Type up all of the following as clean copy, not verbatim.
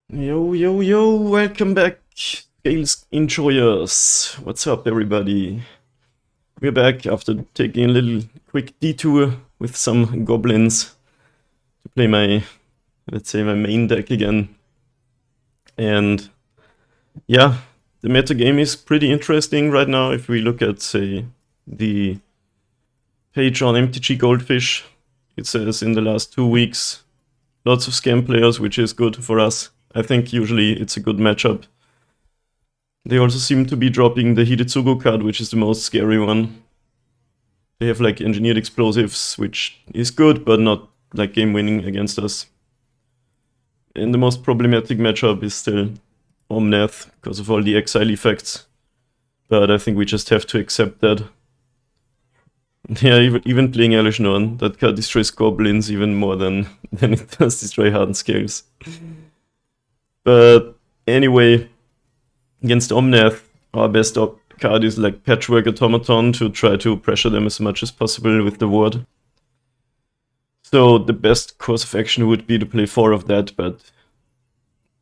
Yo, yo, yo, welcome back, Scales enjoyers. What's up, everybody? We're back after taking a little quick detour with some goblins to play my, let's say, my main deck again. And yeah, the meta game is pretty interesting right now. If we look at, say, the page on MTG Goldfish, it says in the last 2 weeks, lots of scam players, which is good for us. I think usually it's a good matchup. They also seem to be dropping the Hidetsugu card, which is the most scary one. They have like engineered explosives, which is good, but not like game winning against us. And the most problematic matchup is still Omnath, because of all the exile effects. But I think we just have to accept that. Yeah, even playing Elish Norn, that card destroys goblins even more than it does destroy hardened scales. But anyway, against Omnath, our best card is like Patchwork Automaton to try to pressure them as much as possible with the ward. So the best course of action would be to play 4 of that, but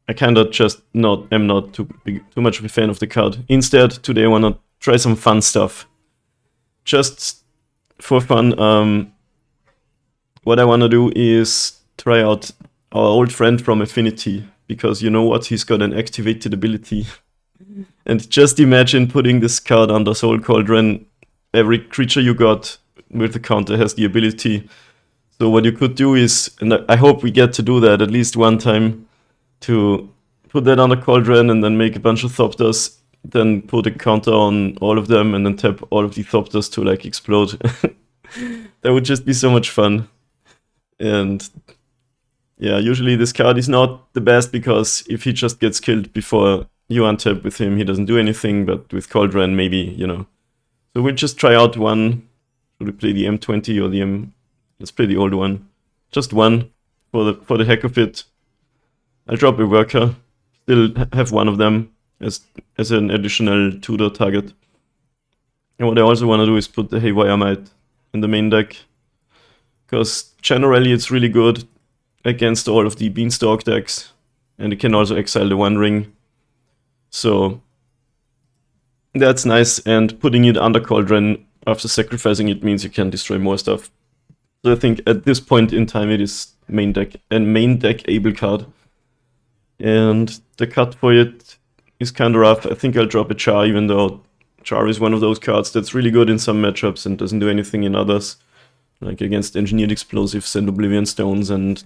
I kinda just am not too much of a fan of the card. Instead, today I wanna try some fun stuff. Just for fun, what I wanna do is try out our old friend from Affinity, because you know what, he's got an activated ability. And just imagine putting this card under Soul Cauldron. Every creature you got with the counter has the ability. So what you could do is, and I hope we get to do that at least one time, to put that under Cauldron and then make a bunch of Thopters, then put a counter on all of them and then tap all of the Thopters to like explode. That would just be so much fun. And yeah, usually this card is not the best, because if he just gets killed before you untap with him, he doesn't do anything, but with Cauldron, maybe, you know. So we'll just try out one. Should we play the M20 or the M... Let's play the old one. Just one, for the heck of it. I'll drop a worker. Still have one of them as an additional tutor target. And what I also want to do is put the Haywire Might in the main deck, because generally it's really good against all of the Beanstalk decks, and it can also exile the One Ring. So that's nice, and putting it under Cauldron after sacrificing it means you can destroy more stuff. So I think at this point in time it is main deck able card. And the cut for it is kinda rough. I think I'll drop a Char, even though Char is one of those cards that's really good in some matchups and doesn't do anything in others. Like against Engineered Explosives and Oblivion Stones and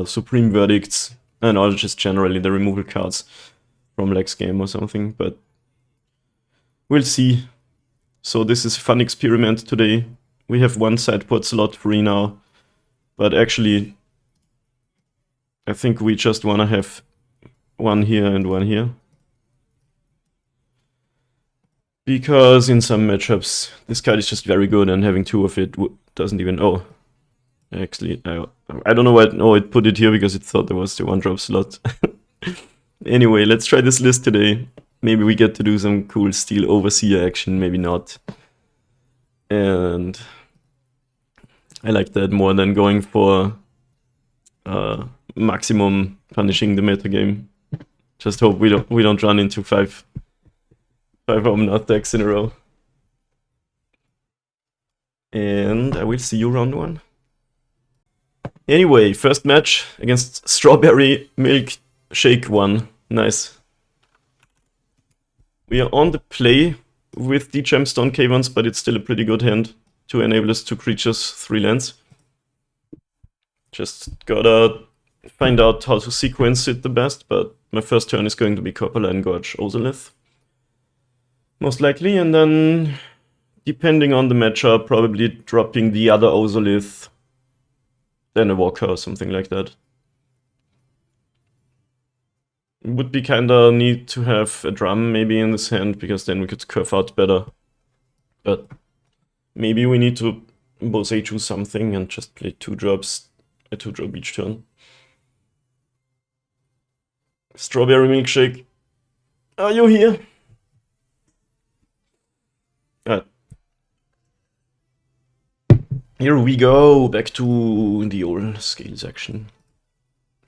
Supreme Verdicts, and also just generally the removal cards from Lex game or something, but we'll see. So this is a fun experiment today. We have one sideboard slot free now, but actually I think we just want to have one here and one here, because in some matchups this card is just very good, and having 2 of it doesn't even... Oh, actually, I don't know why it put it here, because it thought there was the 1-drop slot. Anyway, let's try this list today. Maybe we get to do some cool Steel Overseer action, maybe not. And I like that more than going for maximum punishing the metagame. Just hope we don't run into 5 Omnath decks in a row. And I will see you round 1. Anyway, first match against Strawberry Milkshake 1. Nice. We are on the play with the Gemstone Caverns, but it's still a pretty good hand to enable us 2 creatures, 3 lands. Just gotta find out how to sequence it the best, but my first turn is going to be Copperline Gorge Ozolith. Most likely, and then, depending on the matchup, probably dropping the other Ozolith, then a Walker or something like that. It would be kinda neat to have a drum maybe in this hand, because then we could curve out better. But maybe we need to both choose something and just play 2 drops, a 2-drop each turn. Strawberry Milkshake, are you here? Here we go, back to the old scales action.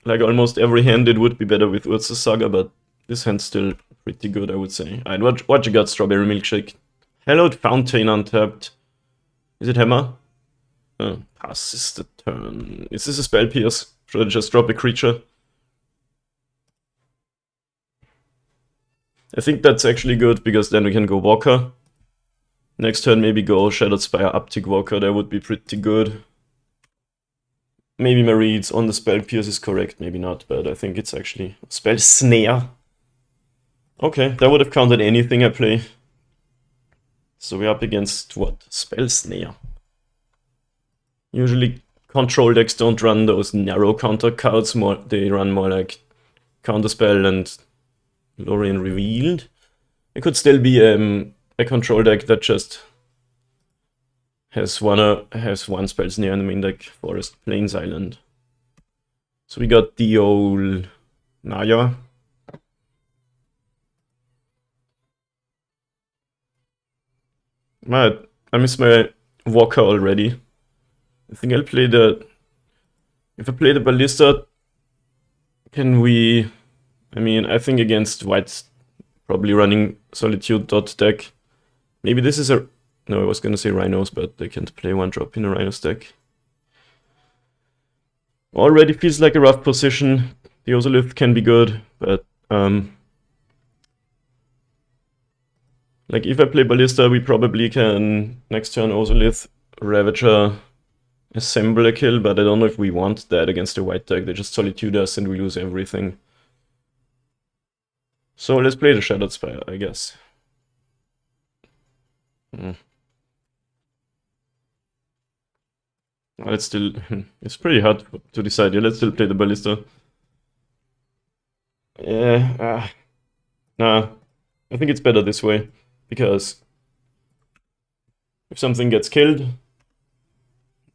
like almost every hand it would be better with Urza Saga, but this hand's still pretty good, I would say. Alright, what you got, Strawberry Milkshake? Hallowed Fountain untapped. Is it Hammer? Passes the turn. Is this a spell pierce? Should I just drop a creature? I think that's actually good, because then we can go Walker. Next turn maybe go Shattered Spire, Uptick Walker, that would be pretty good. Maybe my reads on the spell pierce is correct, maybe not, but I think it's actually spell snare. Okay, that would have counted anything I play. So we're up against what? Spell snare. Usually control decks don't run those narrow counter cards, they run more like Counterspell and Lorien Revealed. It could still be a control deck that just has one spell snare in the main deck, Forest Plains Island. So we got the old Naya. I miss my Walker already. I think I'll play the... If I play the Ballista, can we... I mean, I think against White's probably running Solitude dot deck. Maybe this is a... No, I was gonna say Rhinos, but they can't play one drop in a Rhinos deck. Already feels like a rough position. The Ozolith can be good, but... like, if I play Ballista, we probably can next turn Ozolith, Ravager, assemble a kill, but I don't know if we want that against a white deck. They just Solitude us and we lose everything. So let's play the Shattered Spire, I guess. Let's still... It's pretty hard to decide. Yeah, let's still play the Ballista. Yeah, nah. I think it's better this way, because if something gets killed,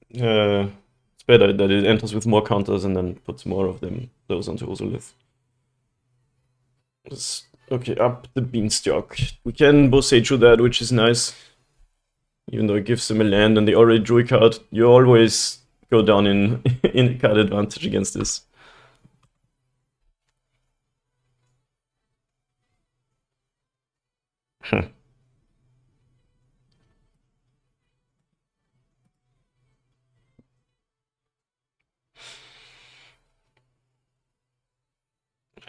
it's better that it enters with more counters and then puts more of those onto Ozolith. Okay, up the Beanstalk. We can Boseiju that, which is nice. Even though it gives them a land and they already drew a card, you always go down in card advantage against this.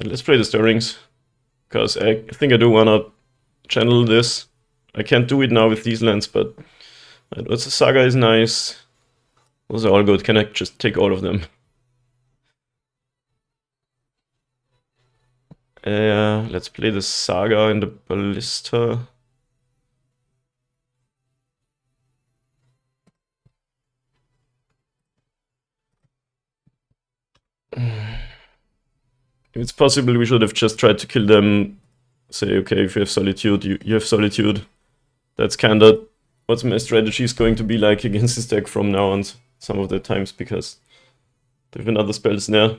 Let's play the Stirrings, because I think I do wanna channel this. I can't do it now with these lands, but Urza Saga is nice. Those are all good. Can I just take all of them? Let's play the Saga and the Ballista. It's possible we should have just tried to kill them. Say, okay, if you have Solitude, you have Solitude. That's kinda what my strategy is going to be like against this deck from now on some of the times, because they have another spell snare.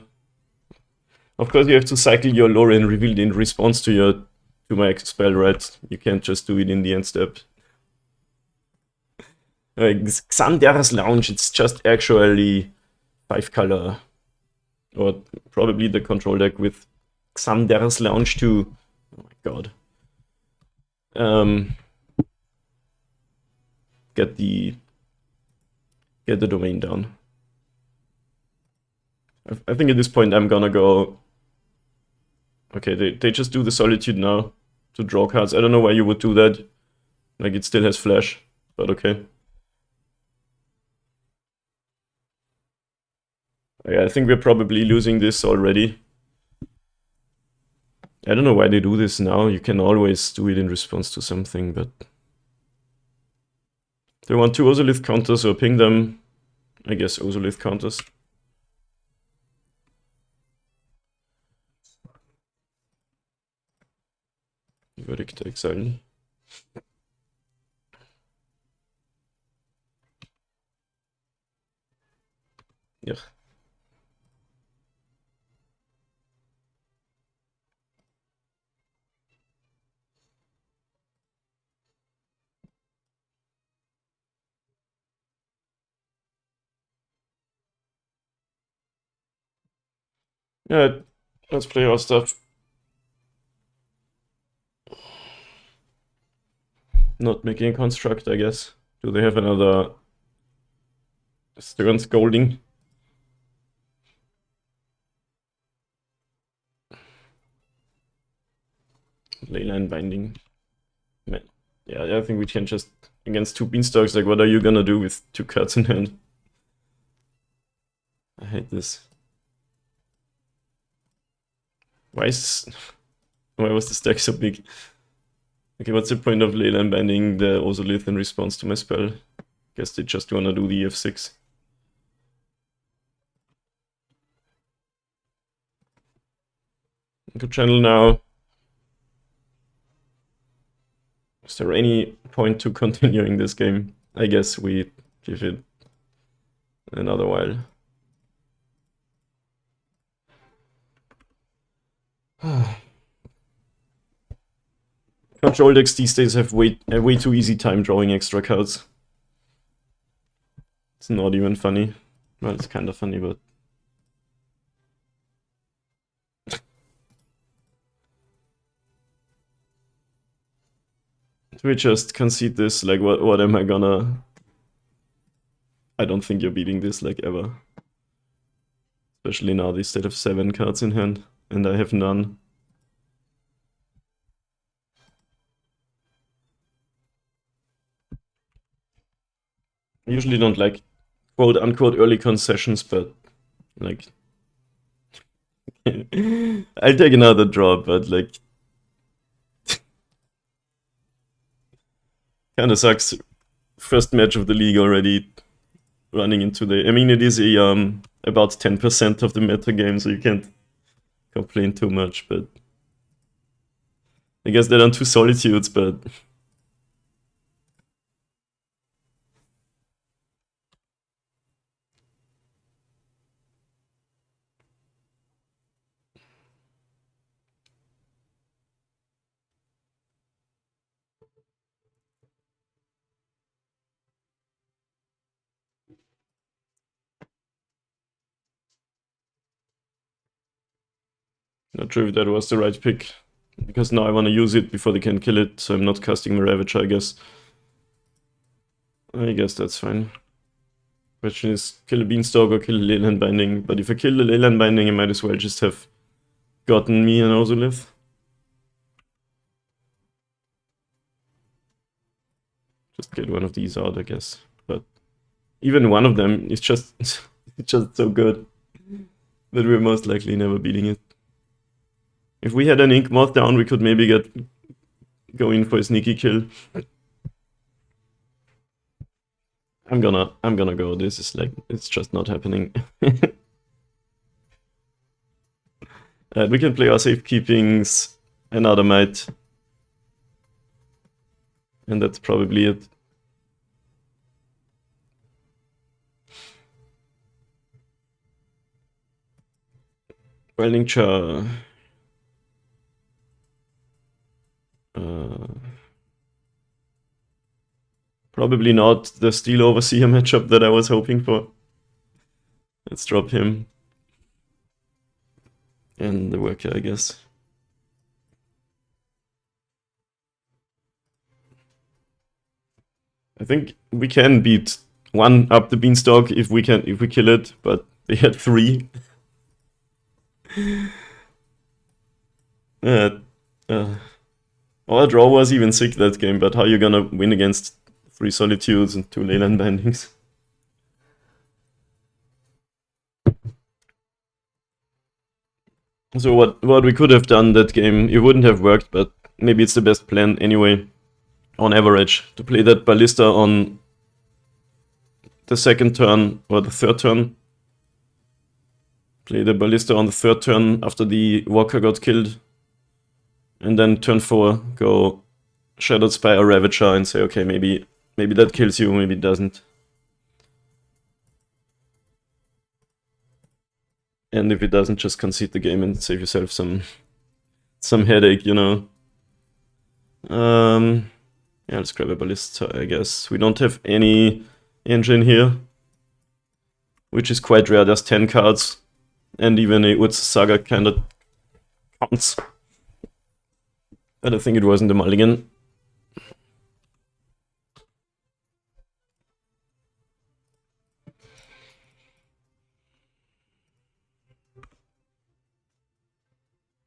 Of course, you have to cycle your Lorien Revealed in response to my spell, right? You can't just do it in the end step. Xander's Lounge, it's just actually 5-color. Or probably the control deck with Xander's Lounge too. Oh my god. Get the domain down. I think at this point I'm gonna go... Okay, they just do the Solitude now to draw cards. I don't know why you would do that. Like, it still has flash, but okay. I think we're probably losing this already. I don't know why they do this now. You can always do it in response to something, but... They want 2 Ozolith counters, or ping them. I guess Ozolith counters. Verdict Exile. Yeah. Yeah, let's play our stuff. Not making a construct, I guess. Do they have another Stern Scolding? Leyline Binding. Man. Yeah, I think we can just... Against 2 Beanstalks, like, what are you gonna do with 2 cards in hand? I hate this. Why was the stack so big? Okay, what's the point of Leyline Binding the Ozolith in response to my spell? Guess they just wanna do the F6. Good channel now. Is there any point to continuing this game? I guess we give it another while. Control decks these days have way too easy time drawing extra cards. It's not even funny. Well, it's kind of funny, but... Do we just concede this? Like, what am I gonna... I don't think you're beating this, like, ever. Especially now, they still have 7 cards in hand, and I have none. I usually don't like quote-unquote early concessions, but, like... I'll take another draw, but, like... Kinda sucks. First match of the league already running into the... I mean, it is a about 10% of the meta game, so you can't complain too much, but... I guess they're on 2 Solitudes, but... Not sure if that was the right pick, because now I want to use it before they can kill it, so I'm not casting my Ravager, I guess. I guess that's fine. Question is, kill a Beanstalk or kill a Leyline Binding, but if I kill the Leyline Binding, I might as well just have gotten me an Ozolith. Just get one of these out, I guess. But even one of them is just, it's just so good that we're most likely never beating it. If we had an Ink Moth down, we could maybe go in for a sneaky kill. I'm gonna go. This is like, it's just not happening. We can play our safekeepings, another might. And that's probably it. Welding Char. Probably not the Steel Overseer matchup that I was hoping for. Let's drop him. And the Worker, I guess. I think we can beat 1 up the Beanstalk if we kill it, but they had 3. Our draw was even sick that game, but how are you gonna win against 3 Solitudes and 2 Leyline Bindings? So what we could have done that game, it wouldn't have worked, but maybe it's the best plan anyway, on average, to play that Ballista on the 2nd turn or the 3rd turn. Play the Ballista on the 3rd turn after the Walker got killed. And then turn 4, go Shadowed Spire Ravager and say, okay, maybe that kills you, maybe it doesn't. And if it doesn't, just concede the game and save yourself some headache, you know. Yeah, let's grab a Ballista, I guess. We don't have any engine here, which is quite rare. There's 10 cards, and even a Urza Saga kind of counts. But I think it wasn't a mulligan.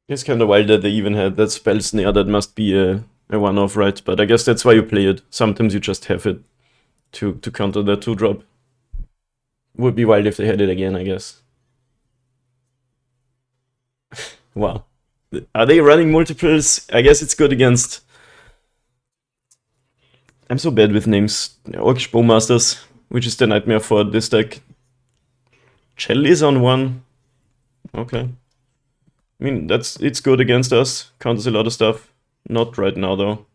It's kind of wild that they even had that spell snare. That must be a one-off, right? But I guess that's why you play it. Sometimes you just have it to counter that 2-drop. Would be wild if they had it again, I guess. Wow. Are they running multiples? I guess it's good against... I'm so bad with names. Orcish Bowmasters, which is the nightmare for this deck. Chalice on 1. Okay. I mean, it's good against us. Counters a lot of stuff. Not right now, though.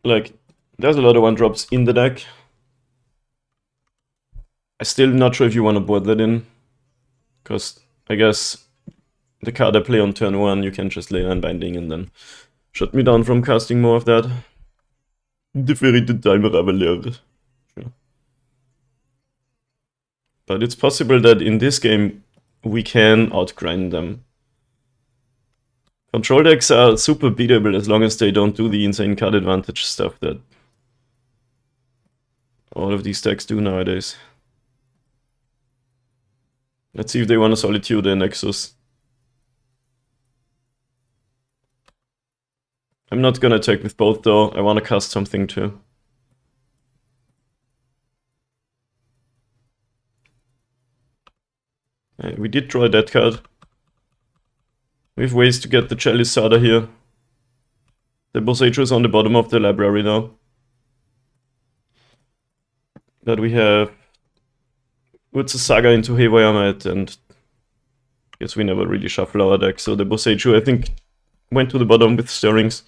Like, there's a lot of 1-drops in the deck. I'm still not sure if you want to board that in. Because I guess the card I play on turn 1, you can just lay Unbinding and then shut me down from casting more of that. Different timer available. Sure. But it's possible that in this game we can outgrind them. Control decks are super beatable as long as they don't do the insane card advantage stuff that all of these decks do nowadays. Let's see if they want to Solitude and Nexus. I'm not gonna attack with both though, I want to cast something too. We did draw that card. We have ways to get the Chalice Sada here. The Boseiju is on the bottom of the library now. But we have Urza Saga into Haywire Might, and I guess we never really shuffle our deck, so the Boseiju I think went to the bottom with Stirrings.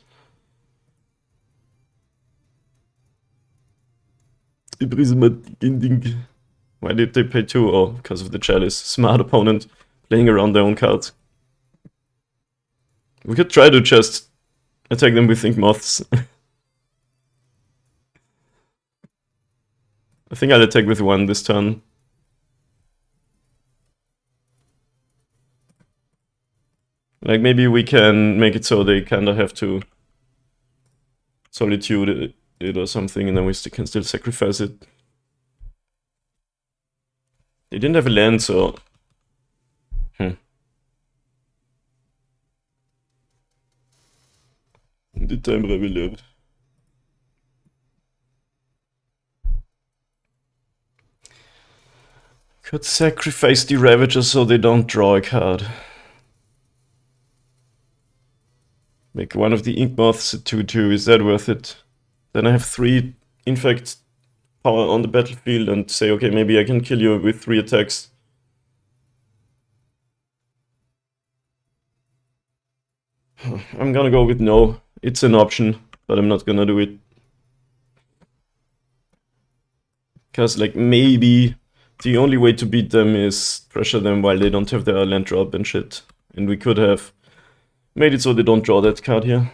Prismatic ending. Why did they pay 2? Oh, because of the Chalice. Smart opponent, playing around their own cards. We could try to just attack them with Think Moths. I think I'll attack with 1 this turn. Like, maybe we can make it so they kind of have to Solitude it or something, and then we can still sacrifice it. They didn't have a land, so... The time revealed. Could sacrifice the Ravager so they don't draw a card. Make one of the Ink Moths a 2/2, is that worth it? Then I have 3 Infect power on the battlefield and say, okay, maybe I can kill you with 3 attacks. I'm gonna go with no. It's an option, but I'm not gonna do it. Because, like, maybe the only way to beat them is pressure them while they don't have their land drop and shit. And we could have made it so they don't draw that card here.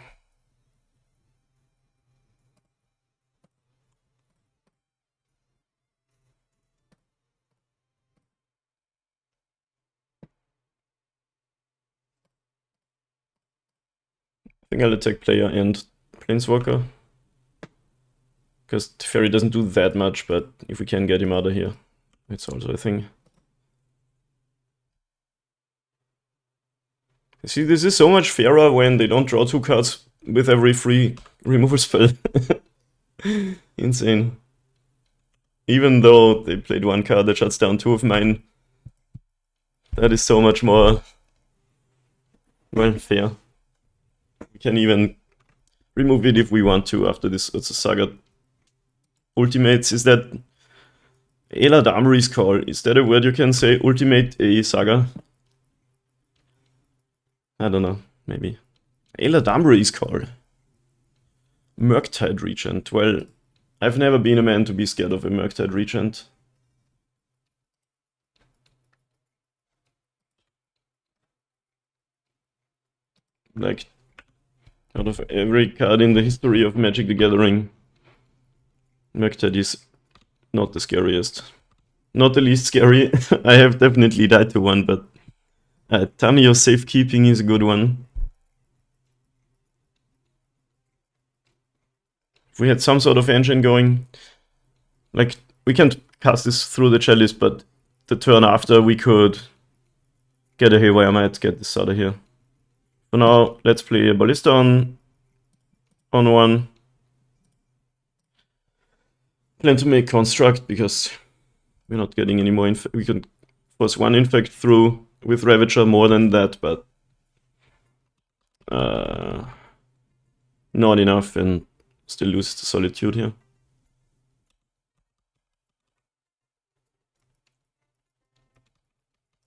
I think I'll attack player and Planeswalker. Because Teferi doesn't do that much, but if we can get him out of here, it's also a thing. You see, this is so much fairer when they don't draw 2 cards with every free removal spell. Insane. Even though they played 1 card that shuts down 2 of mine, that is so much more, well, fair. We can even remove it if we want to after this Urza Saga ultimates. Is that Elad Armory's Call? Is that a word you can say? Ultimate a Saga? I don't know, maybe. Elad Armory's Call. Murktide Regent. Well, I've never been a man to be scared of a Murktide Regent. Like, Out of every card in the history of Magic the Gathering, Murktide is not the scariest. Not the least scary. I have definitely died to one, but Tamio Safekeeping is a good one. If we had some sort of engine going, like, we can't cast this through the chalice, but the turn after we could get a Haywire Might, get this out of here. For now, let's play a Ballista on one. Plan to make Construct, because we're not getting any more. We can force one Infect through with Ravager, more than that, but not enough, and still lose the Solitude here.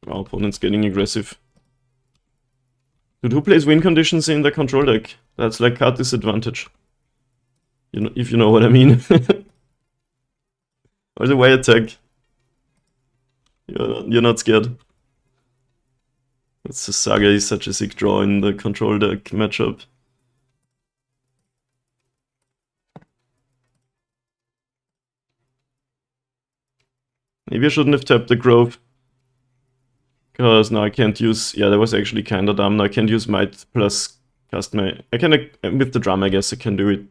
Our opponent's getting aggressive. Dude, who plays win conditions in the control deck? That's like card disadvantage. You know, if you know what I mean. Or the way attack. You're not scared. It's a Saga is such a sick draw in the control deck matchup. Maybe I shouldn't have tapped the Grove. Because now I can't use... Yeah, that was actually kinda dumb. Now I can't use Might plus cast my... I can... With the drum, I guess I can do it.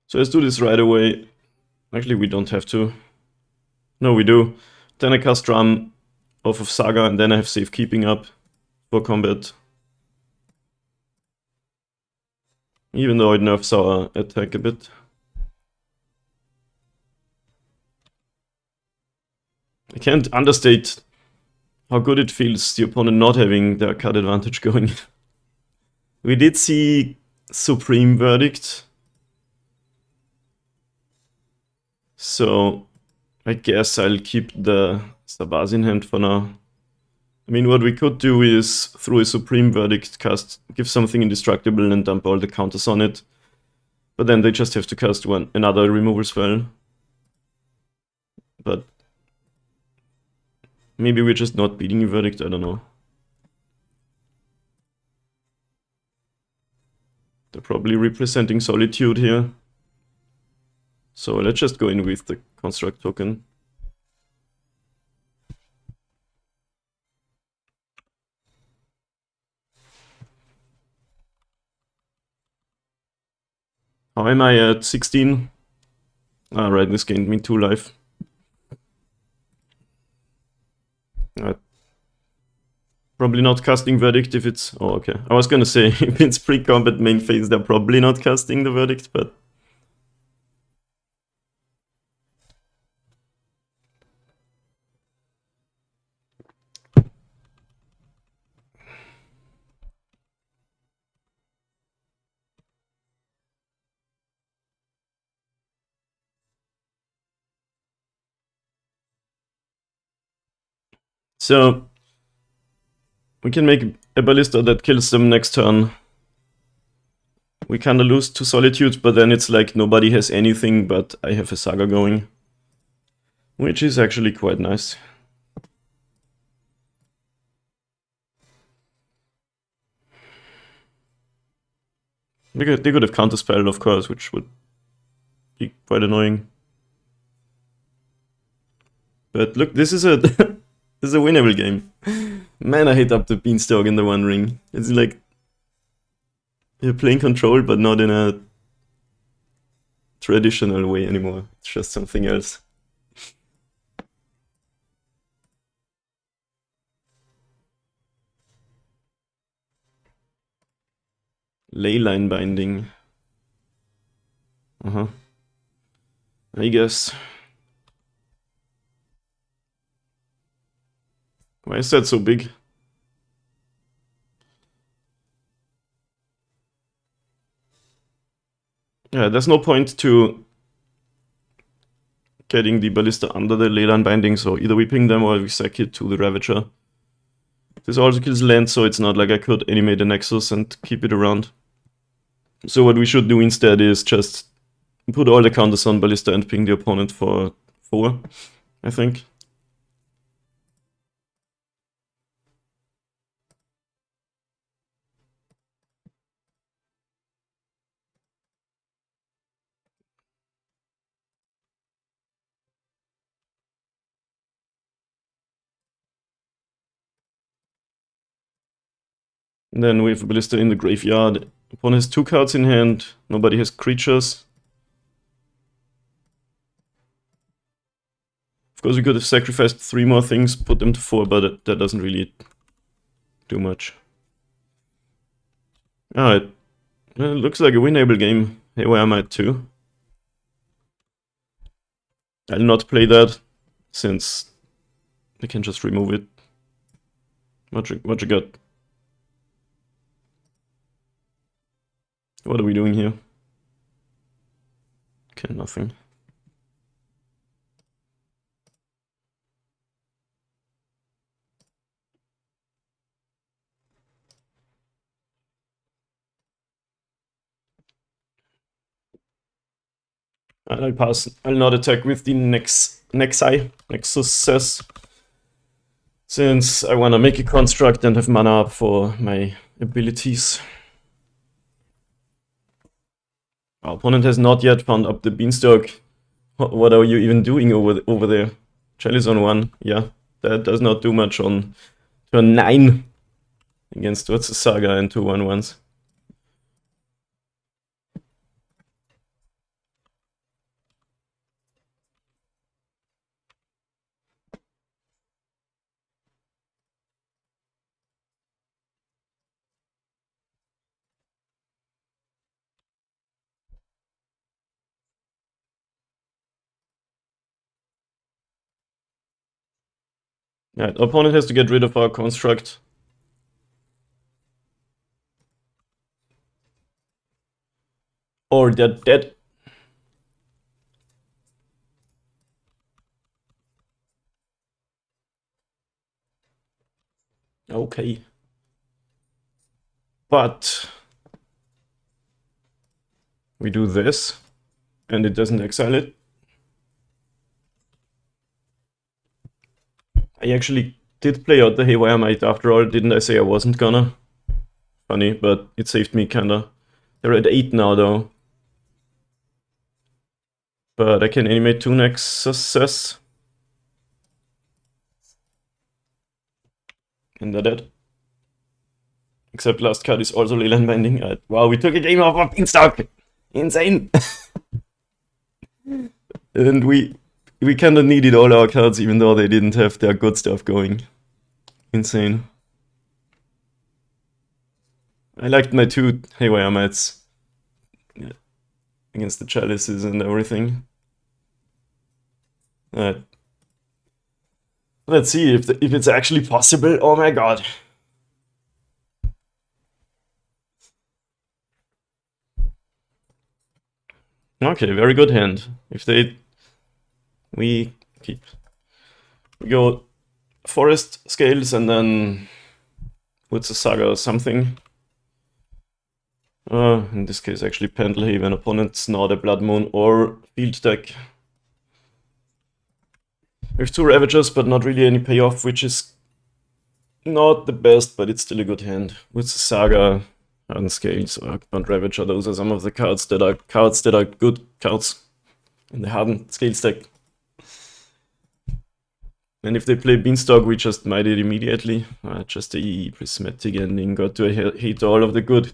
So let's do this right away. Actually, we don't have to. No, we do. Then I cast Drum off of Saga, and then I have Safekeeping up for combat. Even though it nerfs our attack a bit. I can't understate how good it feels the opponent not having their card advantage going. We did see Supreme Verdict. So I guess I'll keep the Sabaz in hand for now. I mean, what we could do is, through a Supreme Verdict, give something indestructible and dump all the counters on it. But then they just have to cast another removal spell. But maybe we're just not beating a Verdict, I don't know. They're probably representing Solitude here. So let's just go in with the Construct token. How am I at 16? Ah, right, this gained me 2 life. Probably not casting Verdict if it's... Oh, okay. I was gonna say, if it's pre-combat main phase, they're probably not casting the Verdict, but... So, we can make a Ballista that kills them next turn. We kinda lose to Solitude, but then it's like nobody has anything, but I have a Saga going. Which is actually quite nice. They could have counterspelled, of course, which would be quite annoying. But look, this is a this is a winnable game. Man, I hit up the Beanstalk in the One Ring. It's like you're playing control, but not in a traditional way anymore. It's just something else. Leyline Binding. I guess. Why is that so big? Yeah, there's no point to getting the Ballista under the Leyline Binding, so either we ping them or we sack it to the Ravager. This also kills land, so it's not like I could animate a Nexus and keep it around. So what we should do instead is just put all the counters on Ballista and ping the opponent for 4, I think. And then we have a Ballista in the graveyard. Opponent has 2 cards in hand, nobody has creatures. Of course we could have sacrificed 3 more things, put them to 4, but that doesn't really do much. Alright, it looks like a winnable game. Hey, where am I too? I'll not play that, since I can just remove it. What you got? What are we doing here? Okay, nothing. I'll pass. I'll not attack with the Nexus, since I want to make a construct and have mana up for my abilities. Our opponent has not yet found up the Beanstalk. What are you even doing over there? Chalice on 1, yeah. That does not do much on turn 9 against what's a Saga and 2 1/1s. Yeah, the opponent has to get rid of our construct. Or they're dead. Okay. But we do this, and it doesn't exile it. I actually did play out the Haywire Might after all, didn't I say I wasn't gonna? Funny, but it saved me kinda. They're at 8 now though. But I can animate 2 Nexuses. And they're dead. Except last card is also Leyline Binding. Wow, we took a game off of Beanstalk! Insane! And we kinda needed all our cards even though they didn't have their good stuff going. Insane. I liked my 2 Haywire Mites. Yeah. Against the Chalices and everything. Let's see if it's actually possible. Oh my god. Okay, very good hand. If they... We keep... We go Forest Scales and then... What's a Saga or something? In this case actually Pendlehaven. Opponent's not a Blood Moon or Field deck. We have 2 Ravagers, but not really any payoff, which is not the best, but it's still a good hand. What's a Saga? Hardened Scales or Burnt Ravager, those are some of the cards that are good cards in the Hardened Scales deck. And if they play Beanstalk, we just might it immediately. Just a Prismatic Ending, got to hate all of the good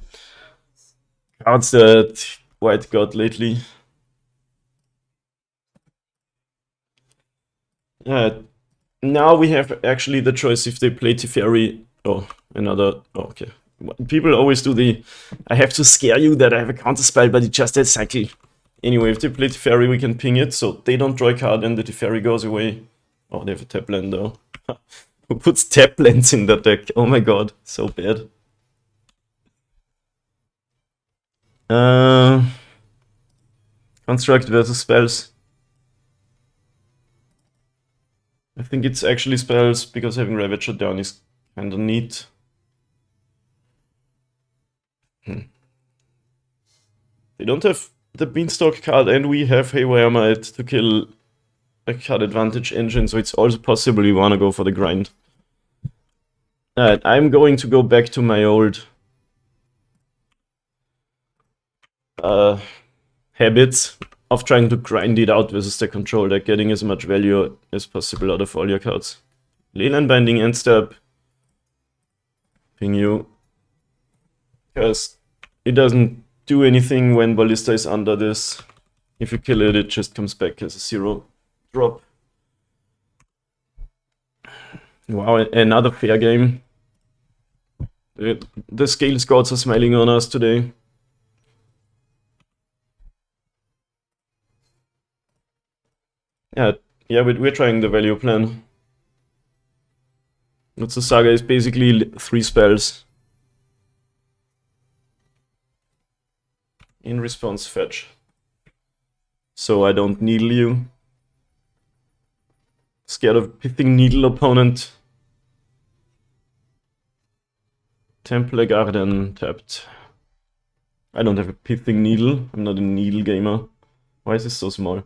cards that White got lately. Now we have actually the choice if they play Teferi. Oh, another... Oh, okay. People always do the... I have to scare you that I have a counterspell, but it just has cycle. Anyway, if they play Teferi, we can ping it, so they don't draw a card and the Teferi goes away. Oh, they have a tap land though. Who puts tap lands in that deck? Oh my god, so bad. Construct versus spells. I think it's actually spells, because having Ravager down is kinda neat. They don't have the Beanstalk card, and we have Haywire Might to kill a card advantage engine, so it's also possible we want to go for the grind. Alright, I'm going to go back to my old habits of trying to grind it out versus the control deck, getting as much value as possible out of all your cards. Leyline Binding, End Step, Ping you. Because it doesn't do anything when Ballista is under this. If you kill it, it just comes back as a 0 drop. Wow, another fair game. The scales gods are smiling on us today. Yeah, we're trying the value plan. Utsu Saga is basically 3 spells. In response, fetch. So I don't needle you. Scared of Pithing Needle opponent. Templar Garden tapped. I don't have a Pithing Needle. I'm not a needle gamer. Why is this so small?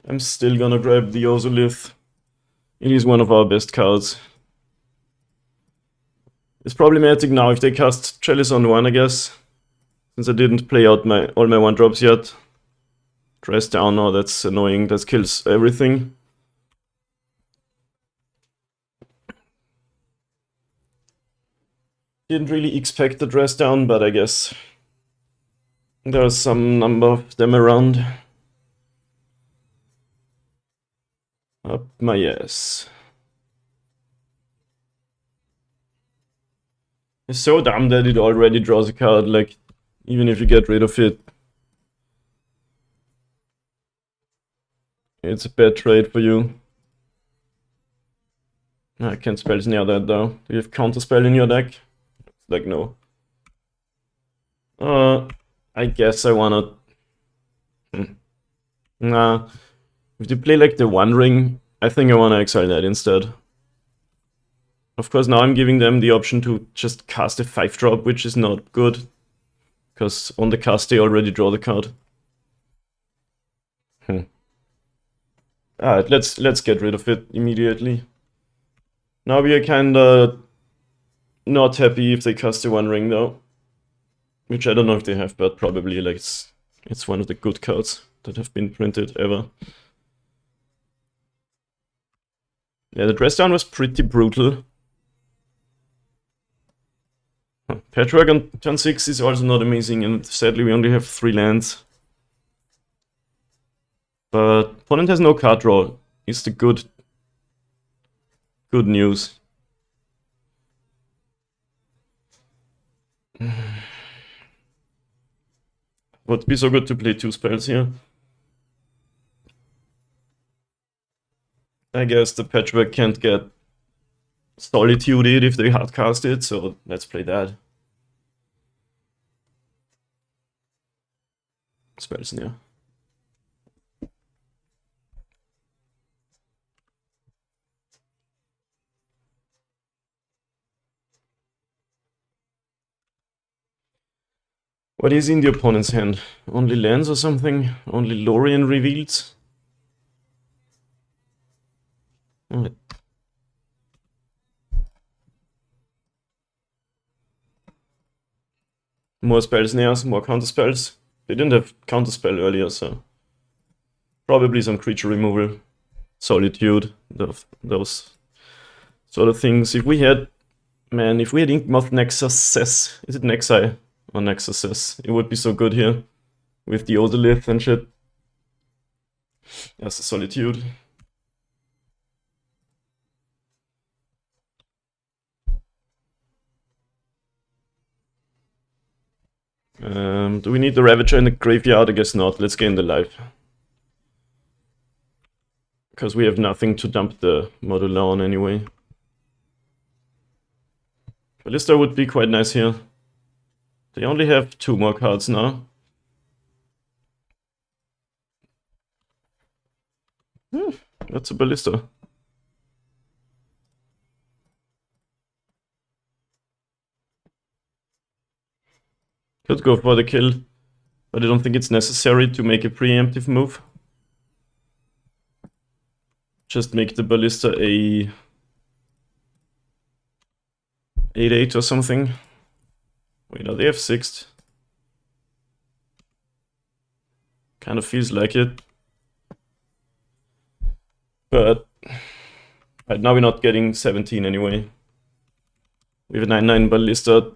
I'm still gonna grab the Ozolith. It is one of our best cards. It's problematic now if they cast Chalice on 1, I guess. Since I didn't play out all my 1-drops yet. Dress down, oh that's annoying, that kills everything. Didn't really expect the dress down, but I guess there's some number of them around. Up my ass. It's so dumb that it already draws a card, like, even if you get rid of it. It's a bad trade for you. I can't spells near that though. Do you have counterspell in your deck? Like, no. I guess I wanna... Nah. If they play like the One Ring, I think I wanna exile that instead. Of course, now I'm giving them the option to just cast a 5-drop, which is not good. Because on the cast they already draw the card. Alright, let's get rid of it immediately. Now we are kinda not happy if they cast the One Ring though. Which I don't know if they have, but probably like it's one of the good cards that have been printed ever. Yeah, the dress down was pretty brutal. Patchwork on turn 6 is also not amazing, and sadly we only have 3 lands. But opponent has no card draw, is the good news. Would be so good to play 2 spells here. I guess the Patchwork can't get Solitude if they hardcast it, so let's play that. Spells near. What is in the opponent's hand? Only lands or something? Only Lorien revealed? Alright. More spells nears, more counterspells. They didn't have counterspell earlier, so probably some creature removal, Solitude, those sort of things. If we had, man, if we had Inkmoth Nexus, is it Nexi or Nexus? It would be so good here with the Ozolith and shit. That's the Solitude. Do we need the Ravager in the graveyard? I guess not. Let's gain the life. Because we have nothing to dump the Modular on anyway. Ballista would be quite nice here. They only have 2 more cards now. That's a Ballista. Could go for the kill, but I don't think it's necessary to make a preemptive move. Just make the ballista a 8-8 or something. Wait, are they F6'd? Kind of feels like it. But right now we're not getting 17 anyway. We have a 9-9 ballista.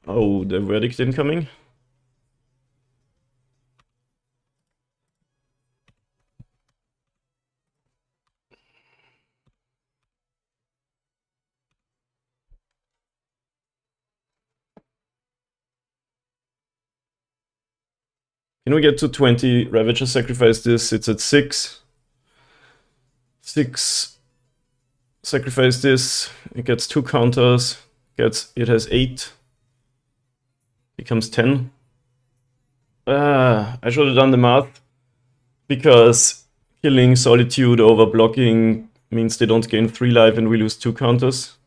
Oh, the verdict incoming. Can we get to 20? Ravager sacrifice this, it's at 6. 6. Sacrifice this, it gets 2 counters. It has 8. Becomes 10. I should have done the math. Because killing Solitude over blocking means they don't gain 3 life and we lose 2 counters.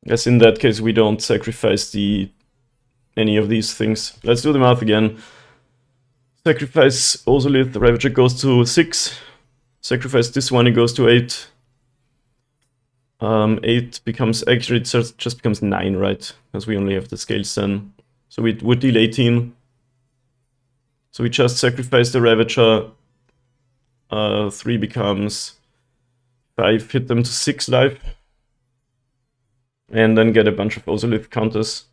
Guess in that case we don't sacrifice any of these things. Let's do the math again. Sacrifice Ozolith, the Ravager goes to 6. Sacrifice this one, it goes to 8. 8 becomes, actually it just becomes 9, right? Because we only have the scales then. So we would deal 18. So we just sacrifice the Ravager. 3 becomes 5, hit them to 6 life. And then get a bunch of Ozolith counters.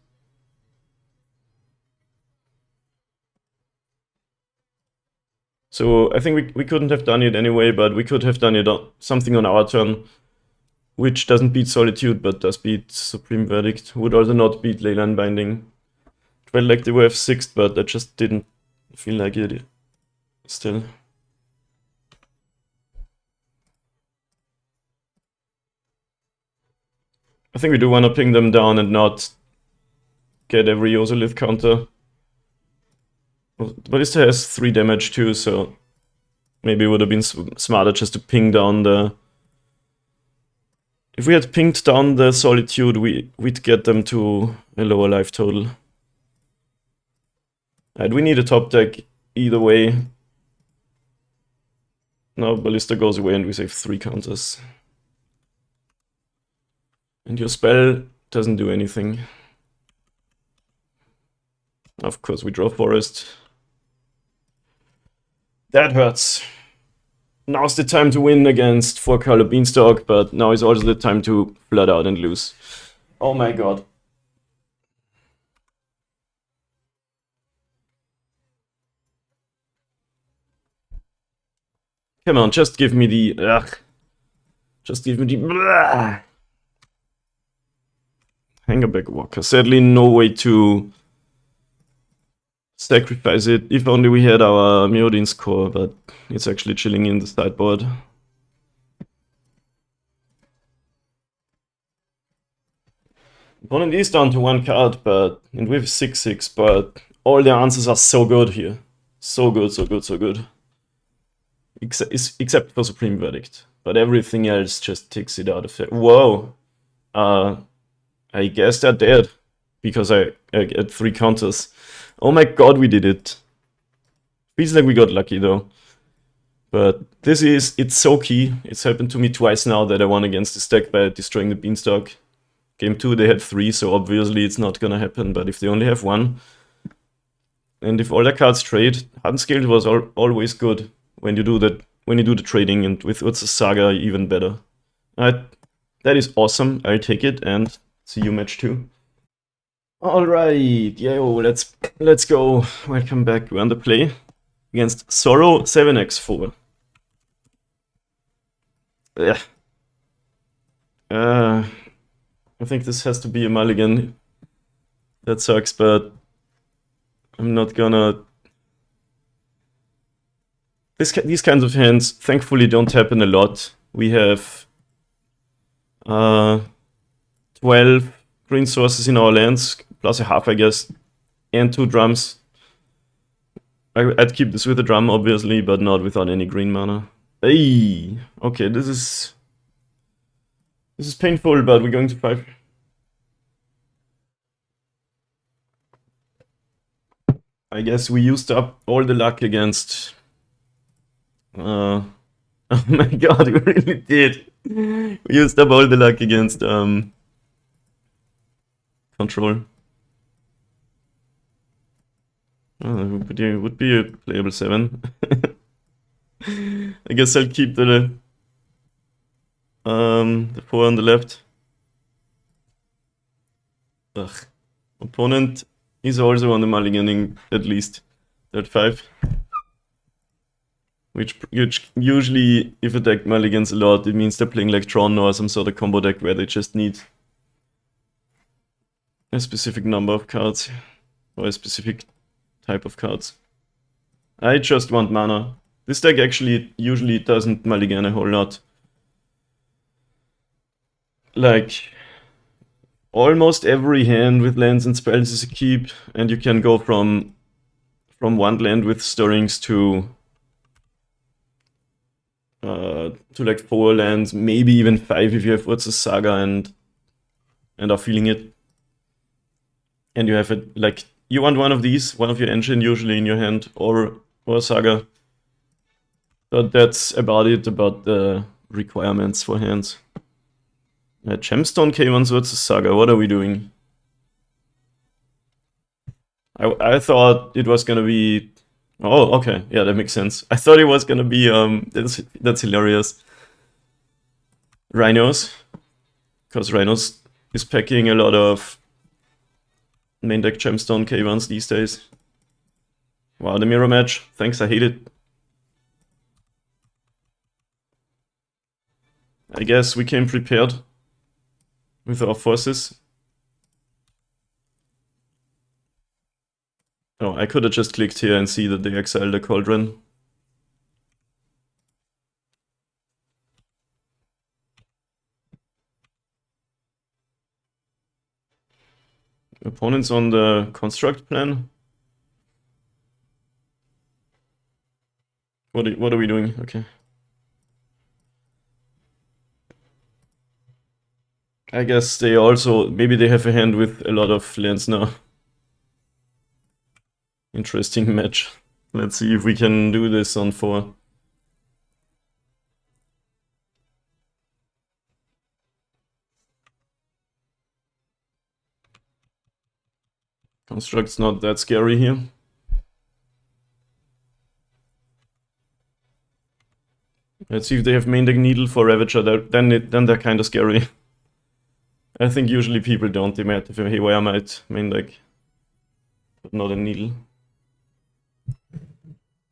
So I think we couldn't have done it anyway, but we could have done it something on our turn, which doesn't beat Solitude, but does beat Supreme Verdict. Would also not beat Leyline Binding. It felt like they were F6'd, but I just didn't feel like it still. I think we do want to ping them down and not get every Ozolith counter. The ballista has 3 damage too, so maybe it would have been smarter just to ping down the... If we had pinged down the Solitude, we'd get them to a lower life total. Right, we need a top deck either way. Now ballista goes away and we save 3 counters. And your spell doesn't do anything. Of course we draw Forest. That hurts. Now's the time to win against 4-color Beanstalk, but now is also the time to flood out and lose. Oh my god. Come on, just give me the... Ugh. Just give me the... Blah. Hangerback Walker. Sadly, no way to sacrifice it. If only we had our Miodin's core, but it's actually chilling in the sideboard. Opponent is down to 1 card, and we have 6/6, but all the answers are so good here. So good, so good, so good. Except for Supreme Verdict. But everything else just takes it out of there. Whoa! I guess they're dead. Because I get 3 counters. Oh my god, we did it. Feels like we got lucky though. But it's so key. It's happened to me twice now that I won against this deck by destroying the Beanstalk. Game 2 they had 3, so obviously it's not gonna happen. But if they only have 1, and if all their cards trade, Hardened was always good when you do that. When you do the trading, and with Urza's Saga even better. That is awesome. I'll take it and see you match 2. Alright, yo, let's go. Welcome back. We're on the play against Sorrow 7x4. Yeah. I think this has to be a mulligan. That sucks, but I'm not gonna... These kinds of hands thankfully don't happen a lot. We have 12 green sources in our lands, plus a half, I guess, and 2 drums. I'd keep this with a drum, obviously, but not without any green mana. Hey, okay, this is painful, but we're going to 5. I guess we used up all the luck against. Oh my god, we really did. We used up all the luck against control. Oh, would be a playable 7. I guess I'll keep the 4 on the left. Ugh. Opponent is also on the mulliganing at least that 5. Which usually, if a deck mulligans a lot, it means they're playing like Tron or some sort of combo deck where they just need a specific number of cards or a specific type of cards. I just want mana. This deck actually usually doesn't mulligan a whole lot. Like, almost every hand with lands and spells is a keep, and you can go from 1 land with stirrings to like 4 lands, maybe even 5 if you have what's a saga and are feeling it. And you have it like you want one of these, one of your engine usually in your hand, or a saga. But that's about it about the requirements for hands. Gemstone came on, so it's a saga. What are we doing? I thought it was gonna be. Oh, okay, yeah, that makes sense. I thought it was gonna be that's hilarious. Rhinos, because Rhinos is packing a lot of main deck Gemstone K1s these days. Wow, the mirror match. Thanks, I hate it. I guess we came prepared with our forces. Oh, I could have just clicked here and see that they exiled the Cauldron. Opponents on the construct plan. What are we doing? Okay. I guess they also, maybe they have a hand with a lot of lands now. Interesting match. Let's see if we can do this on 4. Construct's not that scary here. Let's see if they have main deck Needle for Ravager, then they're kind of scary. I think usually people don't, they might have a Haywire Might main deck, but not a Needle.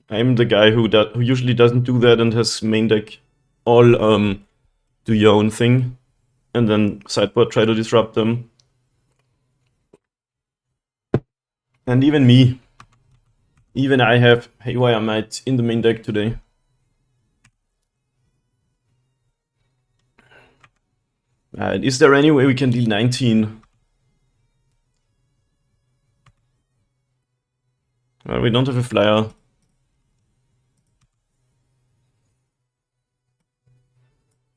I'm the guy who usually doesn't do that and has main deck all do your own thing, and then sideboard try to disrupt them. And even me, even I have Haywire Might in the main deck today. Is there any way we can deal 19? Well, we don't have a flyer.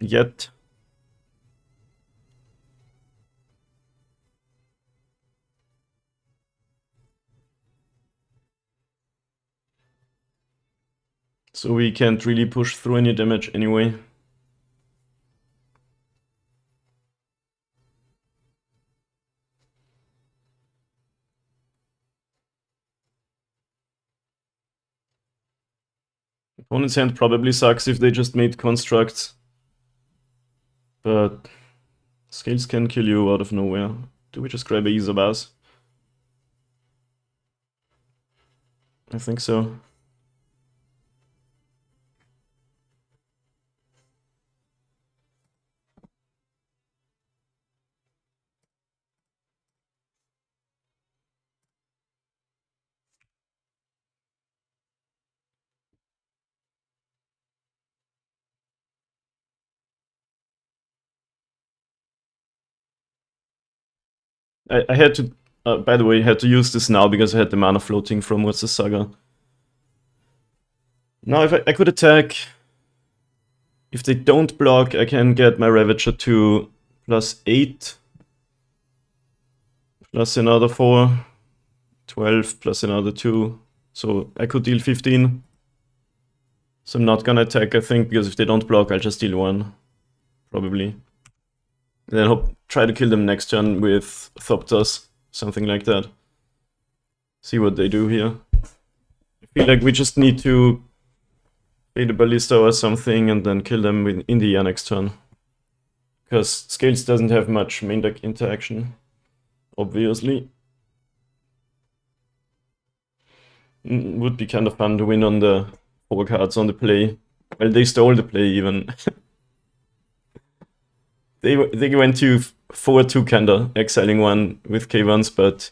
Yet. So we can't really push through any damage anyway. Opponent's hand probably sucks if they just made constructs. But scales can kill you out of nowhere. Do we just grab a Isabas? I think so. I had to, by the way, had to use this now because I had the mana floating from What's the Saga. Now if I could attack If they don't block, I can get my Ravager to +8, plus another 4, 12, plus another 2. So I could deal 15. So I'm not gonna attack, I think, because if they don't block, I'll just deal 1. Probably. And then try to kill them next turn with Thopters, something like that. See what they do here. I feel like we just need to play the Ballista or something and then kill them in the next turn. Because Scales doesn't have much main deck interaction, obviously. Would be kind of fun to win on the 4 cards on the play. Well, they stole the play even. They went to 4-2 kinda, exiling 1 with K1s, but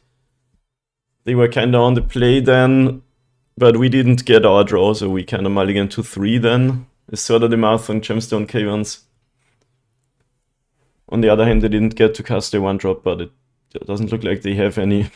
they were kinda on the play then. But we didn't get our draw, so we kinda mulliganed to 3 then. It's sort of the mouth on Gemstone K1s. On the other hand, they didn't get to cast a 1-drop, but it doesn't look like they have any.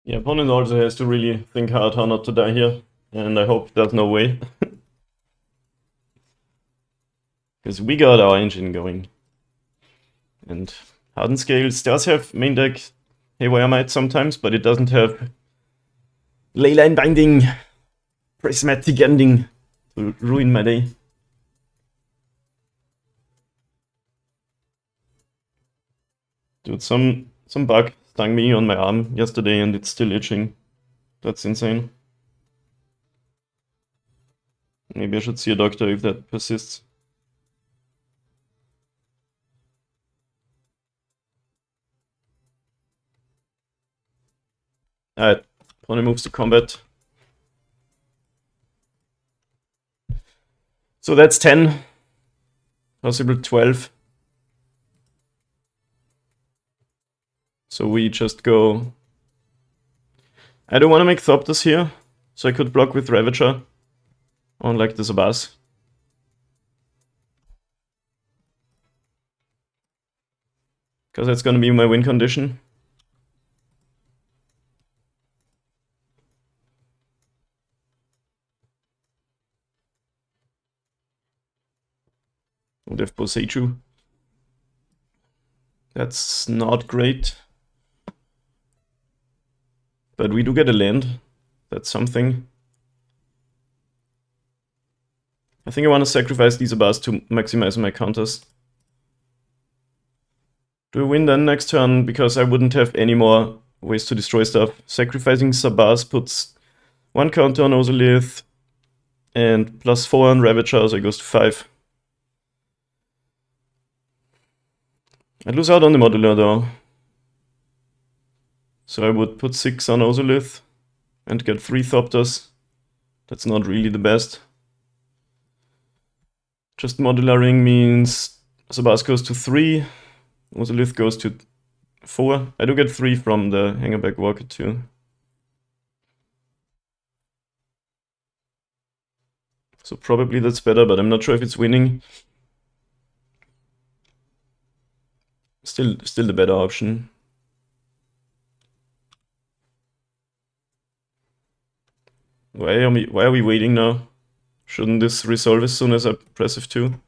Yeah, opponent also has to really think hard how not to die here, and I hope there's no way. Because we got our engine going. And Hardened Scales does have main deck Haywire Might sometimes, but it doesn't have Leyline Binding, Prismatic Ending to ruin my day. Dude, some bug stung me on my arm yesterday and it's still itching. That's insane. Maybe I should see a doctor if that persists. Alright, opponent moves to combat. So that's 10. Possible 12. So we just go... I don't want to make Thopters here, so I could block with Ravager on like the Zabaz. Because that's gonna be my win condition. Would have Boseiju. That's not great. But we do get a land. That's something. I think I want to sacrifice these Zabaz to maximize my counters. Do I win then next turn? Because I wouldn't have any more ways to destroy stuff. Sacrificing Zabaz puts 1 counter on Ozolith and +4 on Ravager, so it goes to 5. I'd lose out on the modular though. So I would put 6 on Ozolith and get 3 Thopters. That's not really the best. Just modularing means Zabaz goes to 3, Ozolith goes to 4. I do get 3 from the Hangerback Walker too. So probably that's better, but I'm not sure if it's winning. Still the better option. Why are we waiting now? Shouldn't this resolve as soon as I press F2?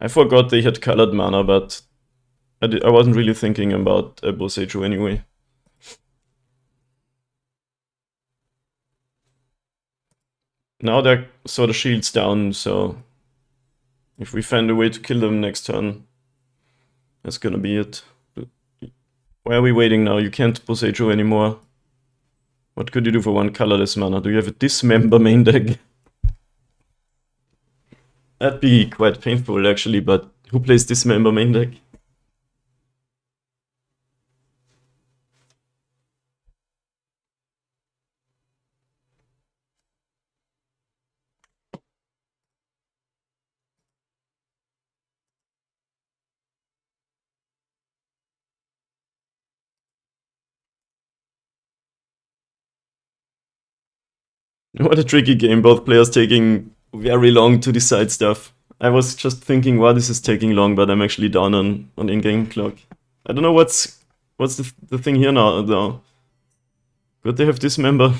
I forgot they had colored mana, but I wasn't really thinking about Boseiju anyway. Now they're sort of shields down, so if we find a way to kill them next turn, that's gonna be it. Why are we waiting now? You can't Boseiju anymore. What could you do for one colorless mana? Do you have a Dismember main deck? That'd be quite painful actually, but who plays Dismember main deck? What a tricky game, both players taking very long to decide stuff. I was just thinking, why this is taking long, but I'm actually down on in-game clock. I don't know what's the thing here now, though. Good they have Dismember.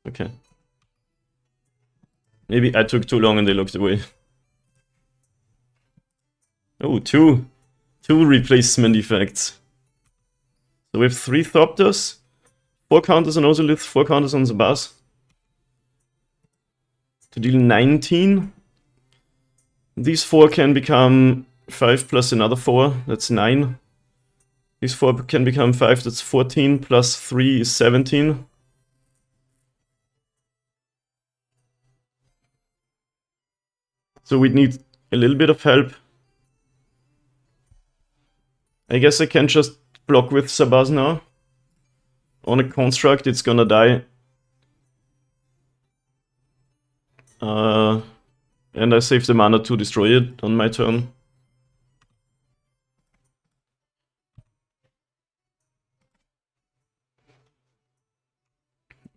Okay. Maybe I took too long and they looked away. Oh, two replacement effects. So we have 3 Thopters, 4 counters on Ozolith, 4 counters on Zabaz. To deal 19. These 4 can become 5 plus another 4, that's 9. These 4 can become 5, that's 14, plus 3 is 17. So we need a little bit of help. I guess I can just block with Zabaz now. On a construct, it's gonna die. And I save the mana to destroy it on my turn.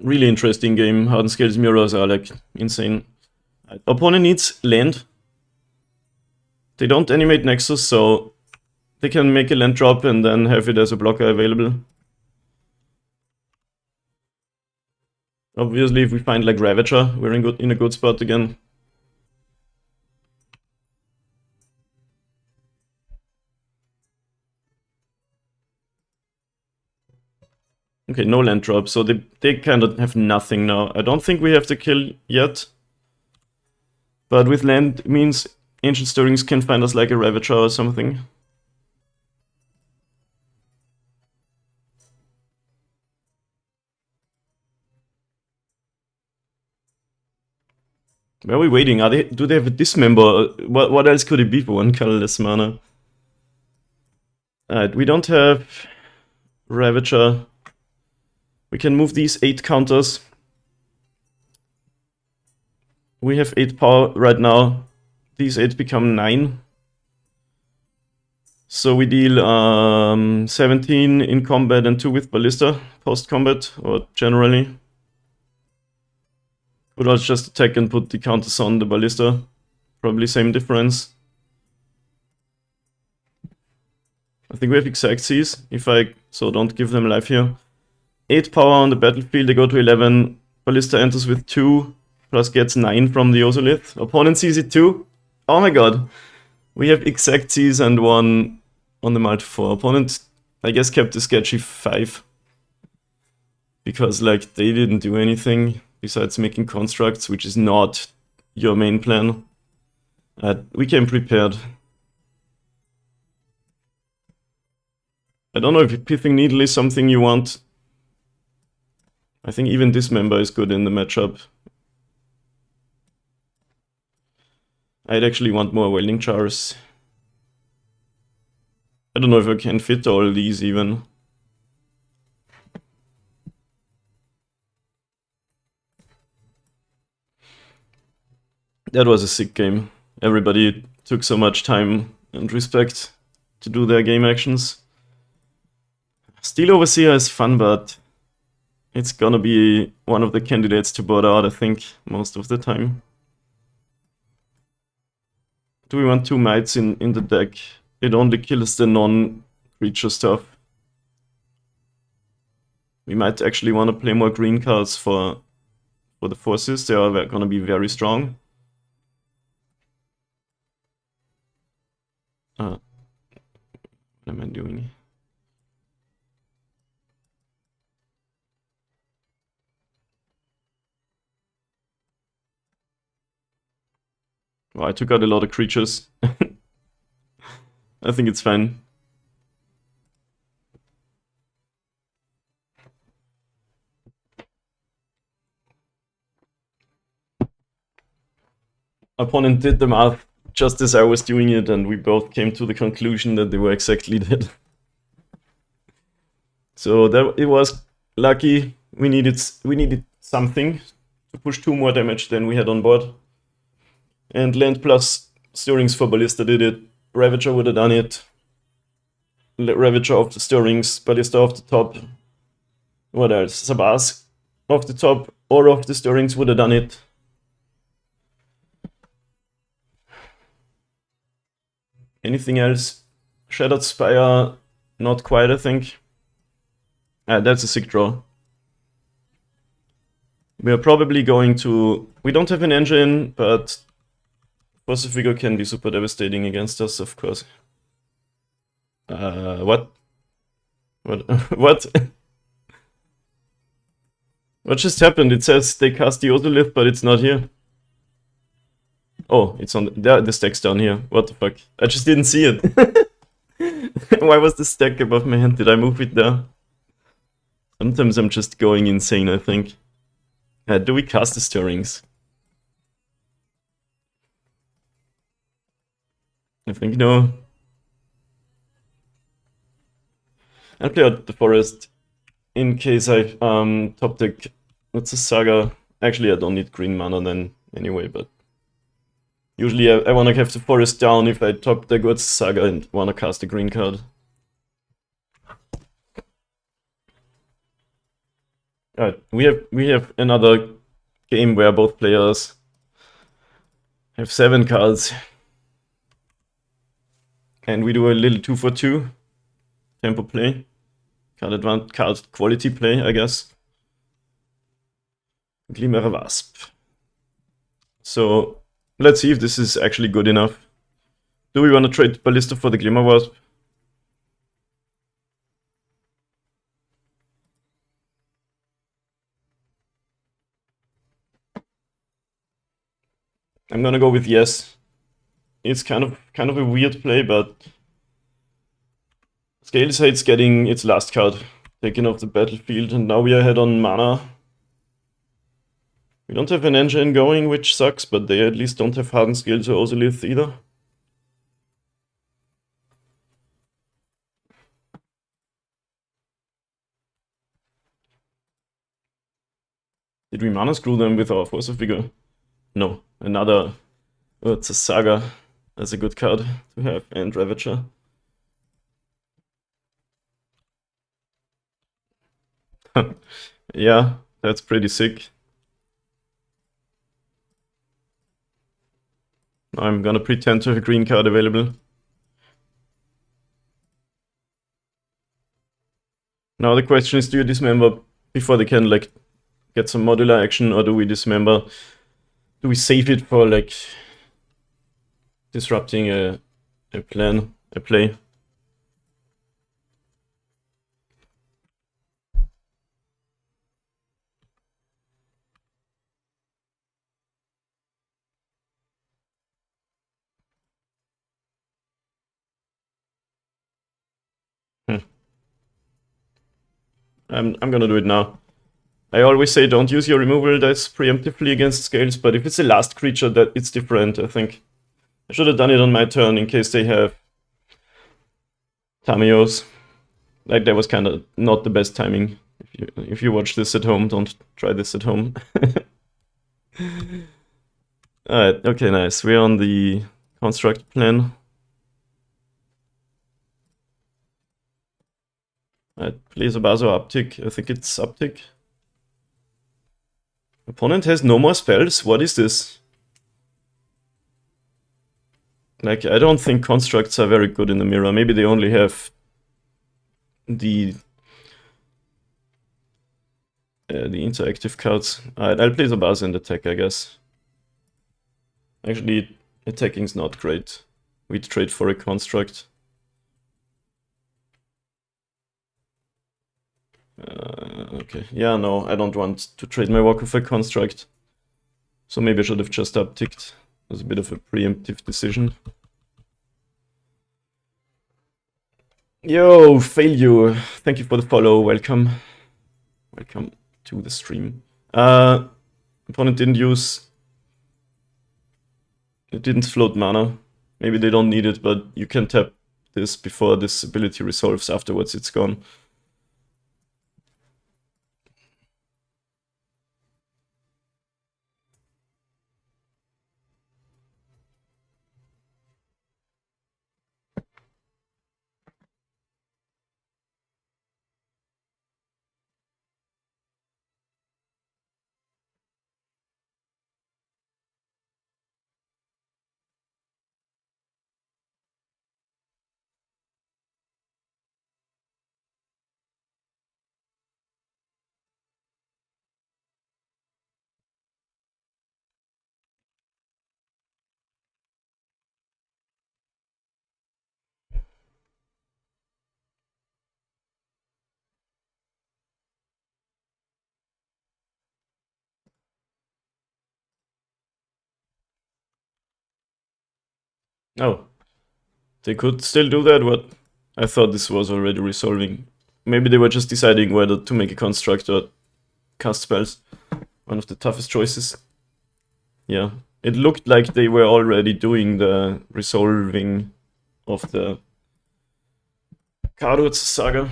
Really interesting game. Hardened Scales Mirrors are like insane. Opponent needs land. They don't animate Nexus, so they can make a land drop and then have it as a blocker available. Obviously, if we find like Ravager, we're in a good spot again. Okay, no land drop, so they kind of have nothing now. I don't think we have to kill yet. But with land, it means Ancient Stirrings can find us like a Ravager or something. Where are we waiting? Do they have a Dismember? What else could it be for one colorless mana? Alright, we don't have Ravager. We can move these 8 counters. We have 8 power right now. These 8 become 9. So we deal 17 in combat and 2 with Ballista post-combat, or generally. Could also just attack and put the counters on the Ballista. Probably same difference. I think we have exact Cs, so don't give them life here. 8 power on the battlefield, they go to 11. Ballista enters with 2, plus gets 9 from the Ozolith. Opponent sees it too. Oh my god. We have exact Cs and 1 on the multi 4. Opponent, I guess, kept the sketchy 5. Because, like, they didn't do anything besides making constructs, which is not your main plan. We came prepared. I don't know if Pithing Needle is something you want. I think even Dismember is good in the matchup. I'd actually want more Welding Jars. I don't know if I can fit all these even. That was a sick game. Everybody took so much time and respect to do their game actions. Steel Overseer is fun, but it's gonna be one of the candidates to board out, I think, most of the time. Do we want 2 Mites in the deck? It only kills the non-creature stuff. We might actually want to play more green cards for the forces. They are gonna be very strong. What am I doing? Oh, I took out a lot of creatures. I think it's fine. Opponent did the math just as I was doing it, and we both came to the conclusion that they were exactly dead. So that it was lucky. We needed something to push 2 more damage than we had on board. And land plus stirrings for Ballista did it. Ravager would have done it. Ravager off the stirrings, Ballista off the top. What else? Sabas off the top or off the stirrings would have done it. Anything else? Shattered Spire, not quite, I think. That's a sick draw. We are probably going to... We don't have an engine, but Force of Vigor can be super devastating against us, of course. What? What? What just happened? It says they cast the Ozolith, but it's not here. Oh, it's on the stack's down here. What the fuck? I just didn't see it. Why was the stack above my hand? Did I move it there? Sometimes I'm just going insane, I think. Do we cast the stirrings? I think no. I'll play out the forest in case I top deck. What's a saga? Actually, I don't need green mana then anyway, but usually I want to have the forest down if I top deck what's saga and want to cast a green card. Alright, we have another game where both players have 7 cards. And we do a little 2 for 2 tempo play. Card quality play, I guess. Glimmer Wasp. So let's see if this is actually good enough. Do we want to trade Ballista for the Glimmer Wasp? I'm gonna go with yes. It's kind of a weird play, but Scales hates getting its last card taken off the battlefield, and now we are ahead on mana. We don't have an engine going, which sucks, but they at least don't have Hardened Scales or Ozolith either. Did we mana screw them with our Force of Vigor? No, another... Oh, it's a Saga. That's a good card to have, and Ravager. Yeah, that's pretty sick. I'm gonna pretend to have a green card available. Now the question is, do you dismember before they can like get some modular action, or do we dismember? Do we save it for like disrupting a play? I'm gonna do it now. I always say don't use your removal dice preemptively against Scales, but if it's the last creature, that it's different, I think. I should have done it on my turn in case they have Tamios. Like, that was kind of not the best timing. If you watch this at home, don't try this at home. Alright, okay, nice. We're on the construct plan. Alright, plays a Bazo uptick. I think it's uptick. Opponent has no more spells? What is this? Like, I don't think constructs are very good in the mirror. Maybe they only have the interactive cards. Alright, I'll play the Bazo and attack, I guess. Actually, attacking's not great. We'd trade for a construct. Okay, yeah, no, I don't want to trade my Walk of a construct. So maybe I should have just upticked. was a bit of a preemptive decision. Yo, Failure, thank you for the follow, welcome. Welcome to the stream. Opponent didn't use... It didn't float mana. Maybe they don't need it, but you can tap this before this ability resolves. Afterwards it's gone. Oh, they could still do that, but I thought this was already resolving. Maybe they were just deciding whether to make a construct or cast spells. One of the toughest choices. Yeah, it looked like they were already doing the resolving of the Cardo's saga.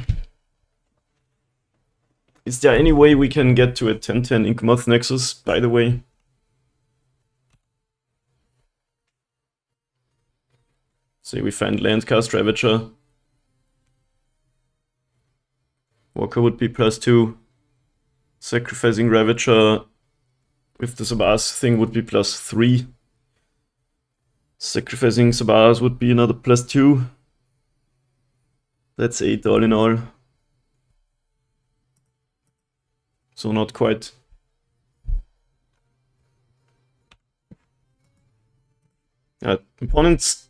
Is there any way we can get to a 10/10 Inkmoth Nexus, by the way? Say we find Landcast Ravager. Walker would be +2. Sacrificing Ravager with the Sabas thing would be +3. Sacrificing Sabas would be another +2. That's 8 all in all. So not quite. Opponents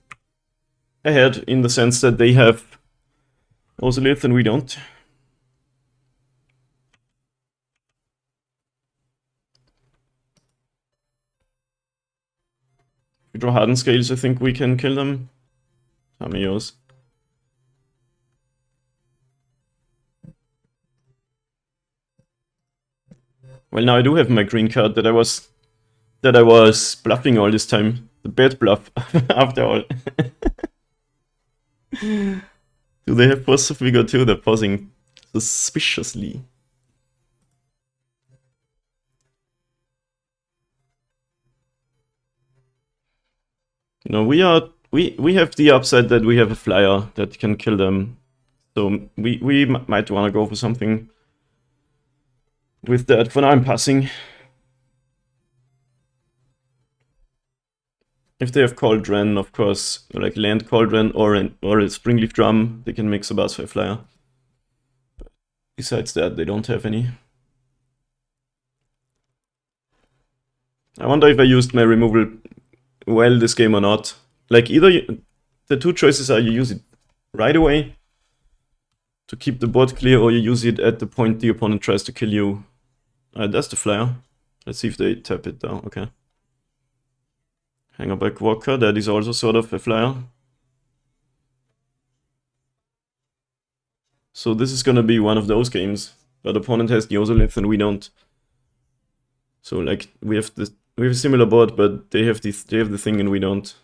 ahead in the sense that they have Ozolith and we don't. If we draw Hardened Scales, I think we can kill them. How many yours? Well, now I do have my green card that I was bluffing all this time. The bad bluff, after all. Do they have Force of Vigor too? They're pausing suspiciously. No, we have the upside that we have a flyer that can kill them. So we might want to go for something with that. For now I'm passing. If they have Cauldron, of course, like land Cauldron or a Springleaf Drum, they can make Sabas for a flyer. But besides that, they don't have any. I wonder if I used my removal well this game or not. Like either the two choices are you use it right away to keep the board clear, or you use it at the point the opponent tries to kill you. That's the flyer. Let's see if they tap it down. Okay. Hangerback Walker, that is also sort of a flyer. So this is gonna be one of those games, but the opponent has the Ozolith and we don't. So like we have a similar board, but they have the thing and we don't.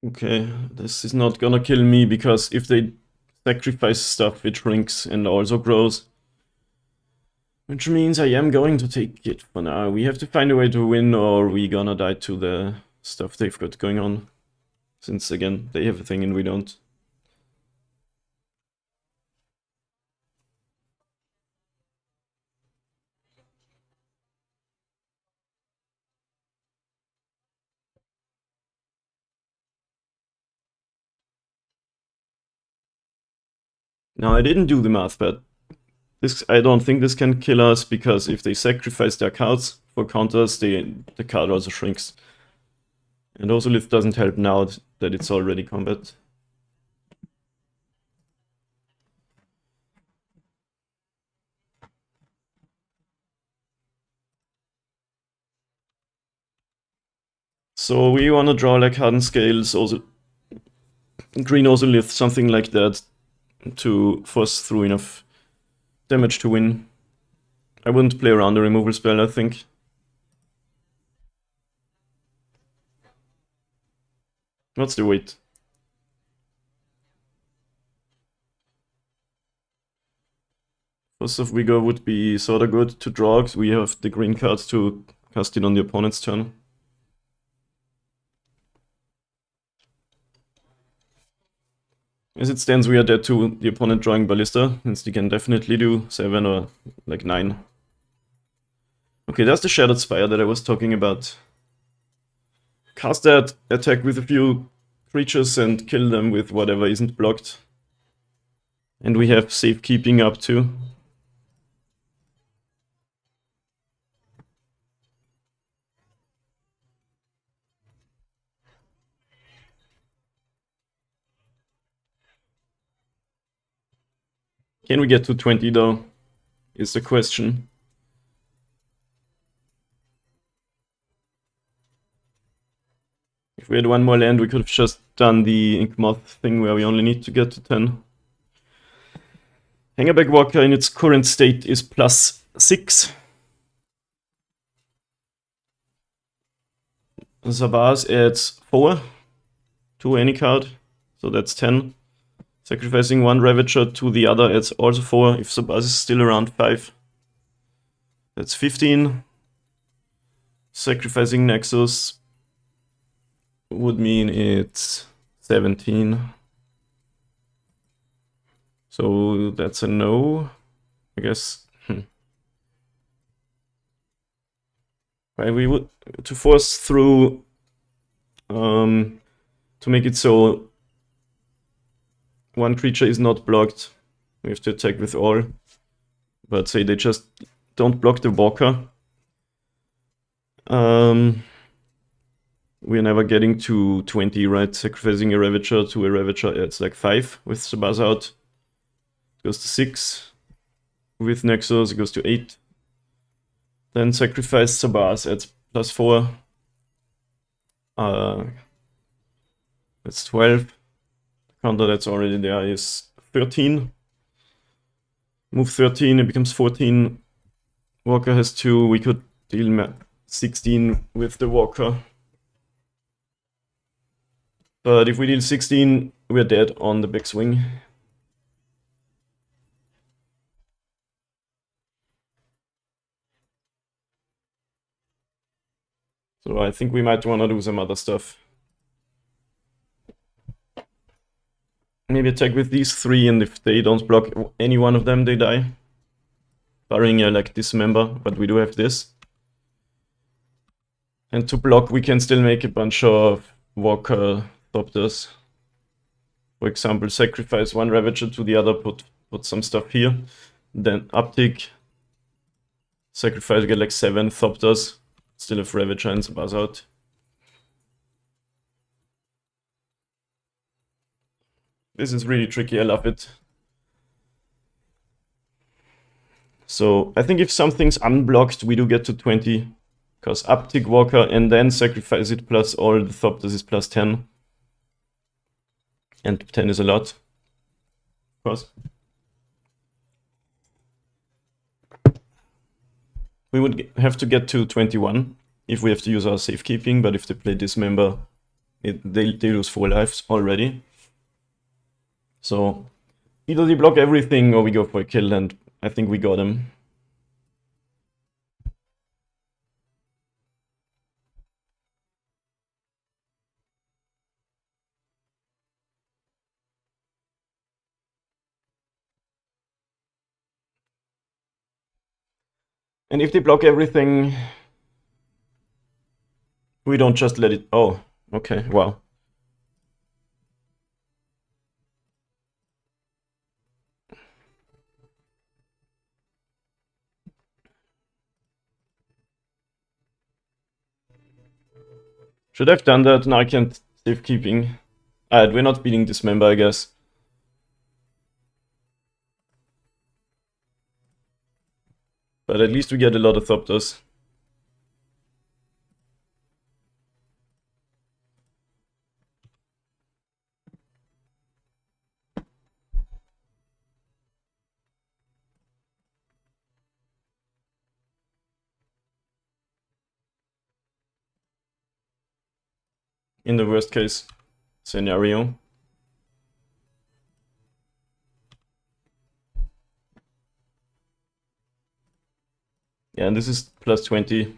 Okay, this is not gonna kill me, because if they sacrifice stuff, it shrinks and also grows. Which means I am going to take it for now. We have to find a way to win, or we gonna die to the stuff they've got going on. Since, again, they have a thing and we don't. Now, I didn't do the math, but I don't think this can kill us, because if they sacrifice their cards for counters, the card also shrinks. And Ozolith doesn't help now that it's already combat. So we want to draw like Hardened Scales, also Green Ozolith, something like that, to force through enough damage to win. I wouldn't play around the removal spell, I think. What's the weight? First of Vigor would be sorta good to draw, because we have the green cards to cast it on the opponent's turn. As it stands, we are dead to the opponent drawing Ballista, since they can definitely do 7 or like 9. Okay, that's the Shattered Spire that I was talking about. Cast that, attack with a few creatures and kill them with whatever isn't blocked. And we have safekeeping up too. Can we get to 20 though, is the question. If we had one more land, we could have just done the Inkmoth thing where we only need to get to 10. Hangerback Walker in its current state is +6. Zabaz adds 4 to any card, so that's 10. Sacrificing one Ravager to the other adds also 4, if Zabaz is still around 5. That's 15. Sacrificing Nexus would mean it's 17. So that's a no, I guess. Right, we would, to force through, to make it so one creature is not blocked, we have to attack with all. But say they just don't block the Walker. We're never getting to 20, right? Sacrificing a Ravager to a Ravager adds like 5 with Zabaz out. It goes to 6. With Nexus, it goes to 8. Then sacrifice Zabaz adds +4. That's 12. The counter that's already there is 13. Move 13, it becomes 14. Walker has 2. We could deal 16 with the Walker. But if we deal 16, we're dead on the backswing. So I think we might want to do some other stuff. Maybe attack with these 3, and if they don't block any one of them, they die. Barring like Dismember, but we do have this. And to block, we can still make a bunch of Walker Thopters. For example, sacrifice one Ravager to the other, put some stuff here. Then uptick. Sacrifice, get like 7 Thopters. Still have Ravager and Zabaz out. This is really tricky, I love it. So I think if something's unblocked, we do get to 20. Because uptick Walker and then sacrifice it plus all the Thopters is +10. And 10 is a lot. Of course. We would have to get to 21 if we have to use our safekeeping, but if they play Dismember, they lose 4 lives already. So either they block everything or we go for a kill, and I think we got him. And if they block everything, we don't just let it... Oh, okay, wow. Should have done that, now I can't safekeeping. Alright, we're not beating Dismember, I guess. But at least we get a lot of Thopters. In the worst case scenario. Yeah, and this is plus 20.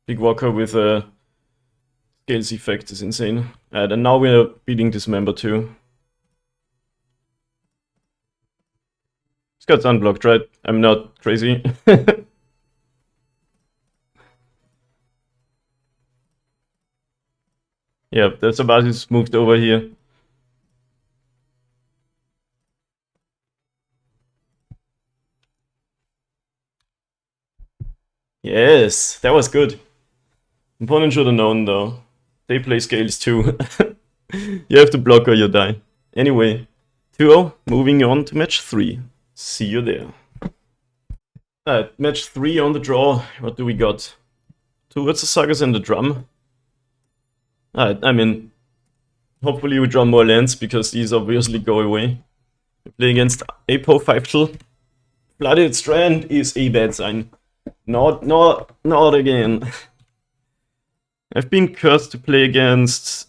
Big Walker with a scales effect is insane. And now we're beating Dismember too. This guy's unblocked, right? I'm not crazy. Yeah, the Sabatis moved over here. Yes, that was good. Opponent should have known though. They play scales too. You have to block or you die. Anyway, 2-0, moving on to match 3. See you there. Alright, match 3 on the draw. What do we got? 2 Urza Sagas and the drum. Alright, I mean, hopefully we draw more lands because these obviously go away. We play against Apo 5-Kill. Blooded Strand is a bad sign. Not again. I've been cursed to play against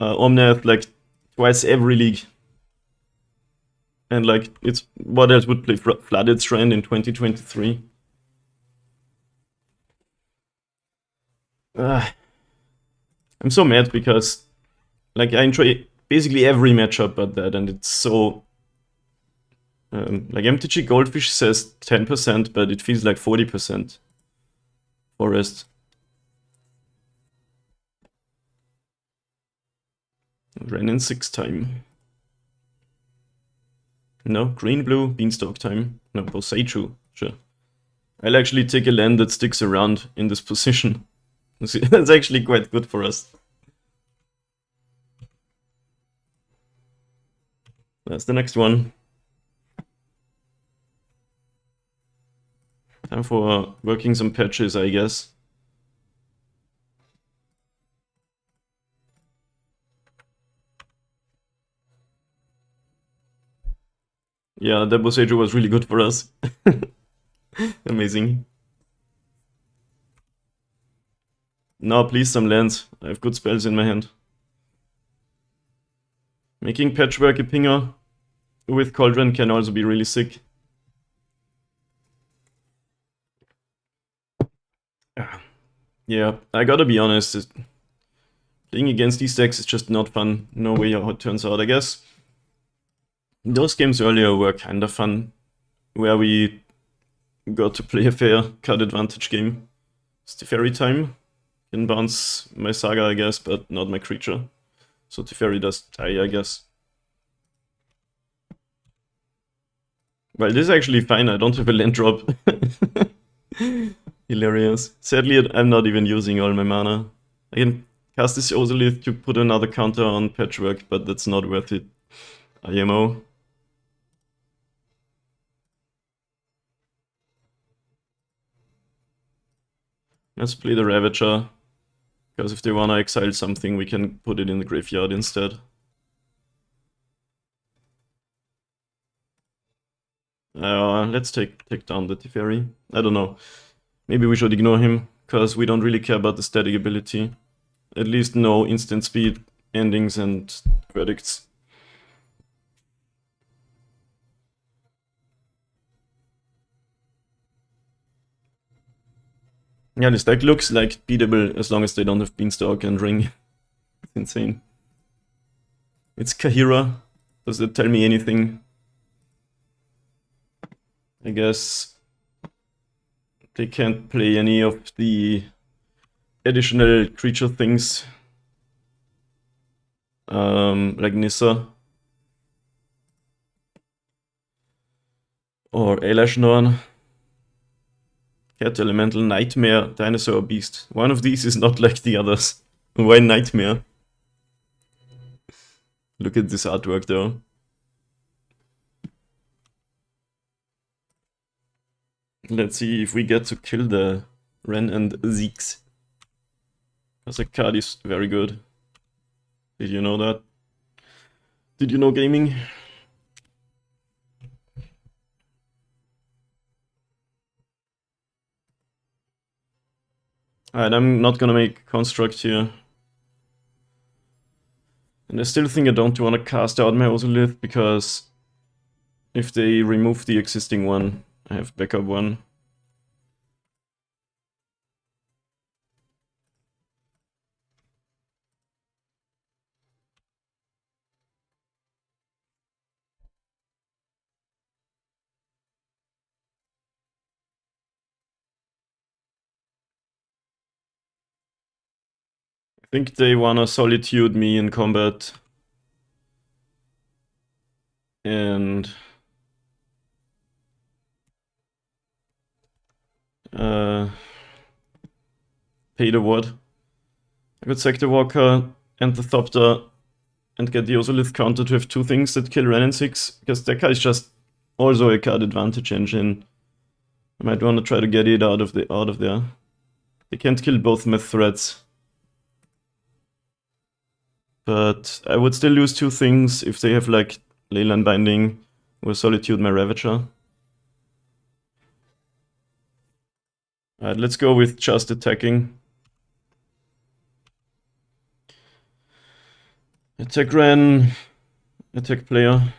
Omnath like twice every league. And like, it's what else would play Flooded Strand in 2023? I'm so mad because like I enjoy basically every matchup but that, and it's so like MTG Goldfish says 10%, but it feels like 40%. Forest. Ran in 6 time. No, green blue, beanstalk time. No, Boseiju, sure. I'll actually take a land that sticks around in this position. That's actually quite good for us. That's the next one. Time for working some patches, I guess. Yeah, that Boseiju was really good for us. Amazing. Now please some lands. I have good spells in my hand. Making Patchwork a pinger with Cauldron can also be really sick. Yeah, I gotta be honest, playing against these decks is just not fun. No way how it turns out, I guess. Those games earlier were kinda fun, where we got to play a fair card advantage game. It's Teferi time. Can bounce my Saga, I guess, but not my creature. So Teferi does die, I guess. Well, this is actually fine, I don't have a land drop. Hilarious. Sadly, I'm not even using all my mana. I can cast this Ozolith to put another counter on Patchwork, but that's not worth it. IMO. Let's play the Ravager, because if they wanna exile something, we can put it in the graveyard instead. Let's take down the Teferi. I don't know. Maybe we should ignore him, because we don't really care about the static ability. At least no instant speed, endings, and verdicts. Yeah, this deck looks like beatable as long as they don't have Beanstalk and Ring. It's insane. It's Kahira. Does it tell me anything? I guess they can't play any of the additional creature things. Like Nissa. Or Elashnorn. Cat Elemental, Nightmare, Dinosaur, Beast. One of these is not like the others. Why Nightmare? Look at this artwork though. Let's see if we get to kill the Ren and Zeeks. Because the card is very good. Did you know that? Did you know gaming? Alright, I'm not gonna make construct here. And I still think I don't want to cast out my Ozolith, because if they remove the existing one, I have backup one. I think they wanna solitude me in combat. And pay the ward. I could sack the Walker and the Thopter and get the Ozolith counter to have two things that kill Ren and 6, because that card is just also a card advantage engine. I might want to try to get it out of there. They can't kill both myth threats. But I would still lose two things if they have like Leyline Binding or Solitude my Ravager. Alright, let's go with just attacking. Attack Ren, attack player.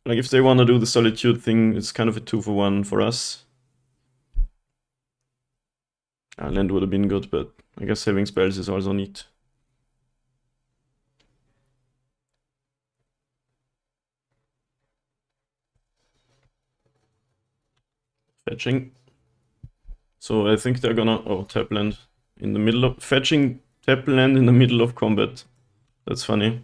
Like if they want to do the Solitude thing, it's kind of a 2-for-1 for us. Land would have been good, but I guess saving spells is also neat. Fetching. So I think they're gonna tap land in the middle of fetching tap land in the middle of combat. That's funny.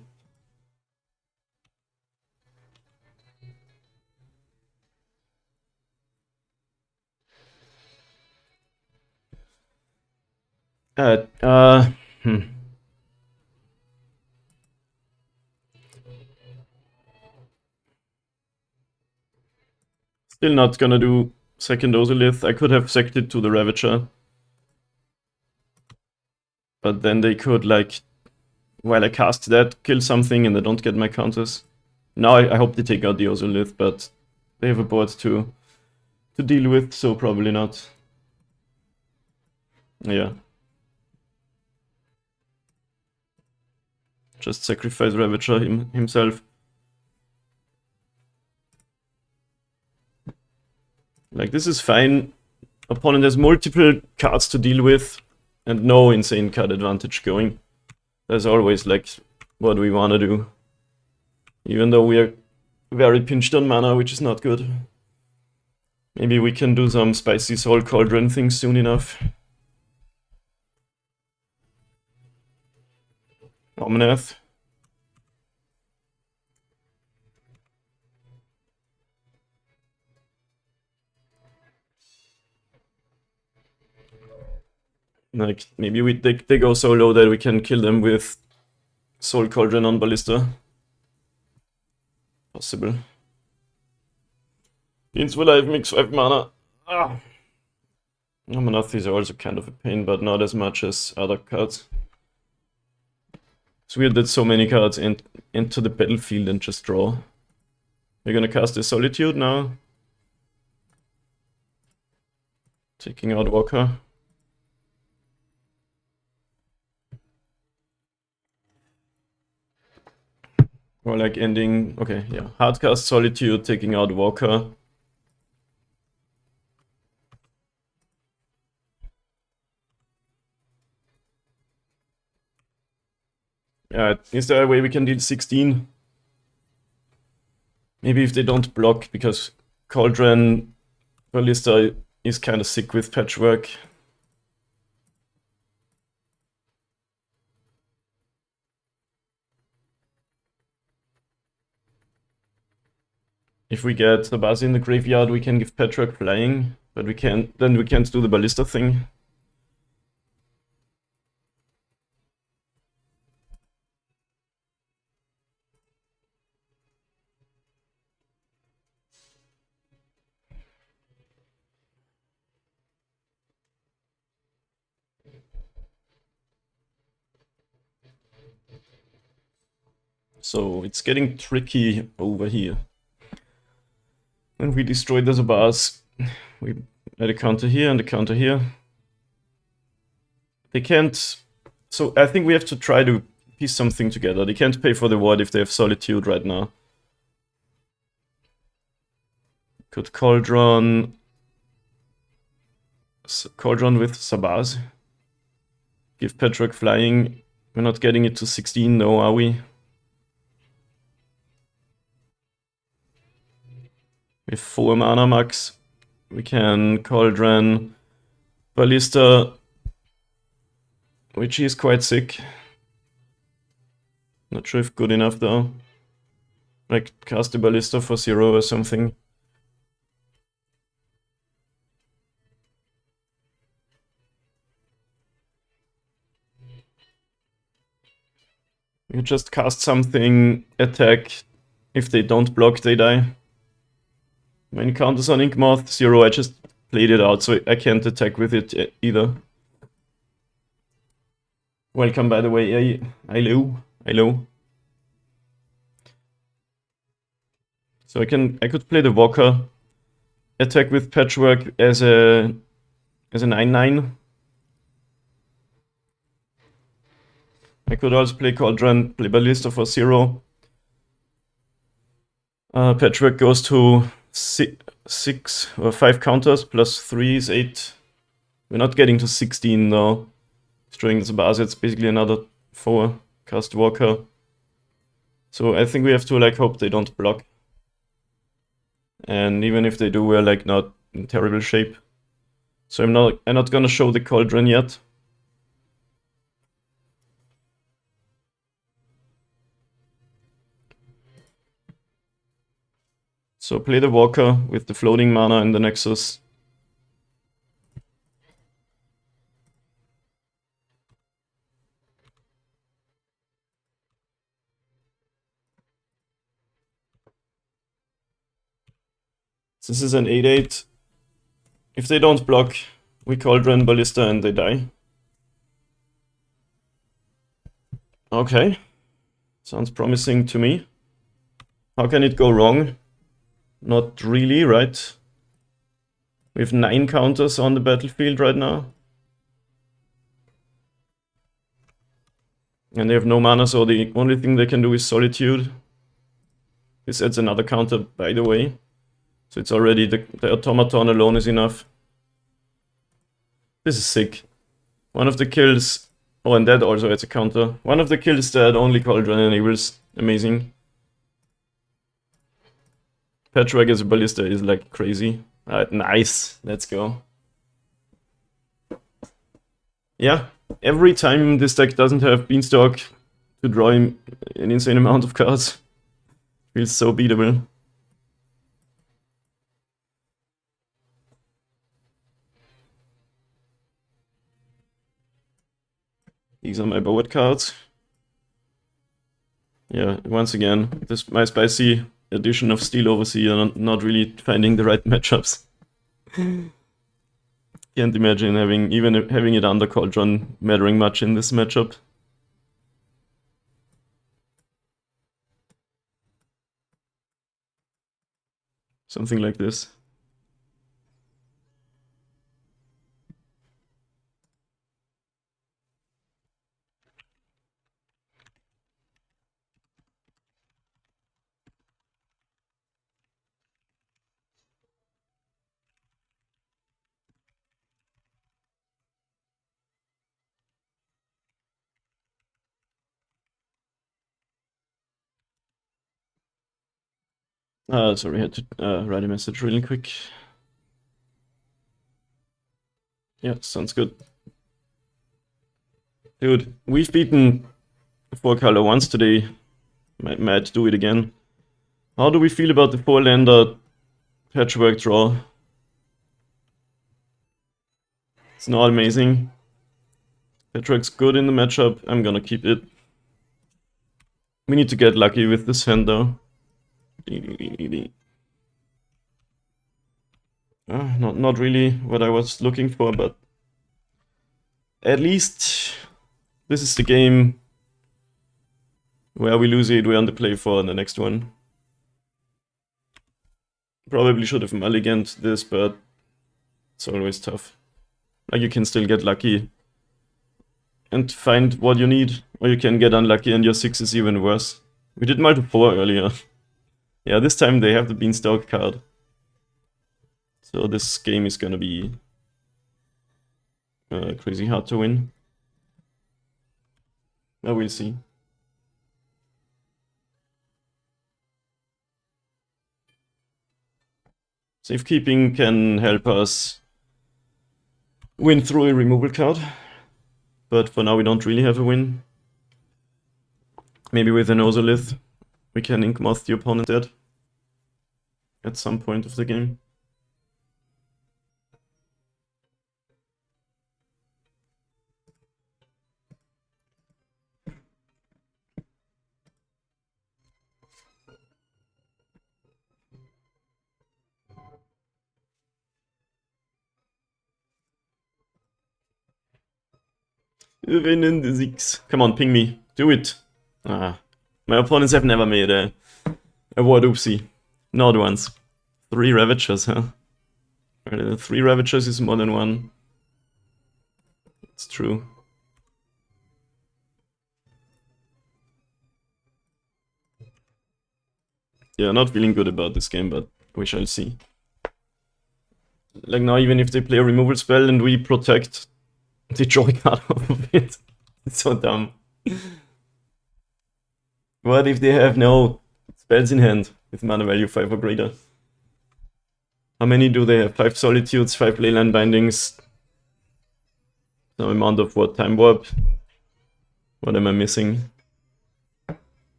Still not gonna do second Ozolith. I could have sacked it to the Ravager. But then they could, like, while I cast that, kill something and I don't get my counters. Now I hope they take out the Ozolith, but they have a board to deal with, so probably not. Yeah. Just sacrifice Ravager himself. Like, this is fine. Opponent has multiple cards to deal with and no insane card advantage going. That's always, like, what we want to do. Even though we are very pinched on mana, which is not good. Maybe we can do some spicy Soul Cauldron things soon enough. Omnath. Like, maybe they go so low that we can kill them with Soul Cauldron on Ballista. Possible. Beans will have mix 5 mana. Omnath is also kind of a pain, but not as much as other cards. It's weird that so many cards enter the battlefield and just draw. We're gonna cast a Solitude now. Taking out Walker. Or like ending, okay, yeah. Hardcast Solitude, taking out Walker. Yeah, is there a way we can deal 16? Maybe if they don't block, because Cauldron Ballista is kind of sick with patchwork. If we get the Buzz in the graveyard, we can give Patchwork flying. But we can't do the ballista thing. So it's getting tricky over here. And we destroyed the bars. We had a counter here and a counter here. They can't... So I think we have to try to piece something together. They can't pay for the ward if they have Solitude right now. Could Cauldron... Cauldron with Sabaz. Give Patchwork flying. We're not getting it to 16 though, are we? With 4 mana max. We can Cauldron Ballista, which is quite sick. Not sure if good enough though. Like cast a Ballista for 0 or something. You just cast something, attack. If they don't block, they die. When counters on Inkmoth 0, I just played it out, so I can't attack with it either. Welcome, by the way. Hello. So I could play the Walker, attack with Patchwork as a 9/9. I could also play Cauldron, play Ballista for 0. Patchwork goes to 6 or 5 counters, plus 3 is 8. We're not getting to 16 though. Destroying the bars, it's basically another 4 cast Walker. So I think we have to like hope they don't block. And even if they do, we're like not in terrible shape. So I'm not gonna show the Cauldron yet. So play the Walker with the floating mana and the Nexus. This is an 8/8. If they don't block, we Cauldron Ballista and they die. Okay. Sounds promising to me. How can it go wrong? Not really, right? We have 9 counters on the battlefield right now. And they have no mana, so the only thing they can do is Solitude. This adds another counter, by the way. So it's already, the Automaton alone is enough. This is sick. One of the kills... Oh, and that also adds a counter. One of the kills that only Cauldron enables. Amazing. Patchwork as a Ballista is like crazy. Alright, nice. Let's go. Yeah, every time this deck doesn't have Beanstalk to draw him an insane amount of cards. Feels so beatable. These are my board cards. Yeah, once again, my spicy edition of Steel Overseer, not really finding the right matchups. Can't imagine having it under Cauldron mattering much in this matchup. Something like this. Sorry, I had to write a message really quick. Yeah, sounds good. Dude, we've beaten 4-color once today. Might do it again. How do we feel about the 4-lander Patchwork draw? It's not amazing. Petrog's good in the matchup. I'm gonna keep it. We need to get lucky with this hand though. Not really what I was looking for, but at least this is the game where we lose it, we're on the play for the next one. Probably should have mulliganed this, but it's always tough. Like, you can still get lucky and find what you need, or you can get unlucky and your 6 is even worse. We did multi 4 earlier. Yeah, this time they have the Beanstalk card. So this game is gonna be crazy hard to win. Now we'll see. Safekeeping can help us win through a removal card, but for now we don't really have a win. Maybe with an Ozolith we can Ink Moth the opponent dead at some point of the game. Rennen the 6. Come on, ping me. Do it. Ah. My opponents have never made a ward oopsie. Not once. 3 Ravagers, huh? 3 Ravagers is more than 1. It's true. Yeah, not feeling good about this game, but we shall see. Like, now even if they play a removal spell and we protect, they draw a card off of it. It's so dumb. What if they have no spells in hand with mana value 5 or greater? How many do they have? 5 Solitudes, 5 Leyline Bindings. Some amount of what? Time Warp? What am I missing?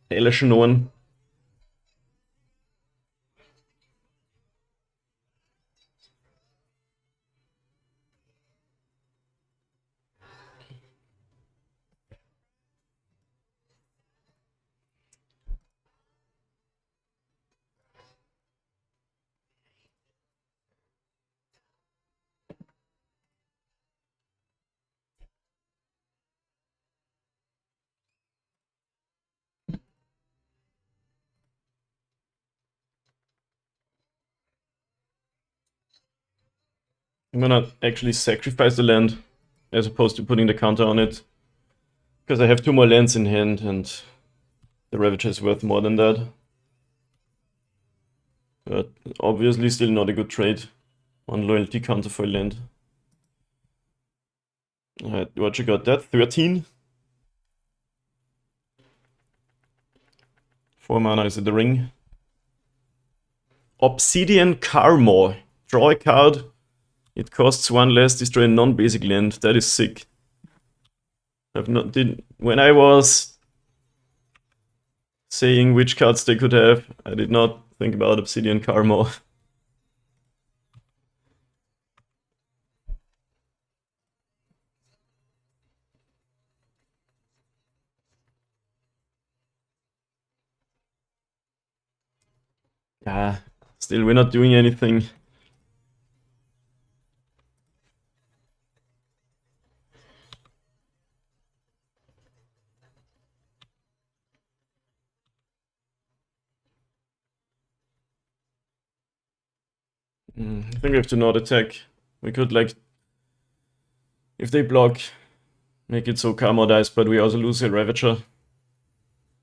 Hellish Norn. I'm gonna actually sacrifice the land as opposed to putting the counter on it. Because I have 2 more lands in hand and the Ravager is worth more than that. But obviously still not a good trade. 1 loyalty counter for a land. Alright, what you got that? 13? 4 mana is it the ring? Obsidian Carmor. Draw a card. It costs 1 less, destroy a non-basic land. That is sick. When I was saying which cards they could have, I did not think about Obsidian Carmor. Yeah, still we're not doing anything. I think we have to not attack. We could, like, if they block, make it so Karma dies, but we also lose a Ravager.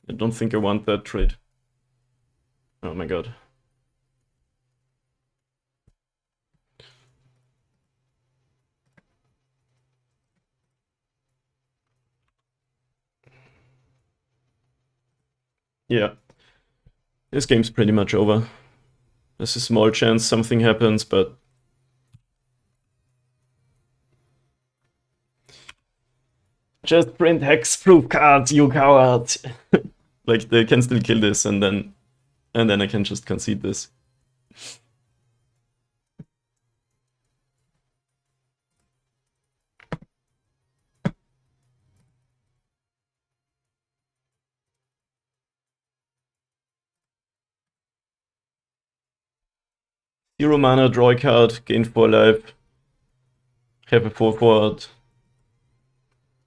I don't think I want that trade. Oh my god. Yeah. This game's pretty much over. There's a small chance something happens, but just print hexproof cards, you coward! Like, they can still kill this, and then I can just concede this. 0 mana, draw a card, gain 4 life, have a 4/4.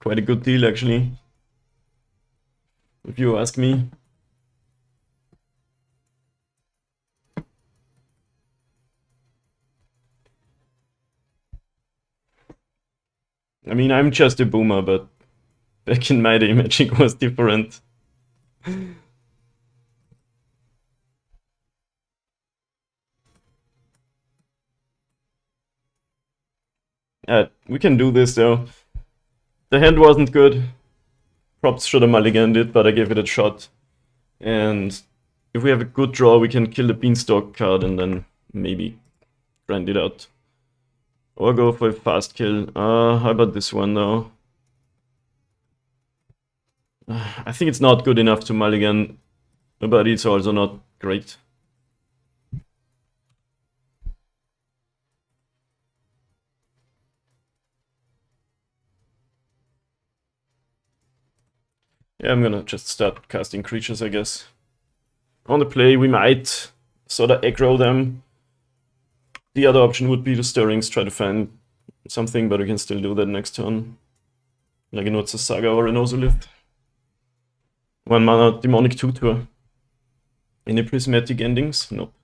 Quite a good deal, actually, if you ask me. I mean, I'm just a boomer, but back in my day, Magic was different. We can do this, though. The hand wasn't good. Props should have mulliganed it, but I gave it a shot. And if we have a good draw, we can kill the Beanstalk card and then maybe grind it out. Or go for a fast kill. How about this one, though? I think it's not good enough to mulligan, but it's also not great. Yeah, I'm gonna just start casting creatures, I guess. On the play, we might sort of aggro them. The other option would be the Stirrings, try to find something, but we can still do that next turn. Like a Saga or an Ozolith. 1 mana Demonic Tutor. Any prismatic endings? Nope.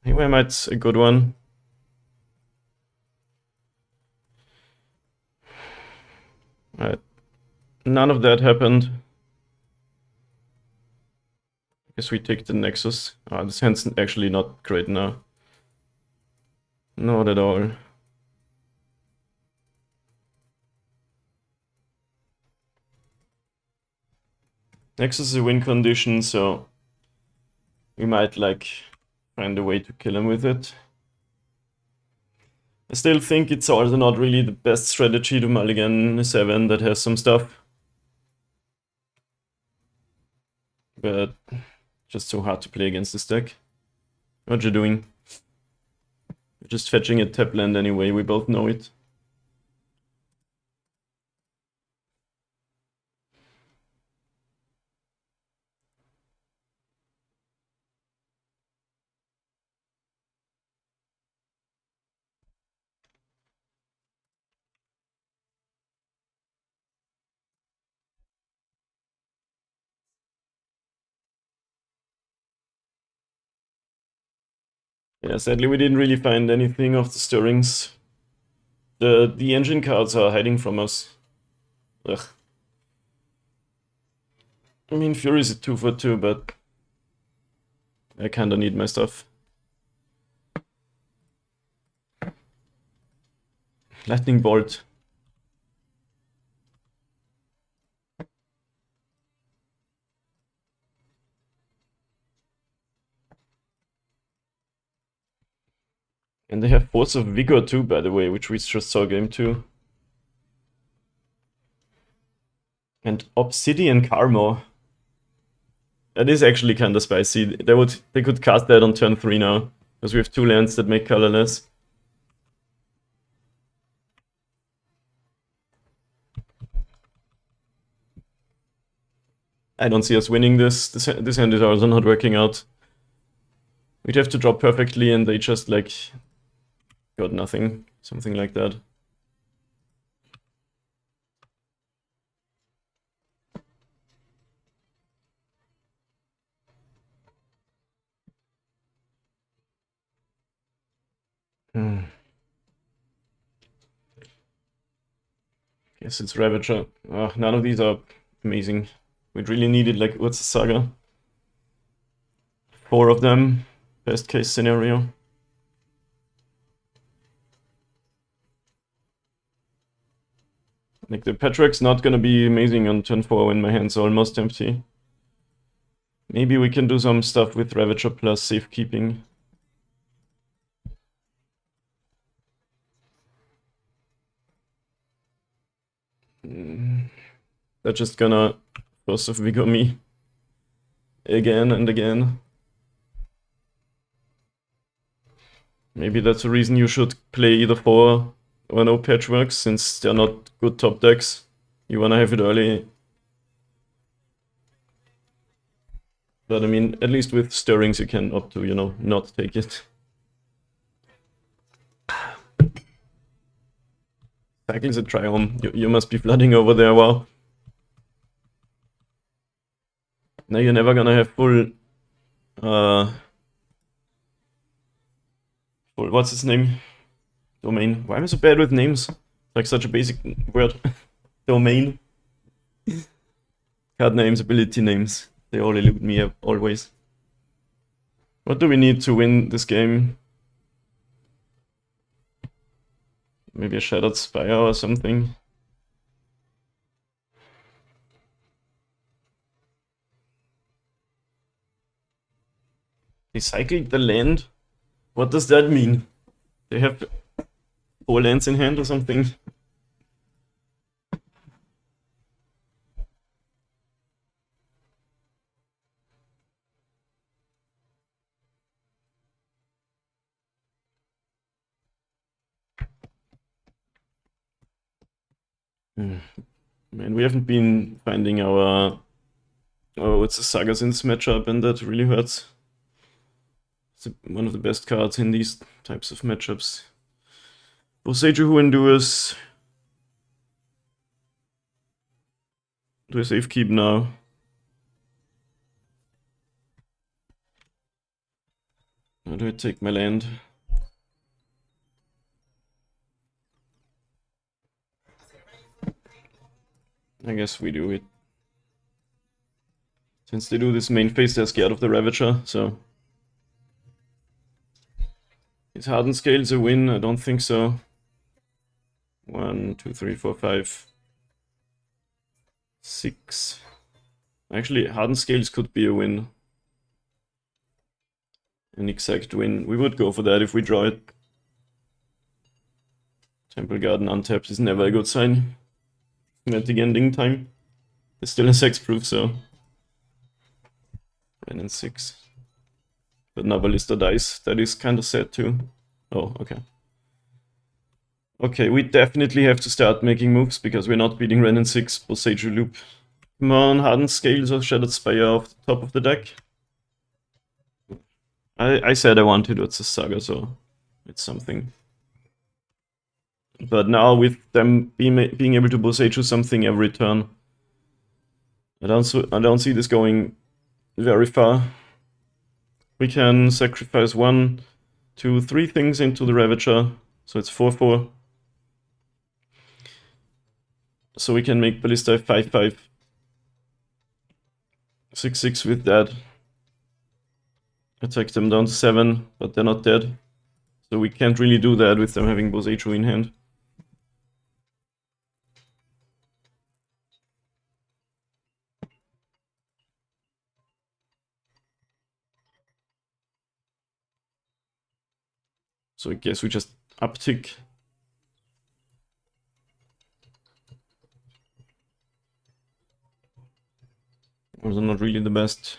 Anyway, might a good one. Alright. None of that happened. Guess we take the Nexus. This hand's actually not great now. Not at all. Nexus is a win condition, so we might like find a way to kill him with it. I still think it's also not really the best strategy to mulligan a 7 that has some stuff. But just so hard to play against this deck. What you doing? You're just fetching a tap land anyway, we both know it. Yeah, sadly we didn't really find anything of the Stirrings. The engine cards are hiding from us. Ugh. I mean, Fury is a 2/2, but I kinda need my stuff. Lightning Bolt. And they have Force of Vigor too, by the way, which we just saw game 2. And Obsidian Karma. That is actually kinda spicy. They could cast that on turn 3 now, because we have 2 lands that make colorless. I don't see us winning this. This hand is also not working out. We'd have to drop perfectly and they just like got nothing. Something like that. Guess it's Ravager. None of these are amazing. We'd really needed like, what's the Saga? 4 of them. Best case scenario. Like the Petrack's not gonna be amazing on turn 4 when my hand's almost empty. Maybe we can do some stuff with Ravager plus safekeeping. They're just gonna Force of Vigor me again and again. Maybe that's the reason you should play either 4 or no Patchworks, since they're not good top decks. You wanna have it early. But I mean, at least with Stirrings you can opt to, you know, not take it. Cycles a Triome. You must be flooding over there, wow. Now you're never gonna have full what's its name? Domain. Why am I so bad with names? Like such a basic word. Domain. Card names, ability names. They all elude me always. What do we need to win this game? Maybe a Shattered Spire or something. They cycled the land? What does that mean? They have 4 lands in hand or something? Man, we haven't been finding our... Oh, it's a Saga Since matchup, and that really hurts. It's one of the best cards in these types of matchups. Boseiju who endures. Do I save keep now? Or do I take my land? I guess we do it. Since they do this main phase, they're scared of the Ravager, so... Is Hardened Scales a win? I don't think so. 1, 2, 3, 4, 5, 6. Actually, Hardened Scales could be a win. An exact win. We would go for that if we draw it. Temple Garden untapped is never a good sign. Thematic ending time. It's still a hexproof, so... Ren and 6. But now Ballista dies. That is kind of sad too. Oh, okay. Okay, we definitely have to start making moves because we're not beating Ren and 6 Boseiju loop. Come on, Hardened Scales or Shattered Spire off the top of the deck. I said I wanted it's a Saga, so it's something. But now with them being able to Boseiju something every turn, I don't see this going very far. We can sacrifice 1, 2, 3 things into the Ravager, so it's 4/4. So we can make Ballista 5/5, 6/6 with that. Attack them down to 7, but they're not dead. So we can't really do that with them having Boseiju in hand. So I guess we just uptick. Also not really the best.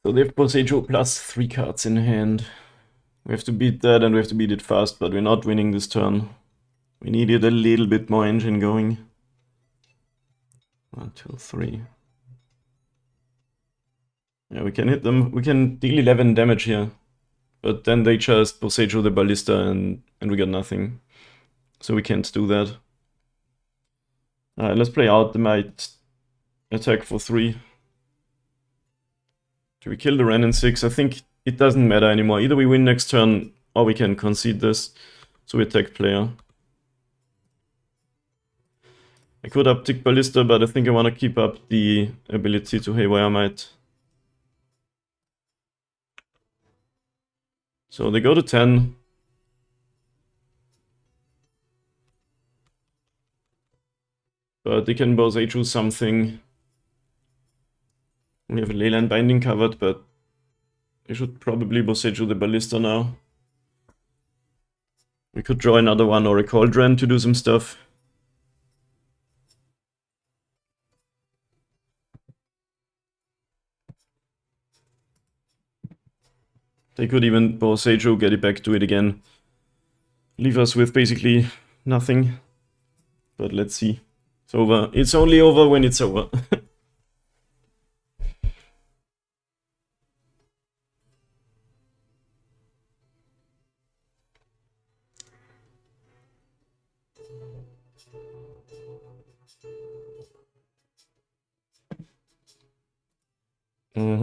So they have Boseiju plus 3 cards in hand. We have to beat that and we have to beat it fast, but we're not winning this turn. We needed a little bit more engine going. 1, 2, 3. Yeah, we can hit them. We can deal 11 damage here. But then they just Boseiju the Ballista and we got nothing. So we can't do that. Alright, let's play out. They might attack for 3. Do we kill the Ren in 6? I think it doesn't matter anymore. Either we win next turn or we can concede this. So we attack player. I could uptick Ballista, but I think I want to keep up the ability to Haywire Might. So they go to 10. But they can Boseiju something. We have a Leyline Binding covered, but we should probably Boseiju the Ballista now. We could draw another one or a Cauldron to do some stuff. They could even Boseiju, get it back to it again. Leave us with basically nothing. But let's see. It's over. It's only over when it's over.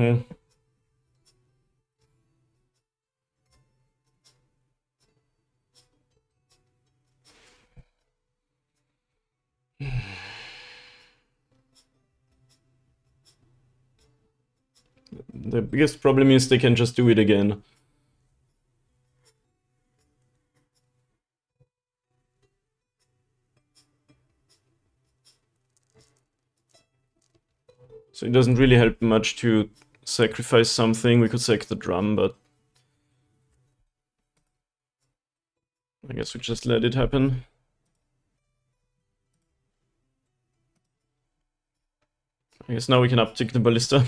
Mm-hmm. The biggest problem is they can just do it again. So it doesn't really help much to sacrifice something. We could sack the drum, but I guess we just let it happen. I guess now we can uptick the ballista.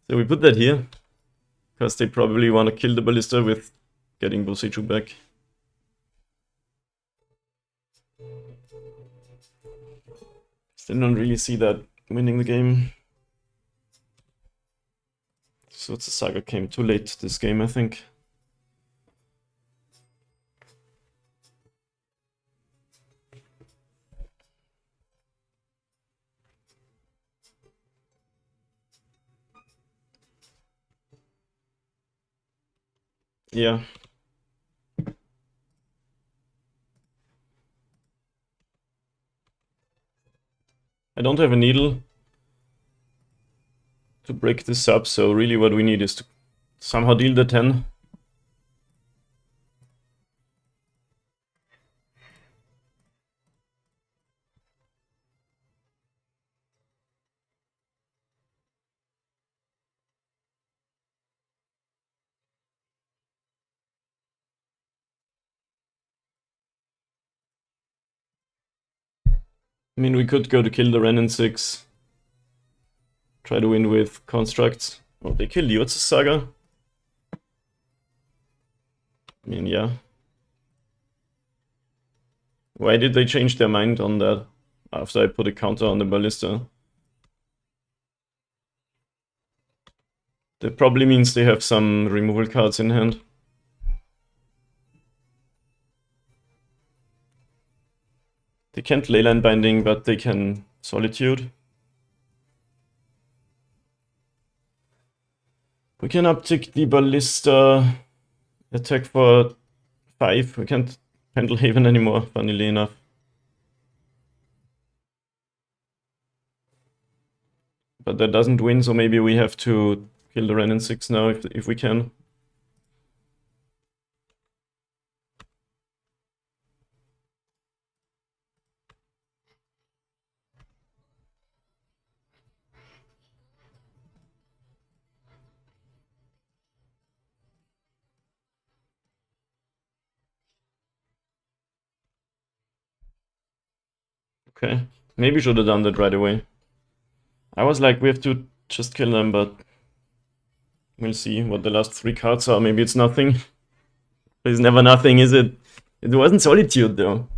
So we put that here, because they probably want to kill the ballista with getting Boseiju back. Still don't really see that winning the game. So the Saga came too late this game, I think. Yeah. I don't have a needle to break this up, so really what we need is to somehow deal the 10. I mean, we could go to kill the Ren in 6. Try to win with constructs. Oh, they killed Yotsu Saga. I mean, yeah. Why did they change their mind on that after I put a counter on the ballista? That probably means they have some removal cards in hand. They can't leyline binding, but they can solitude. We can uptick the ballista, attack for 5. We can't handle Haven anymore, funnily enough. But that doesn't win, so maybe we have to kill the Ren in 6 now if we can. Okay, maybe should have done that right away. I was like, we have to just kill them, but we'll see what the last 3 cards are. Maybe it's nothing. It's never nothing, is it? It wasn't Solitude, though.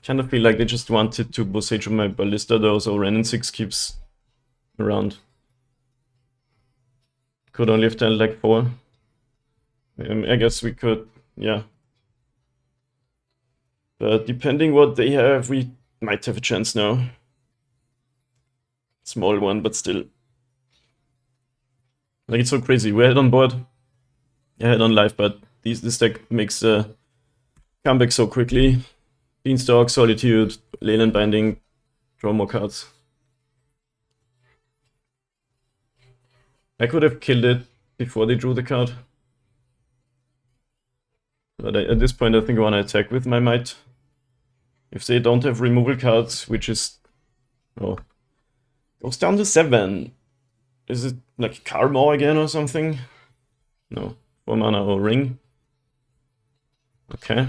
Kind of feel like they just wanted to Boseiju my ballista, though, so Ren in 6 keeps around. Could only have done like 4. I guess we could, yeah. But depending what they have, we might have a chance now. Small one, but still. Like, it's so crazy. We're ahead on board. Ahead on life, but this deck makes a comeback so quickly. Beanstalk, Solitude, Leyland Binding, draw more cards. I could have killed it before they drew the card. But at this point I think I want to attack with my might. If they don't have removal cards, which is... Oh. Goes down to 7. Is it like Karma again or something? No. 4 mana or Ring. Okay.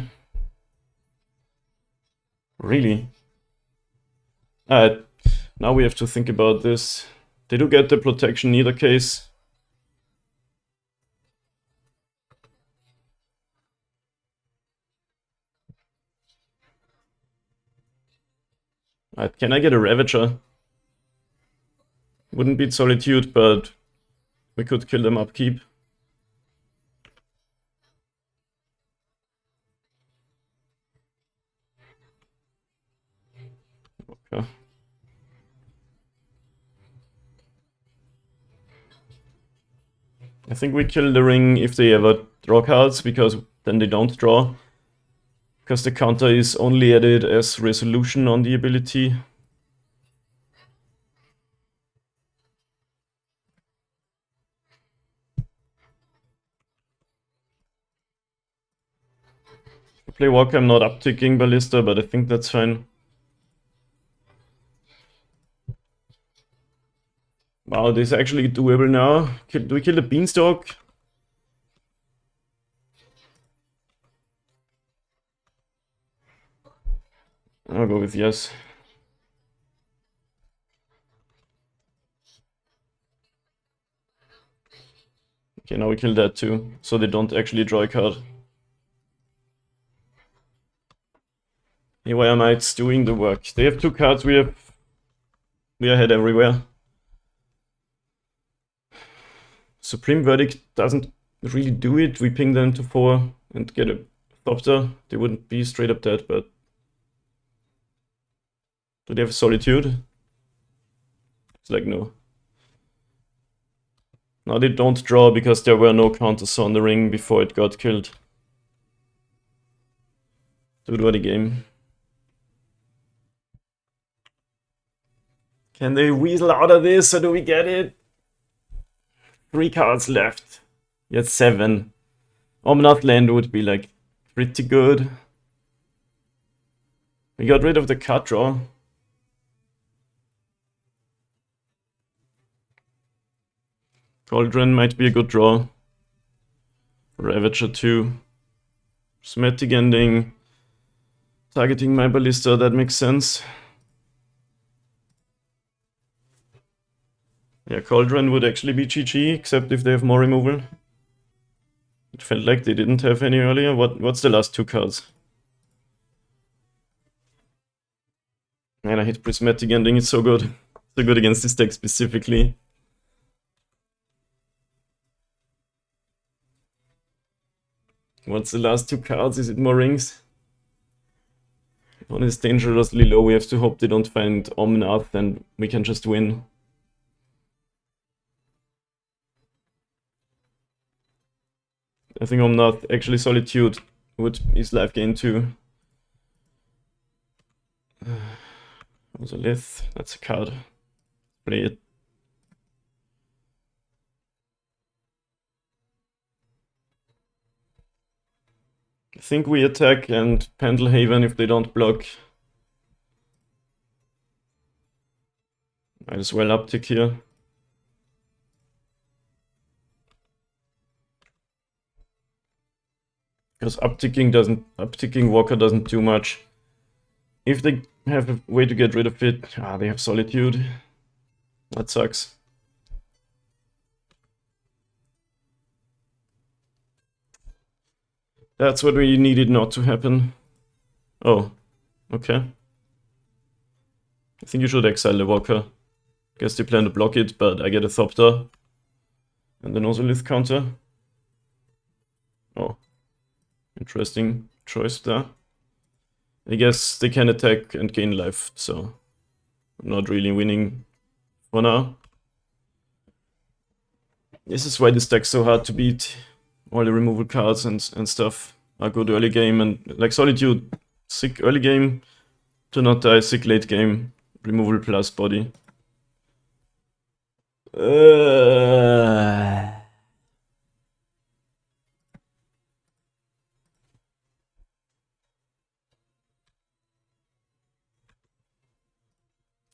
Really? Now we have to think about this. They do get the protection in either case. Can I get a Ravager? Wouldn't beat Solitude, but we could kill them upkeep. Okay. I think we kill the ring if they ever draw cards, because then they don't draw. Because the counter is only added as resolution on the ability. I play Walker, I'm not upticking Ballista, but I think that's fine. Wow, this is actually doable now. Do we kill the Beanstalk? I'll go with yes. Okay, now we kill that too, so they don't actually draw a card. Anyway, Mites doing the work. They have 2 cards, we are ahead everywhere. Supreme Verdict doesn't really do it. We ping them to 4 and get a Thopter. They wouldn't be straight up dead, but... Do they have Solitude? It's like, no. Now they don't draw because there were no counters on the ring before it got killed. Do the game. Can they weasel out of this, or do we get it? 3 cards left. Yet 7. Omnath land would be like pretty good. We got rid of the card draw. Cauldron might be a good draw. Ravager 2. Prismatic Ending. Targeting my Ballista, that makes sense. Yeah, Cauldron would actually be GG, except if they have more removal. It felt like they didn't have any earlier. What's the last 2 cards? Man, I hate Prismatic Ending, it's so good. So good against this deck specifically. What's the last 2 cards? Is it more rings? One is dangerously low, we have to hope they don't find Omnath and we can just win. I think Omnath, actually Solitude is life gain too. Also Lith, that's a card. Play it. I think we attack and Pendlehaven if they don't block. Might as well uptick here. Because upticking Walker doesn't do much. If they have a way to get rid of it, they have Solitude. That sucks. That's what we needed not to happen. Oh, okay. I think you should exile the Walker. Guess they plan to block it, but I get a Thopter. And then also Lith counter. Oh. Interesting choice there. I guess they can attack and gain life, so I'm not really winning for now. This is why this deck's so hard to beat. All the removal cards and stuff are good early game, and like Solitude, sick early game, to not die, sick late game, removal plus body.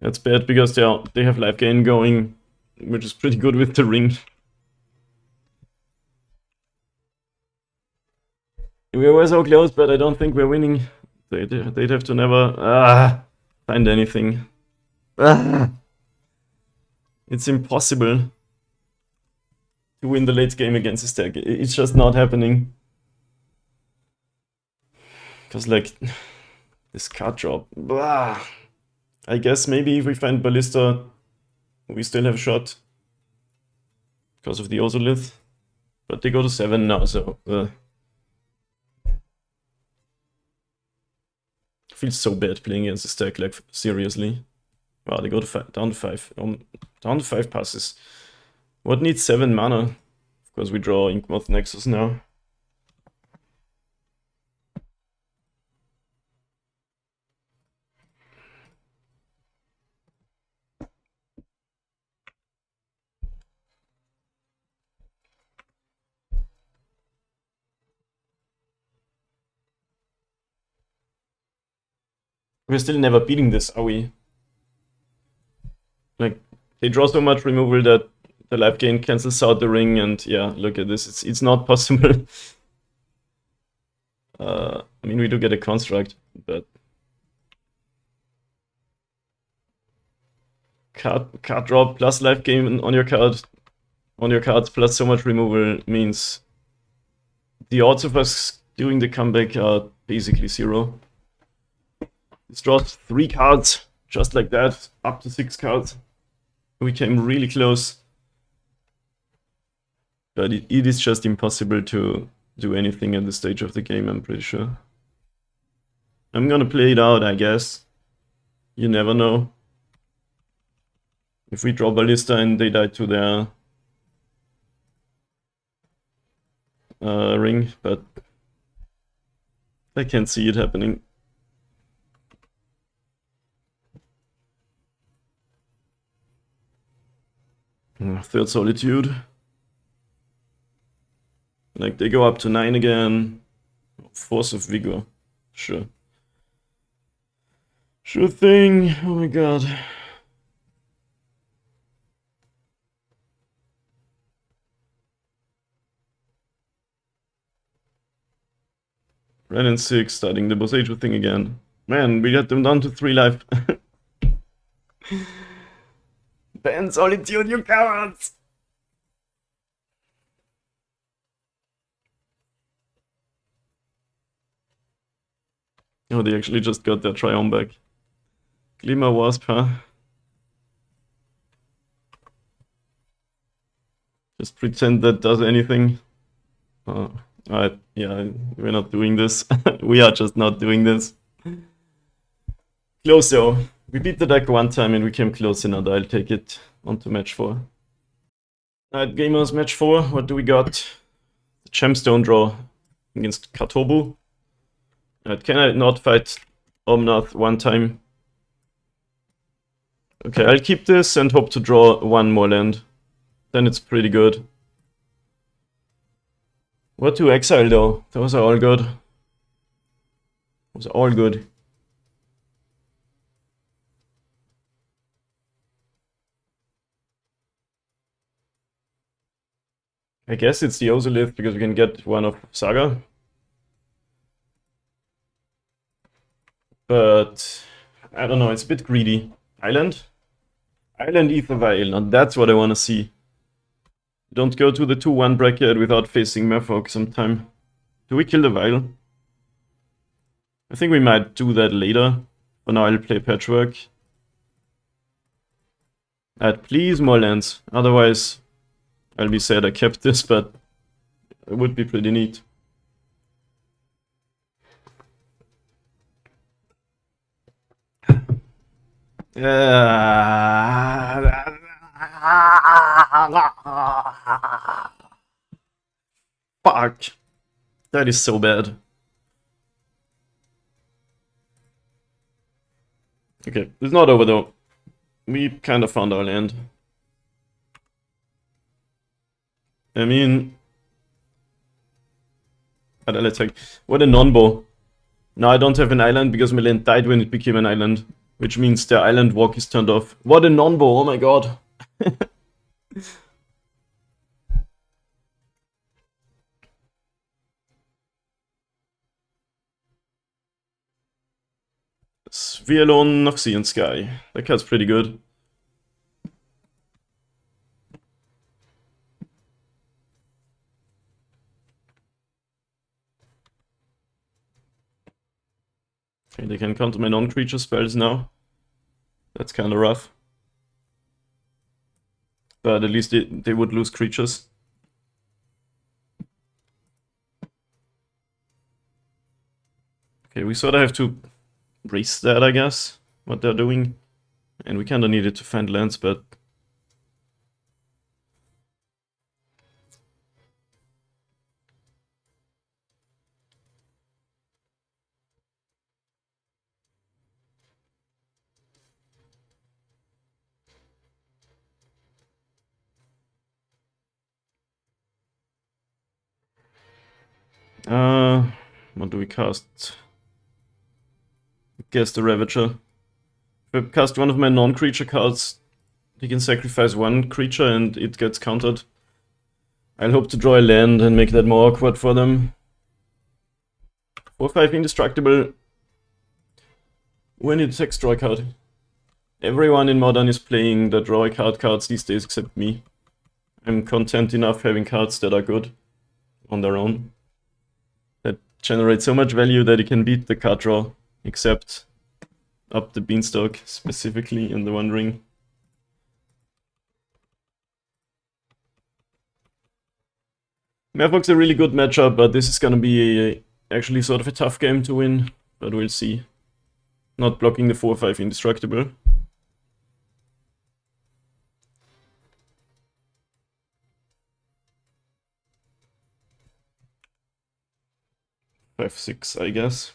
That's bad because they have life gain going, which is pretty good with the ring. We were so close, but I don't think we're winning. They'd have to never find anything. It's impossible to win the late game against this deck. It's just not happening. Because like this card drop. I guess maybe if we find Ballista, we still have a shot. Because of the Ozolith. But they go to 7 now, so... Feels so bad playing against this deck, like, seriously. Wow, they go to down to 5. Down to 5 passes. What needs 7 mana? Of course, we draw Inkmoth Nexus now. We're still never beating this, are we? Like, they draw so much removal that the life gain cancels out the ring, and yeah, look at this. It's not possible. I mean, we do get a construct, but card draw plus life gain on your cards plus so much removal means the odds of us doing the comeback are basically 0. This draws 3 cards, just like that, up to 6 cards. We came really close. But it is just impossible to do anything at this stage of the game, I'm pretty sure. I'm gonna play it out, I guess. You never know. If we draw Ballista and they die to their ring, but I can't see it happening. Third Solitude. Like, they go up to 9 again. Force of Vigor. Sure. Sure thing. Oh my god. Red and 6, starting the Boseiju thing again. Man, we got them down to 3 life. Ban Solitude, you cowards! Oh, they actually just got their Triumph back. Glimmer Wasp, huh? Just pretend that does anything. Alright, yeah, we're not doing this. We are just not doing this. Close though. We beat the deck one time and we came close another. I'll take it on to match 4. Alright, gamers, match 4. What do we got? The Gemstone draw against Katobu. Can I not fight Omnath one time? Okay, I'll keep this and hope to draw 1 more land. Then it's pretty good. What to exile though? Those are all good. Those are all good. I guess it's the Ozolith because we can get one of Saga. But I don't know, it's a bit greedy. Island? Island Ether Vial, and that's what I want to see. Don't go to the 2-1 bracket without facing Merfolk sometime. Do we kill the Vial? I think we might do that later. For now I'll play Patchwork. Please more lands, otherwise I'll be sad I kept this, but it would be pretty neat. Fuck. That is so bad. Okay, it's not over though. We kind of found our land. I mean... let's take... What a non-bow. Now I don't have an island because my land died when it became an island. Which means the island walk is turned off. What a non-bow, oh my god. Svialon of Sea and Sky. That card's pretty good. Okay, they can counter my non-creature spells now. That's kind of rough. But at least they would lose creatures. Okay, we sort of have to raise that, I guess, what they're doing. And we kind of needed to find lands, but... What do we cast? I guess the Ravager. If I cast one of my non-creature cards, he can sacrifice one creature and it gets countered. I'll hope to draw a land and make that more awkward for them. 4/5 indestructible. When it attacks, draw a card. Everyone in Modern is playing the draw a card cards these days except me. I'm content enough having cards that are good on their own. That generate so much value that it can beat the card draw, except up the Beanstalk, specifically in the One Ring. Merfolk's a really good matchup, but this is gonna be actually sort of a tough game to win, but we'll see. Not blocking the 4/5 indestructible. 5/6, I guess.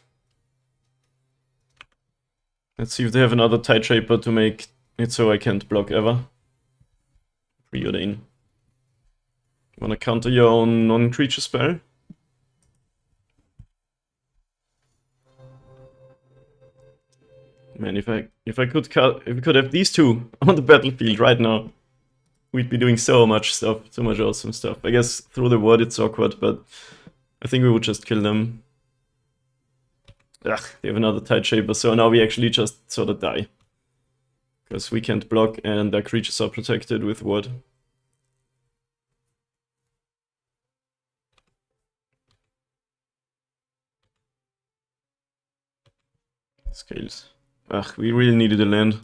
Let's see if they have another Tide Shaper to make it so I can't block ever. Preordain. Wanna counter your own non-creature spell? Man, if we could have these two on the battlefield right now, we'd be doing so much stuff, so much awesome stuff. I guess through the word it's awkward, but I think we would just kill them. Ugh, they have another Tide Shaper, so now we actually just sort of die. Because we can't block and their creatures are protected with wood. Scales. Ugh, we really needed a land.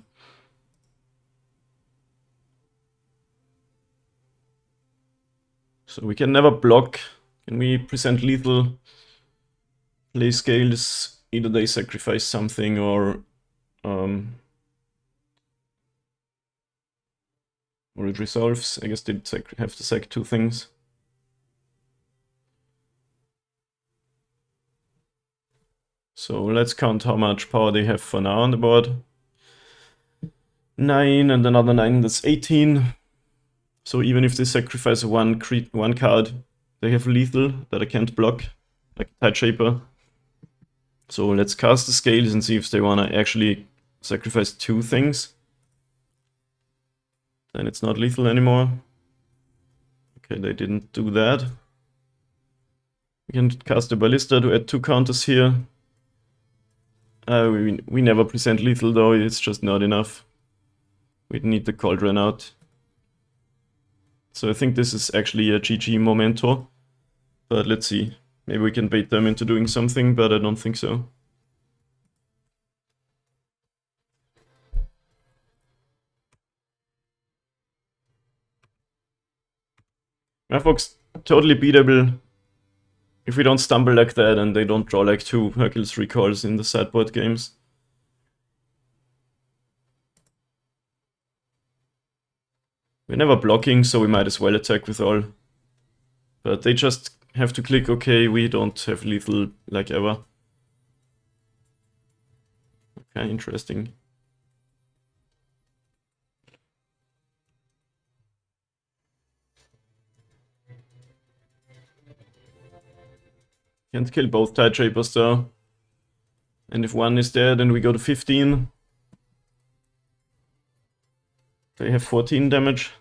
So we can never block. Can we present lethal? Play scales. Either they sacrifice something or it resolves. I guess they'd have to sack two things. So let's count how much power they have for now on the board. 9 and another 9, that's 18. So even if they sacrifice one card, they have lethal that I can't block, like Tide Shaper. So let's cast the scales and see if they wanna actually sacrifice two things. Then it's not lethal anymore. Okay, they didn't do that. We can cast a Ballista to add 2 counters here. We never present lethal though, it's just not enough. We'd need the Cauldron out. So I think this is actually a GG momento. But let's see. Maybe we can bait them into doing something, but I don't think so. Merfolk's totally beatable if we don't stumble like that and they don't draw like 2 Hercules Recalls in the sideboard games. We're never blocking, so we might as well attack with all. But they just have to click, okay, we don't have lethal like ever. Okay, interesting. Can't kill both Tide Shapers though. And if one is dead and we go to 15, they have 14 damage.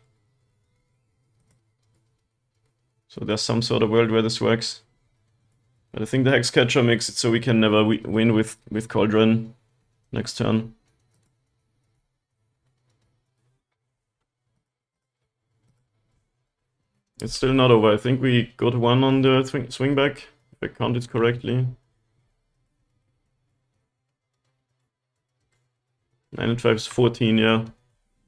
So there's some sort of world where this works. But I think the Hexcatcher makes it so we can never win with Cauldron next turn. It's still not over. I think we got 1 on the swing back, if I counted correctly. 9 and 5 is 14, yeah.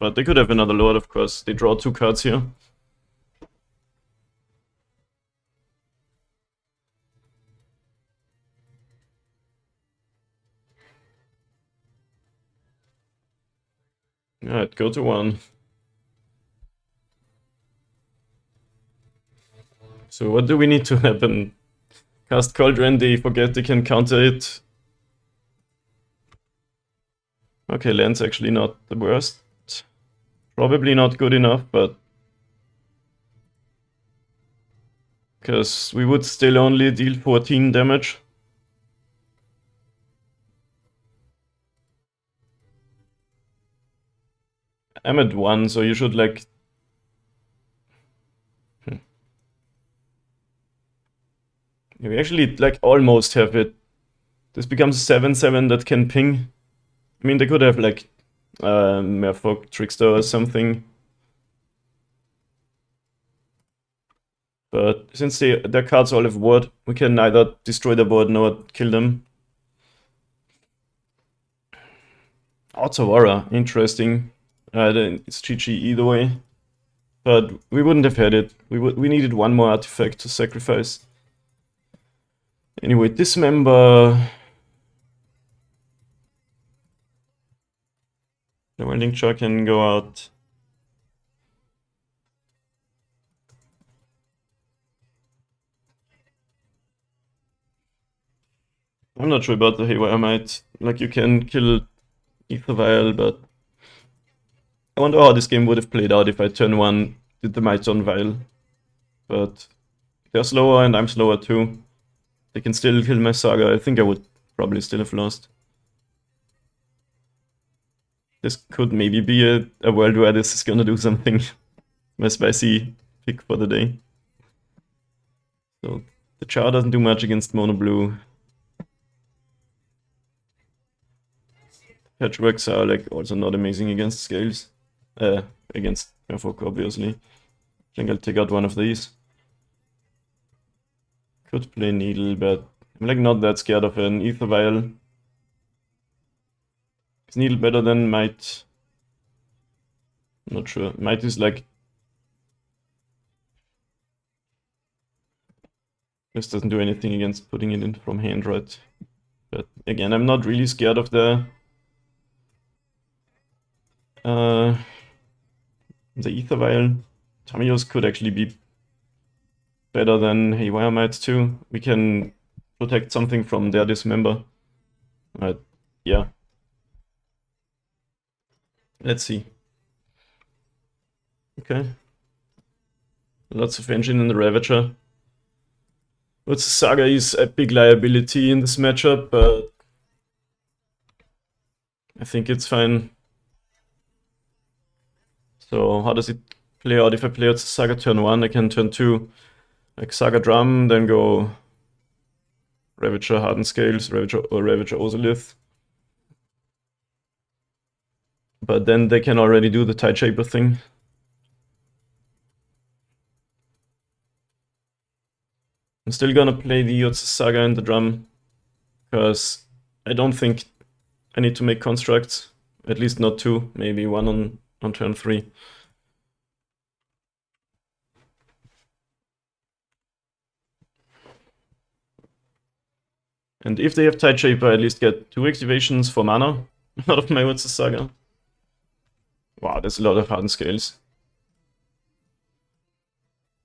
But they could have another Lord, of course. They draw 2 cards here. Alright, go to 1. So what do we need to happen? Cast Cauldron, they forget they can counter it. Okay, land's actually not the worst. Probably not good enough, but... Because we would still only deal 14 damage. I'm at 1, so you should like... Yeah, we actually like almost have it. This becomes 7/7 that can ping. I mean, they could have like Merfolk Trickster or something. But since their cards all have ward, we can neither destroy the board nor kill them. Otawara, interesting. It's GG either way. But we wouldn't have had it. We needed one more artifact to sacrifice. Anyway, Dismember. The Welding Jar can go out. I'm not sure about the Haywire Might. Like, you can kill Ether Vial, but I wonder how this game would have played out if I turn 1 did the Might on Vial. But they're slower and I'm slower too. They can still kill my Saga. I think I would probably still have lost. This could maybe be a world where this is gonna do something. My spicy pick for the day. So the Char doesn't do much against Mono Blue. Patchworks are like also not amazing against Scales. Against Merfolk, obviously. I think I'll take out one of these. Could play Needle, but I'm like not that scared of an Ether Vial. Is Needle better than Might? I'm not sure. Might is like... This doesn't do anything against putting it in from hand, right? But again, I'm not really scared of the Ether Vial. Tamios could actually be better than Haywire Might too. We can protect something from their Dismember. Yeah. Let's see. Okay. Lots of engine in the Ravager. What's Saga is a big liability in this matchup, but I think it's fine. So how does it play out? If I play out Saga turn 1, I can turn 2 like Saga Drum, then go Ravager Hardened Scales, Ravager Ozolith. But then they can already do the Tide Shaper thing. I'm still gonna play the Yotze Saga and the Drum, because I don't think I need to make constructs. At least not 2, maybe 1 on turn 3. And if they have Tide Shaper, I at least get 2 activations for mana out of my Yotze Saga. Wow, there's a lot of Hardened Scales.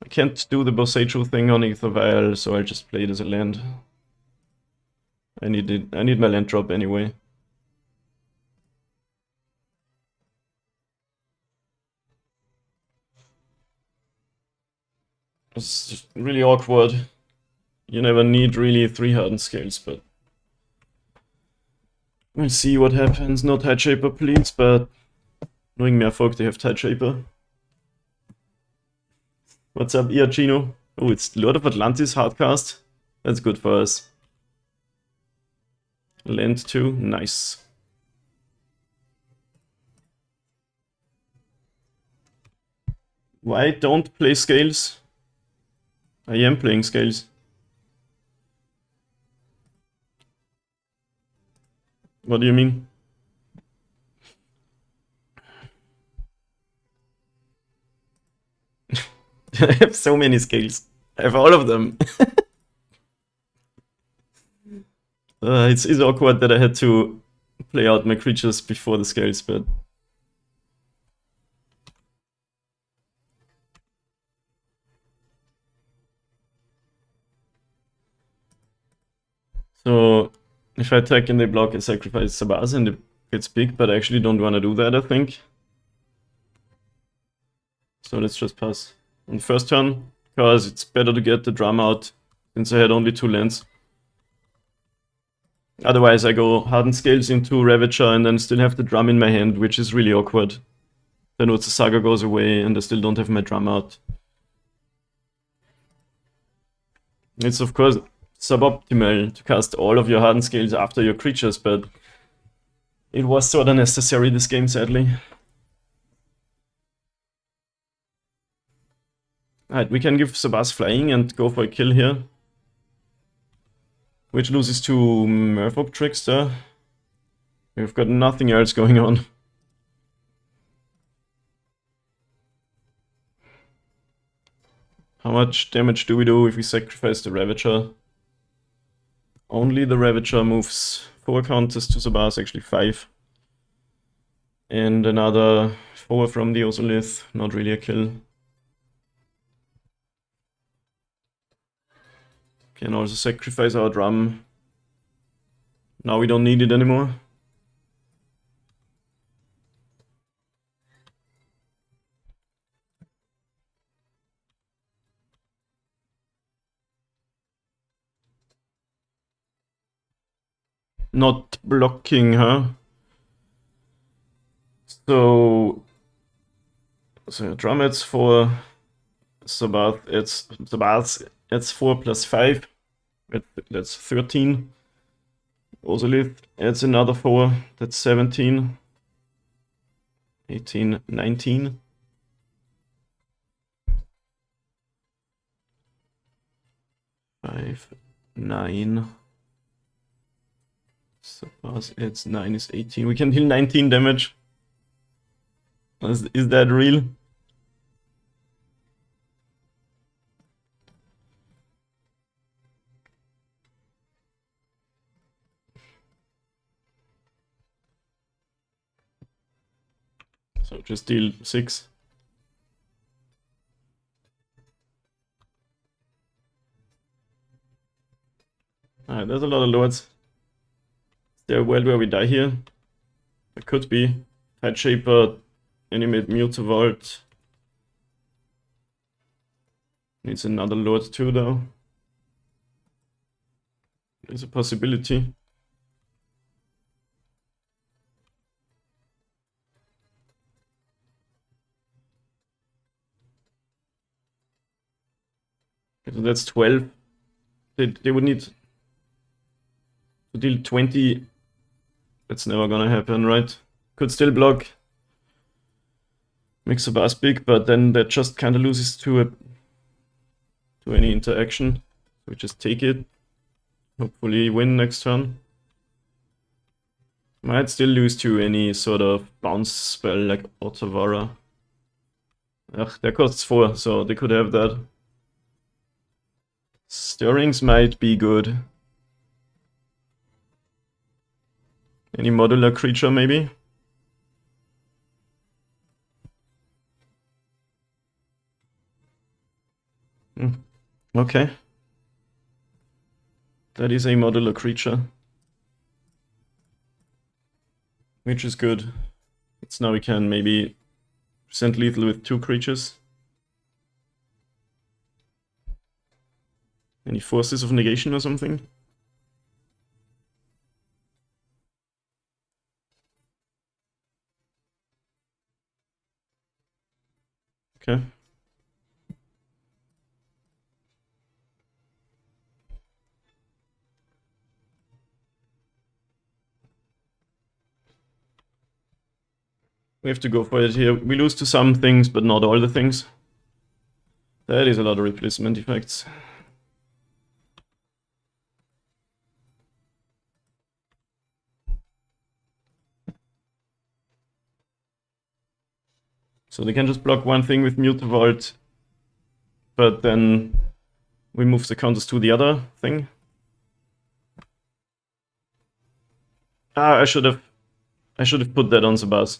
I can't do the Boseiju thing on Ether Vial, so I'll just play it as a land. I need my land drop anyway. It's just really awkward. You never need really 3 Hardened Scales, but we'll see what happens. No Tide Shaper, please, but knowing Merfolk, they have Tide Shaper. What's up, Iachino? Oh, it's Lord of Atlantis hardcast. That's good for us. Land 2, nice. Why don't play Scales? I am playing Scales. What do you mean? I have so many Scales. I have all of them. It's awkward that I had to play out my creatures before the Scales, but... So, if I attack and they block, I sacrifice Sabaz and it gets big, but I actually don't want to do that, I think. So let's just pass. On the first turn, because it's better to get the drum out since I had only 2 lands. Otherwise I go Hardened Scales into Ravager and then still have the drum in my hand, which is really awkward. Then Urza Saga goes away and I still don't have my drum out. It's of course suboptimal to cast all of your Hardened Scales after your creatures, but it was sorta necessary this game, sadly. Alright, we can give Sabas flying and go for a kill here. Which loses to Merfolk Trickster. We've got nothing else going on. How much damage do we do if we sacrifice the Ravager? Only the Ravager moves 4 counters to Sabas, actually 5. And another 4 from the Ozolith, not really a kill. Can also sacrifice our drum. Now we don't need it anymore. Not blocking, huh? So drum adds 4. Sabas adds 4 plus 5. That's 13. Ozolith adds another 4. That's 17. 18, 19. Five, 9. Sabas adds 9 is 18. We can deal 19 damage. Is that real? So just deal 6. Alright, there's a lot of lords. Is there a world where we die here? There could be. Tide Shaper, Animate Mutavault. Needs another lord too though. There's a possibility. So that's 12. They would need to deal 20. That's never gonna happen, right? Could still block. Makes Sabas big, but then that just kind of loses to any interaction. We just take it. Hopefully win next turn. Might still lose to any sort of bounce spell like Otavara. Ugh, that costs 4, so they could have that. Stirrings might be good. Any modular creature maybe? Okay. That is a modular creature. Which is good. It's now we can maybe present lethal with 2 creatures. Any forces of negation or something? Okay. We have to go for it here. We lose to some things, but not all the things. That is a lot of replacement effects. So they can just block one thing with Mutavault, but then we move the counters to the other thing. I should have put that on Sabas.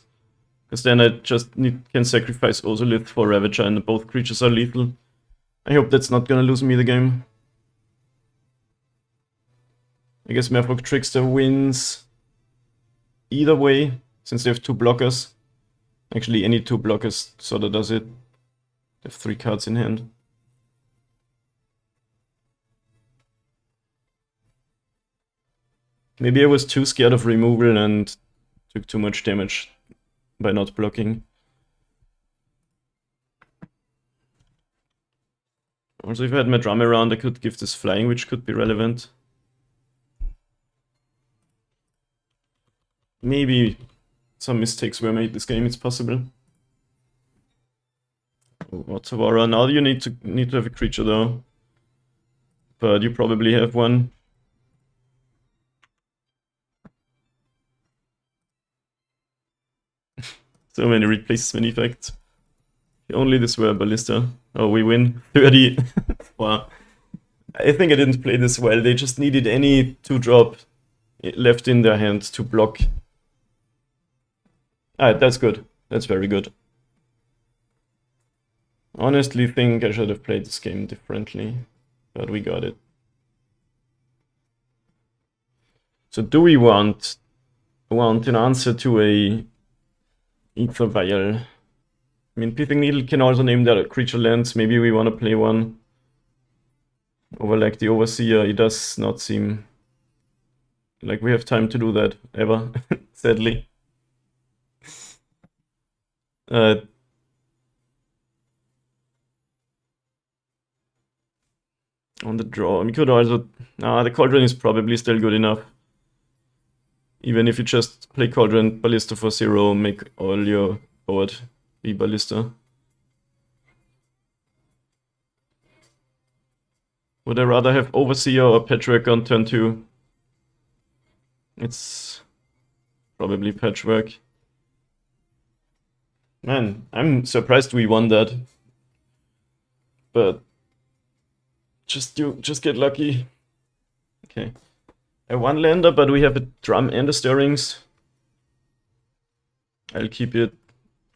Because then I just can sacrifice Ozolith for Ravager and both creatures are lethal. I hope that's not gonna lose me the game. I guess Merfolk Trickster wins either way, since they have 2 blockers. Actually, any 2 blockers sorta does it. They have 3 cards in hand. Maybe I was too scared of removal and took too much damage by not blocking. Also, if I had my drum around, I could give this flying, which could be relevant. Maybe some mistakes were made this game, it's possible. Otawara, now you need to have a creature though. But you probably have one. So many replacement effects. Only this were Ballista. Oh, we win. 30. Wow. I think I didn't play this well. They just needed any 2-drop left in their hand to block. That's good. That's very good. Honestly think I should have played this game differently. But we got it. So do we want an answer to a Ether Vial? I mean, Pithing Needle can also name their creature lands. Maybe we want to play one. Over like the Overseer, it does not seem like we have time to do that ever, sadly. On the draw, we could also... the Cauldron is probably still good enough. Even if you just play Cauldron, Ballista for 0, make all your board be Ballista. Would I rather have Overseer or Patchwork on turn 2? It's probably Patchwork. Man, I'm surprised we won that. But just get lucky. Okay. A 1-lander, but we have a drum and a stirrings. I'll keep it.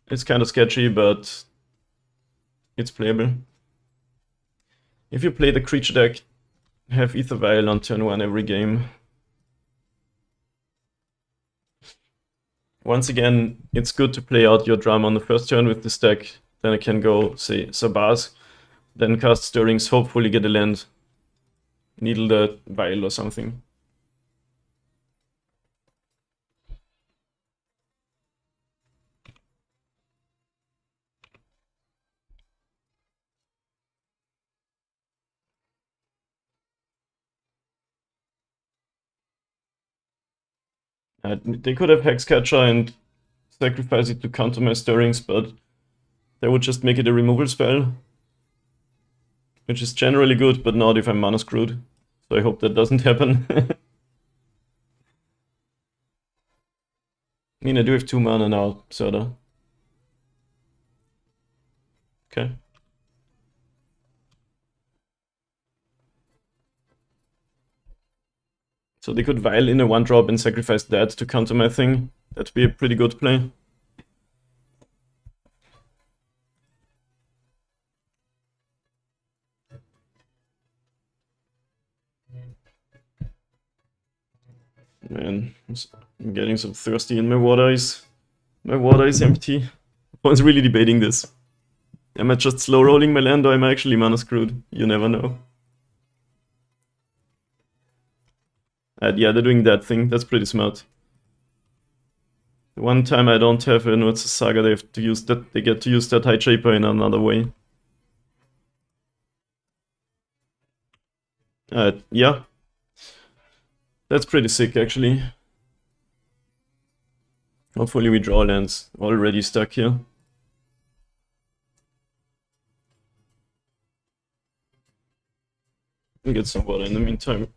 It's kind of sketchy, but it's playable. If you play the creature deck, have Ether Vial on turn 1 every game. Once again, it's good to play out your drum on the first turn with this deck. Then I can go, say, Sabaz, then cast Stirrings, hopefully get a land, needle the Vial or something. They could have Hexcatcher and sacrifice it to counter my Stirrings, but they would just make it a removal spell. Which is generally good, but not if I'm mana screwed. So I hope that doesn't happen. I mean, I do have 2 mana now, sorta. Okay. So they could Vial in a 1-drop and sacrifice that to counter my thing. That'd be a pretty good play. Man, I'm getting so thirsty and my water is empty. I was really debating this. Am I just slow rolling my land or am I actually mana screwed? You never know. Yeah, they're doing that thing. That's pretty smart. The one time I don't have a Nurt's Saga, they have to use that. They get to use that High Shaper in another way. Yeah. That's pretty sick, actually. Hopefully we draw lands. Already stuck here. And get some water in the meantime.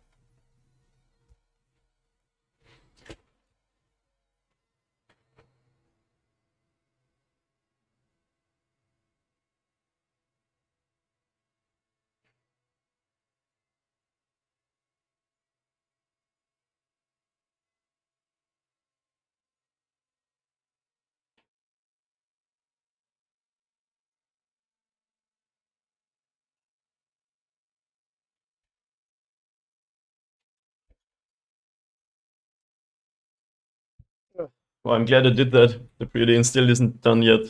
Well, I'm glad I did that. The preordain still isn't done yet.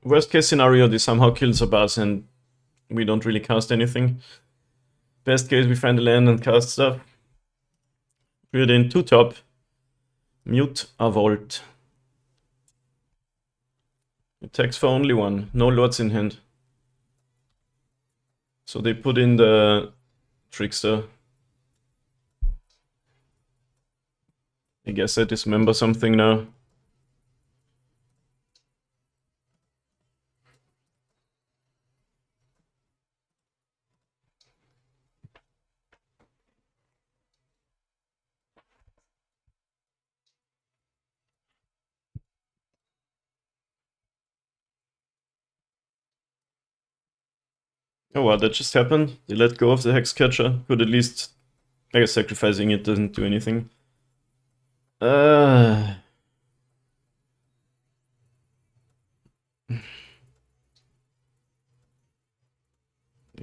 Worst case scenario, they somehow kills a boss and we don't really cast anything. Best case, we find a land and cast stuff. Put it in 2 top. Mute a vault. Attacks for only 1. No lords in hand. So they put in the Trickster. I guess I dismember something now. Oh wow, that just happened. They let go of the Hex Catcher. Could at least... I guess sacrificing it doesn't do anything. I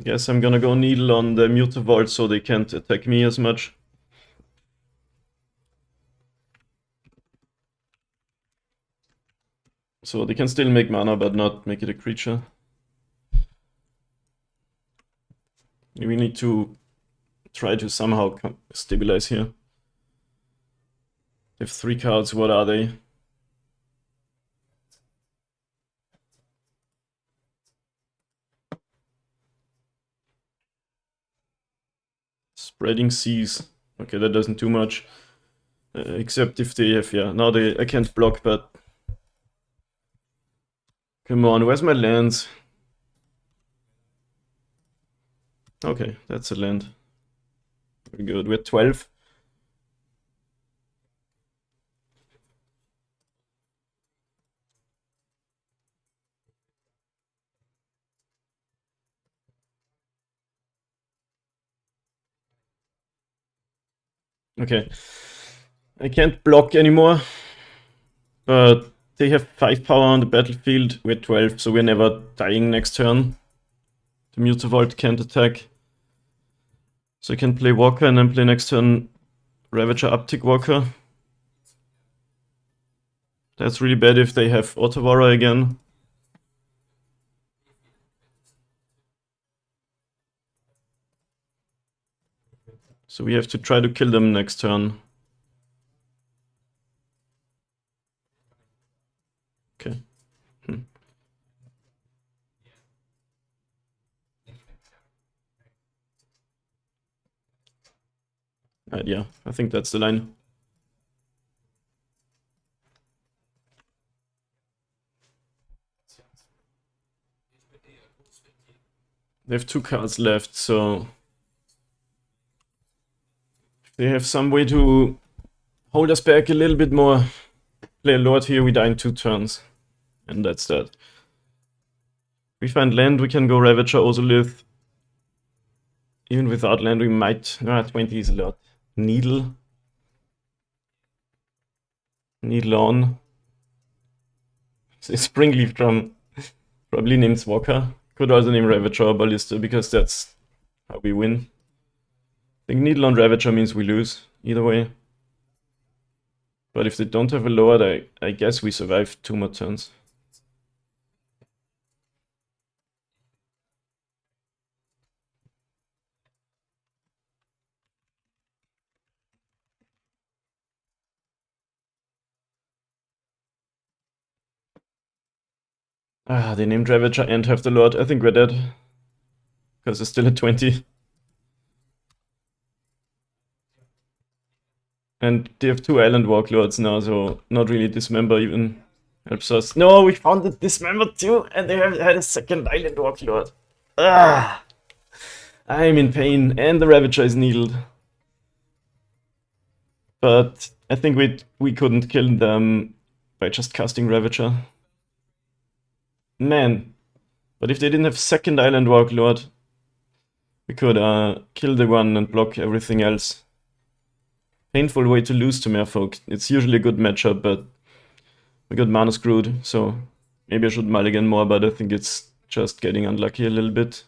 guess I'm gonna go Needle on the Mute Vault so they can't attack me as much. So they can still make mana, but not make it a creature. We need to try to somehow stabilize here. They have 3 cards, what are they? Spreading Seas. Okay, that doesn't do much. Except if they have, yeah, now I can't block, but... Come on, where's my lands? Okay, that's a land. Very good, we're 12. Okay, I can't block anymore, but they have 5 power on the battlefield, we're 12, so we're never dying next turn. The Mutavault can't attack. So I can play Walker and then play next turn Ravager Uptick Walker. That's really bad if they have Otawara again. So we have to try to kill them next turn. Okay. Yeah, I think that's the line. They have 2 cards left, so... If they have some way to hold us back a little bit more, play a Lord here, we die in 2 turns. And that's that. We find land, we can go Ravager, Ozolith. Even without land, we might... 20 is a lot. Needle. Needle on. Springleaf Drum probably names Walker. Could also name Ravager or Ballista because that's how we win. I think Needle on Ravager means we lose, either way. But if they don't have a Lord, I guess we survive 2 more turns. They named Ravager and have the Lord. I think we're dead. Because it's still at 20. And they have 2 Island Walk Lords now, so not really Dismember even helps us. No, we found the Dismember too, and they had a 2nd Island Walk Lord. I'm in pain, and the Ravager is needled. But I think we couldn't kill them by just casting Ravager. Man. But if they didn't have 2nd Island Walk Lord, we could kill the one and block everything else. Painful way to lose to Merfolk. It's usually a good matchup, but we got mana screwed, so maybe I should mulligan more, but I think it's just getting unlucky a little bit.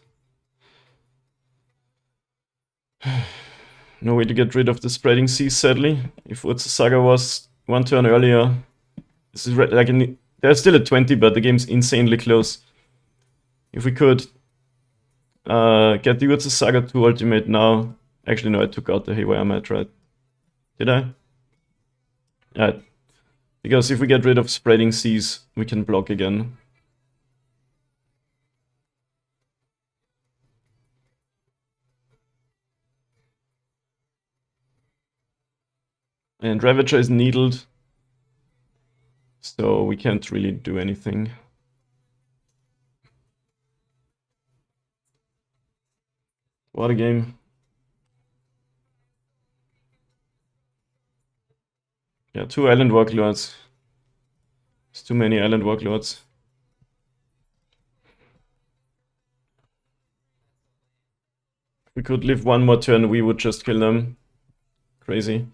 No way to get rid of the Spreading Seas, sadly. If Urza Saga was 1 turn earlier, this is like They're still at 20, but the game's insanely close. If we could get the UWg Saga 2 ultimate now. Actually, no, I took out the Haywire Mat, right? Did I? Yeah. Because if we get rid of Spreading Seas, we can block again. And Ravager is needled, so we can't really do anything. What a game. Yeah, 2 Island Warlords. It's too many Island Warlords. If we could live one more turn, we would just kill them. Crazy.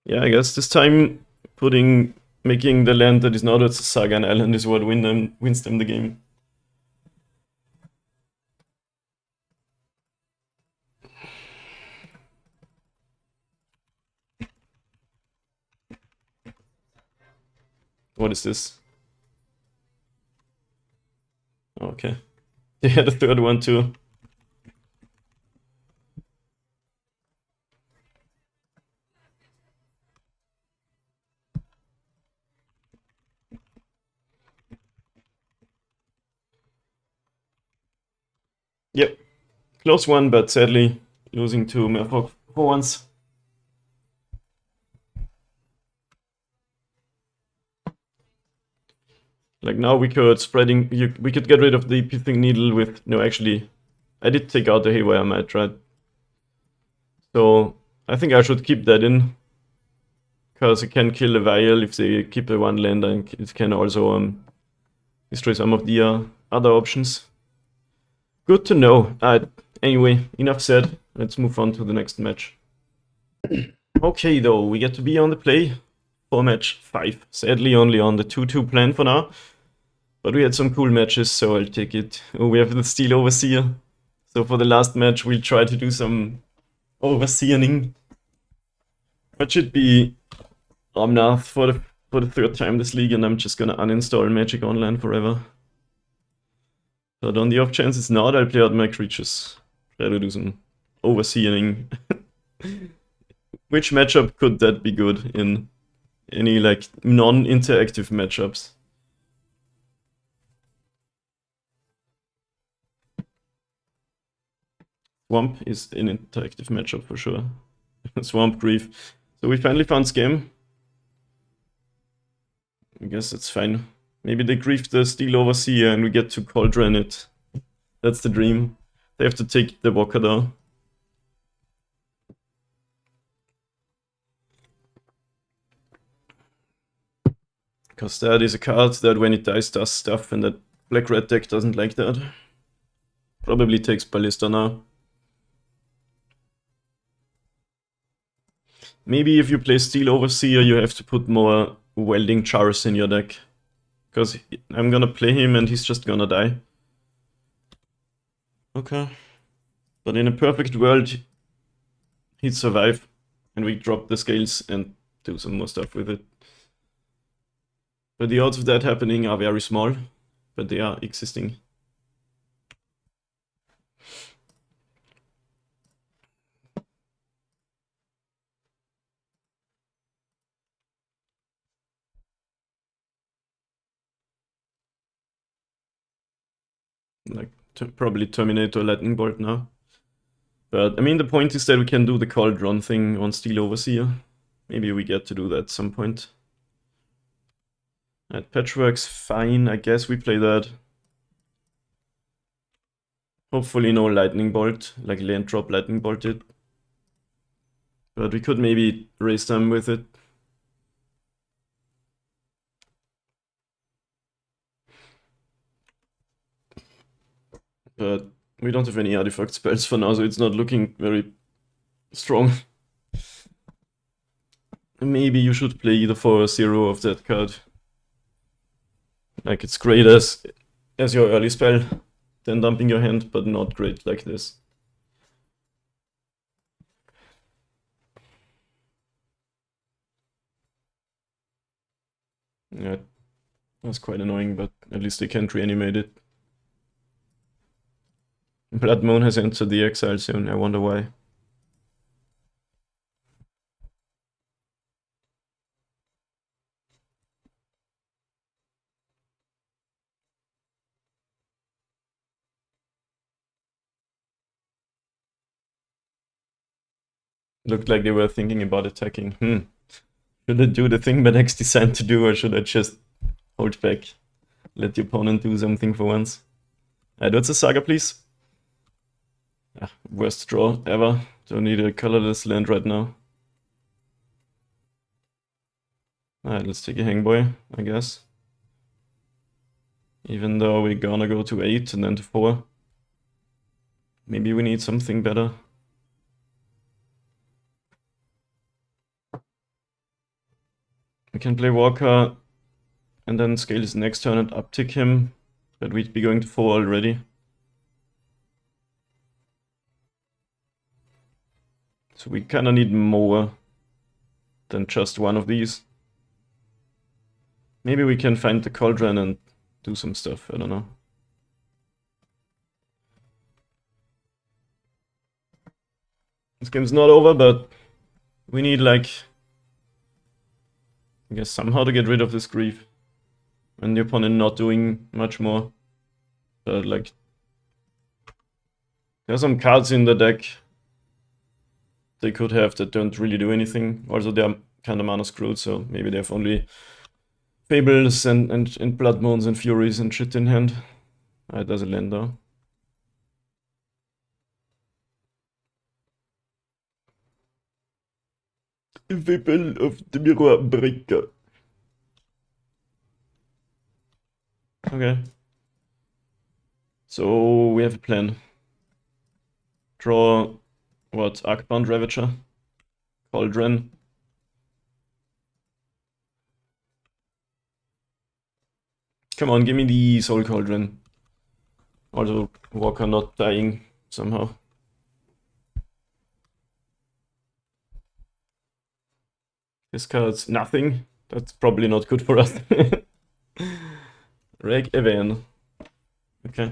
Yeah, I guess this time making the land that is not a Saga an island is what wins them the game. What is this? Okay. They had a third one too. Yep. Close one, but sadly losing to Merfolk for once. Like now we could we could get rid of the Pithing Needle with, no, actually, I did take out the Haywire Mat, right? So I think I should keep that in, because it can kill a Vial if they keep a one land, and it can also destroy some of the other options. Good to know. Anyway, enough said. Let's move on to the next match. Okay, though, we get to be on the play for match 5. Sadly, only on the 2-2 plan for now. But we had some cool matches, so I'll take it. Oh, we have the Steel Overseer. So for the last match, we'll try to do some overseeing. What should be Omnath for the third time this league, and I'm just gonna uninstall Magic Online forever. But on the off chance it's not, I'll play out my creatures. Try to do some overseeing. Which matchup could that be good in? Any like non-interactive matchups? Swamp is an interactive matchup for sure. Swamp Grief. So we finally found Scam. I guess it's fine. Maybe they grief the Steel Overseer and we get to Cauldron it. That's the dream. They have to take the Walker though. Because that is a card that when it dies does stuff, and that black-red deck doesn't like that. Probably takes Ballista now. Maybe if you play Steel Overseer, you have to put more Welding Chars in your deck. Because I'm gonna play him and he's just gonna die. Okay. But in a perfect world, he'd survive. And we drop the scales and do some more stuff with it. But the odds of that happening are very small. But they are existing. Like, probably Terminator Lightning Bolt now. But, I mean, the point is that we can do the Cauldron thing on Steel Overseer. Maybe we get to do that at some point. Alright, Patchwork's fine, I guess we play that. Hopefully no Lightning Bolt, like land drop Lightning Bolt it. But we could maybe raise them with it. But we don't have any artifact spells for now, so it's not looking very strong. Maybe you should play either 4 or 0 of that card. Like, it's great as as your early spell, then dumping your hand, but not great like this. Yeah, that's quite annoying, but at least they can't reanimate it. Blood Moon has entered the exile zone, I wonder why. Looked like they were thinking about attacking. Should I do the thing Bedex designed to do, or should I just hold back? Let the opponent do something for once. What's a Saga, please? Worst draw ever. Don't need a colorless land right now. Alright, let's take a Hangboy, I guess. Even though we're gonna go to 8 and then to 4. Maybe we need something better. We can play Walker and then scale his next turn and uptick him, but we'd be going to 4 already. So we kinda need more than just one of these. Maybe we can find the Cauldron and do some stuff, I don't know. This game's not over, but we need, like, I guess somehow to get rid of this grief. And the opponent not doing much more. But, like, there's some cards in the deck they could have that don't really do anything. Also, they're kind of mana screwed, so maybe they have only Fables and Blood Moons and Furies and shit in hand. There's a land though. Fable of the Mirror Breaker. Okay. So we have a plan. Draw what? Arcbound Ravager, Cauldron. Come on, give me the Soul Cauldron. Also, Walker not dying somehow. This card's nothing. That's probably not good for us. Reg Evan. Okay.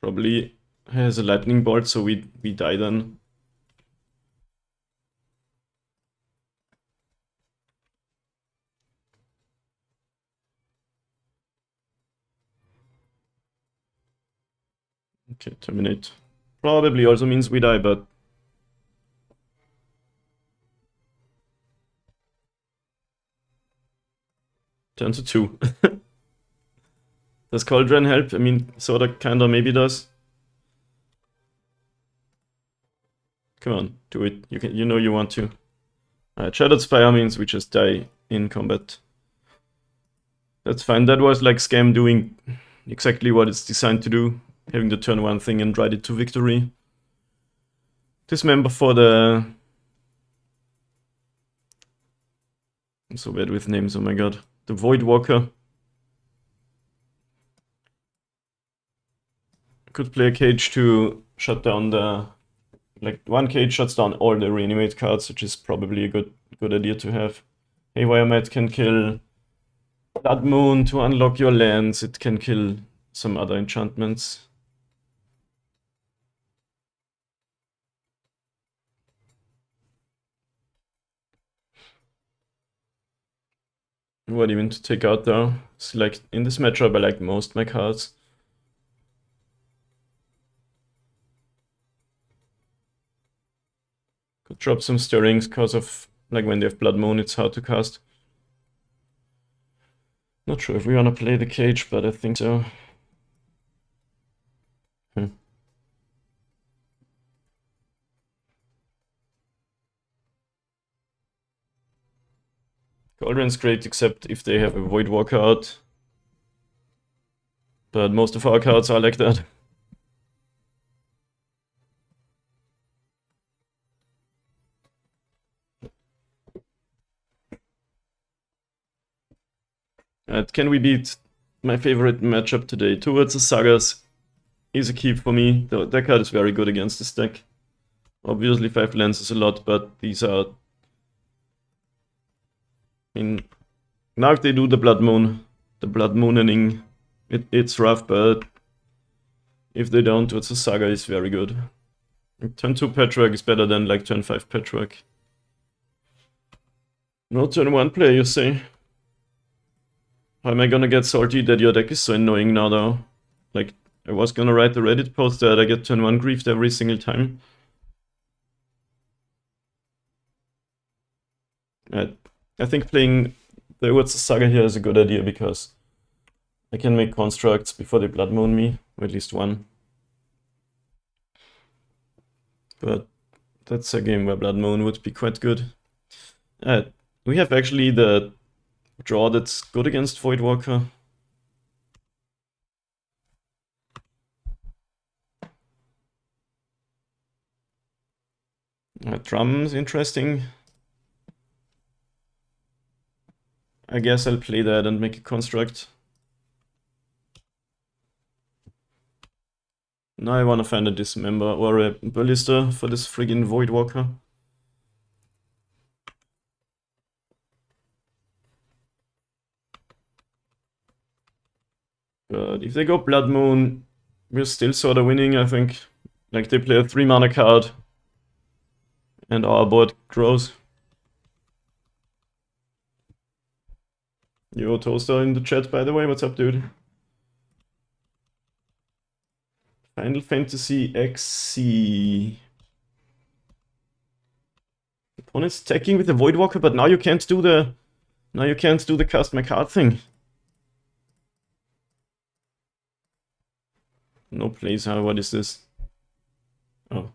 Probably has a lightning bolt, so we die then. Okay, terminate. Probably also means we die, but turn to 2. Does Cauldron help? I mean, sorta, kinda, maybe does. Come on, do it. You know you want to. Shattered Spire means we just die in combat. That's fine. That was like Scam doing exactly what it's designed to do. Having the turn 1 thing and ride it to victory. Dismember for the... I'm so bad with names, oh my god. The Void Walker. Could play a cage to shut down the... Like, 1 cage shuts down all the reanimate cards, which is probably a good idea to have. Haywire Mat can kill Blood Moon to unlock your lands. It can kill some other enchantments. What even to take out though? It's like in this matchup I like most my cards. Could drop some stirrings because of like when they have Blood Moon it's hard to cast. Not sure if we wanna play the cage, but I think so. Cauldron's great except if they have a Void Walker out. But most of our cards are like that. Can we beat my favorite matchup today? Towards the Sagas is a keep for me. That card is very good against this deck. Obviously 5 lands is a lot, but these are... I mean, now if they do the Blood Mooning, it's rough, but if they don't, Towards the Saga is very good. Turn 2 Patchwork is better than like turn 5 Patchwork. No turn 1 play, you say? How am I gonna get salty that your deck is so annoying now though? Like, I was gonna write the Reddit post that I get turn 1 griefed every single time. I think playing the Towards the Saga here is a good idea because I can make constructs before they Blood Moon me, or at least one. But that's a game where Blood Moon would be quite good. We have actually the draw that's good against Voidwalker. Drum's interesting. I guess I'll play that and make a construct. Now I want to find a Dismember or a Ballista for this friggin' Voidwalker. But if they go Blood Moon, we're still sort of winning, I think. Like, they play a 3 mana card, and our board grows. Yo, Toaster in the chat, by the way, what's up, dude? Final Fantasy XC. Opponent's attacking with the Voidwalker, but now you can't do the... Now you can't do the cast my card thing. No plays, huh? What is this? Oh.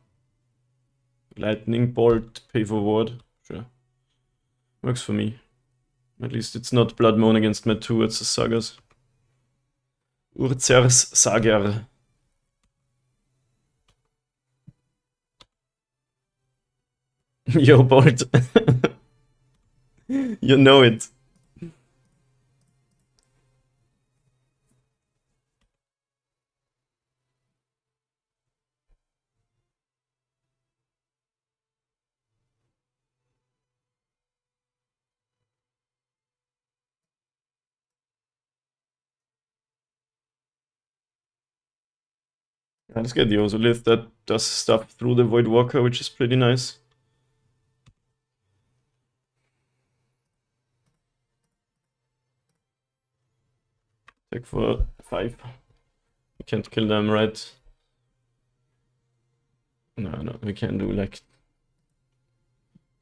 Lightning Bolt, pay for ward. Sure. Works for me. At least it's not Blood Moon against my 2, it's the Sagas. Urzers Sagar. Yo, Bolt. You know it. Let's get the Ozolith that does stuff through the Voidwalker, which is pretty nice. Take for 5. We can't kill them, right? No, we can do like...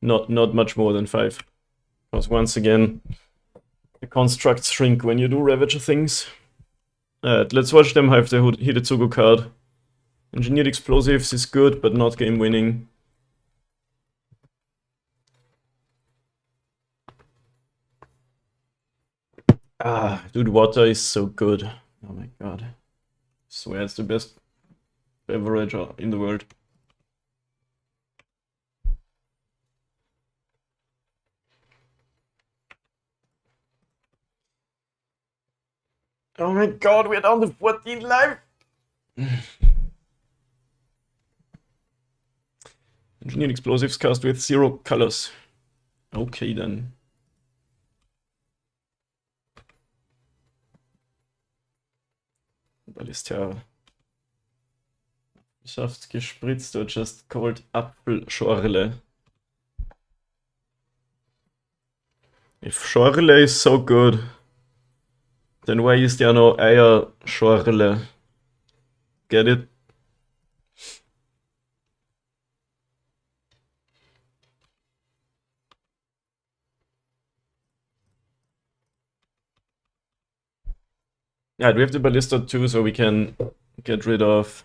Not much more than 5. Because once again, the constructs shrink when you do Ravager things. Let's watch them have the Hidetsugu card. Engineered Explosives is good, but not game winning. Dude, water is so good. Oh my god. I swear it's the best beverage in the world. Oh my god, we're down to 14 life! Engineered Explosives cast with 0 colors. Okay then. Ballista. Schafft gespritzt or just called Apfelschorle. If Schorle is so good, then why is there no Eierschorle? Get it? Yeah, we have the Ballista too, so we can get rid of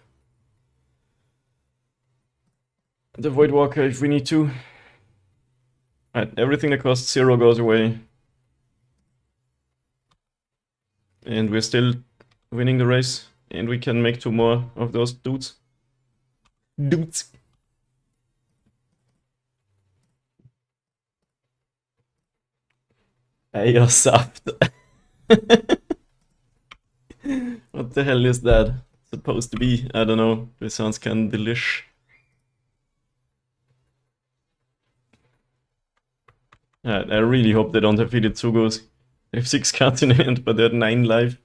the Voidwalker if we need to. Alright, everything that costs 0 goes away. And we're still winning the race. And we can make 2 more of those dudes. Eiersaft. What the hell is that supposed to be? I don't know. This sounds kind of delish. I really hope they don't have Hidetsugos. They have 6 cards in hand, but they had 9 life.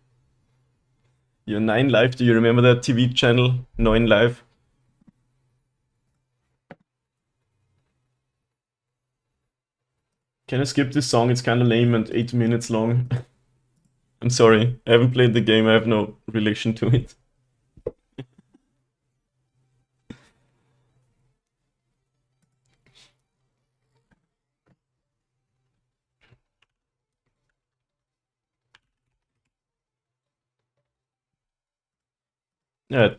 You're 9 life, do you remember that TV channel? 9 life? Can I skip this song? It's kinda lame and 8 minutes long. I'm sorry, I haven't played the game, I have no relation to it. Yeah.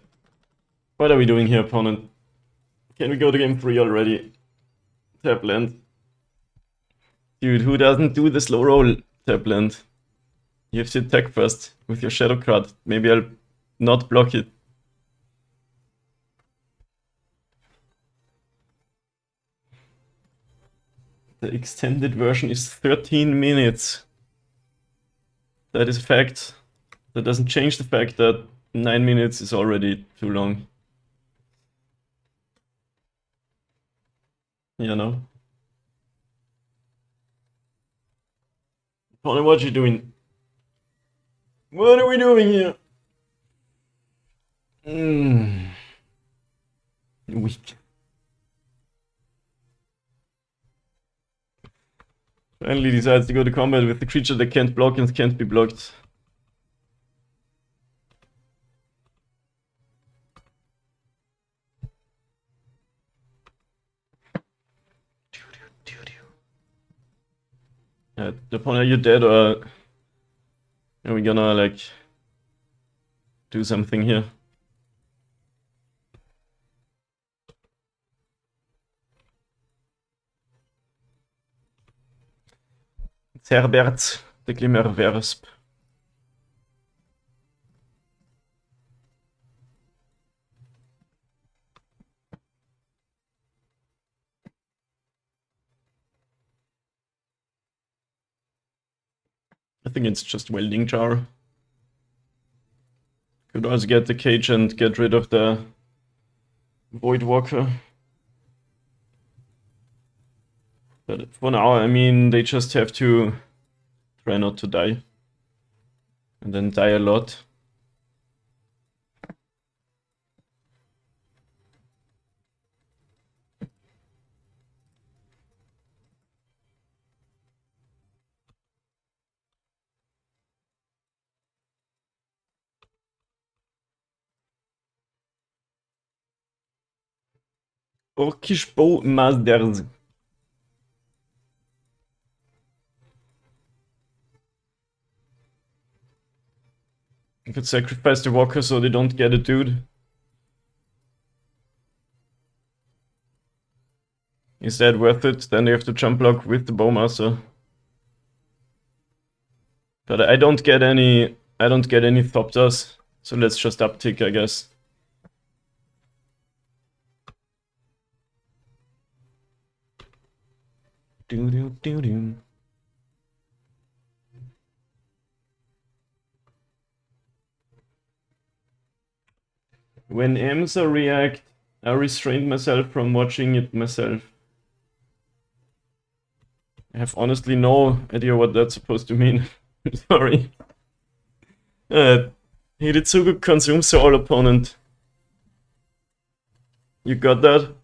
What are we doing here, opponent? Can we go to game 3 already? Tap land. Dude, who doesn't do the slow roll tap land? You have to attack first with your shadow card. Maybe I'll not block it. The extended version is 13 minutes. That is a fact. That doesn't change the fact that 9 minutes is already too long. You know? Tony, what you doing? What are we doing here? Weak. Finally decides to go to combat with the creature that can't block and can't be blocked. Are you dead, or are we gonna like do something here? It's Herbert, the Glimmerwersp. I think it's just Welding Jar. Could also get the cage and get rid of the Void Walker. But for now, I mean, they just have to try not to die. And then die a lot. Orcish Bow Masters. You could sacrifice the walker so they don't get a dude. Is that worth it? Then they have to jump block with the Bowmaster. But I don't get any Thopters, so let's just uptick, I guess. When Emsa react, I restrained myself from watching it myself. I have honestly no idea what that's supposed to mean. Sorry. Hidetsugu consumes Soul opponent. You got that?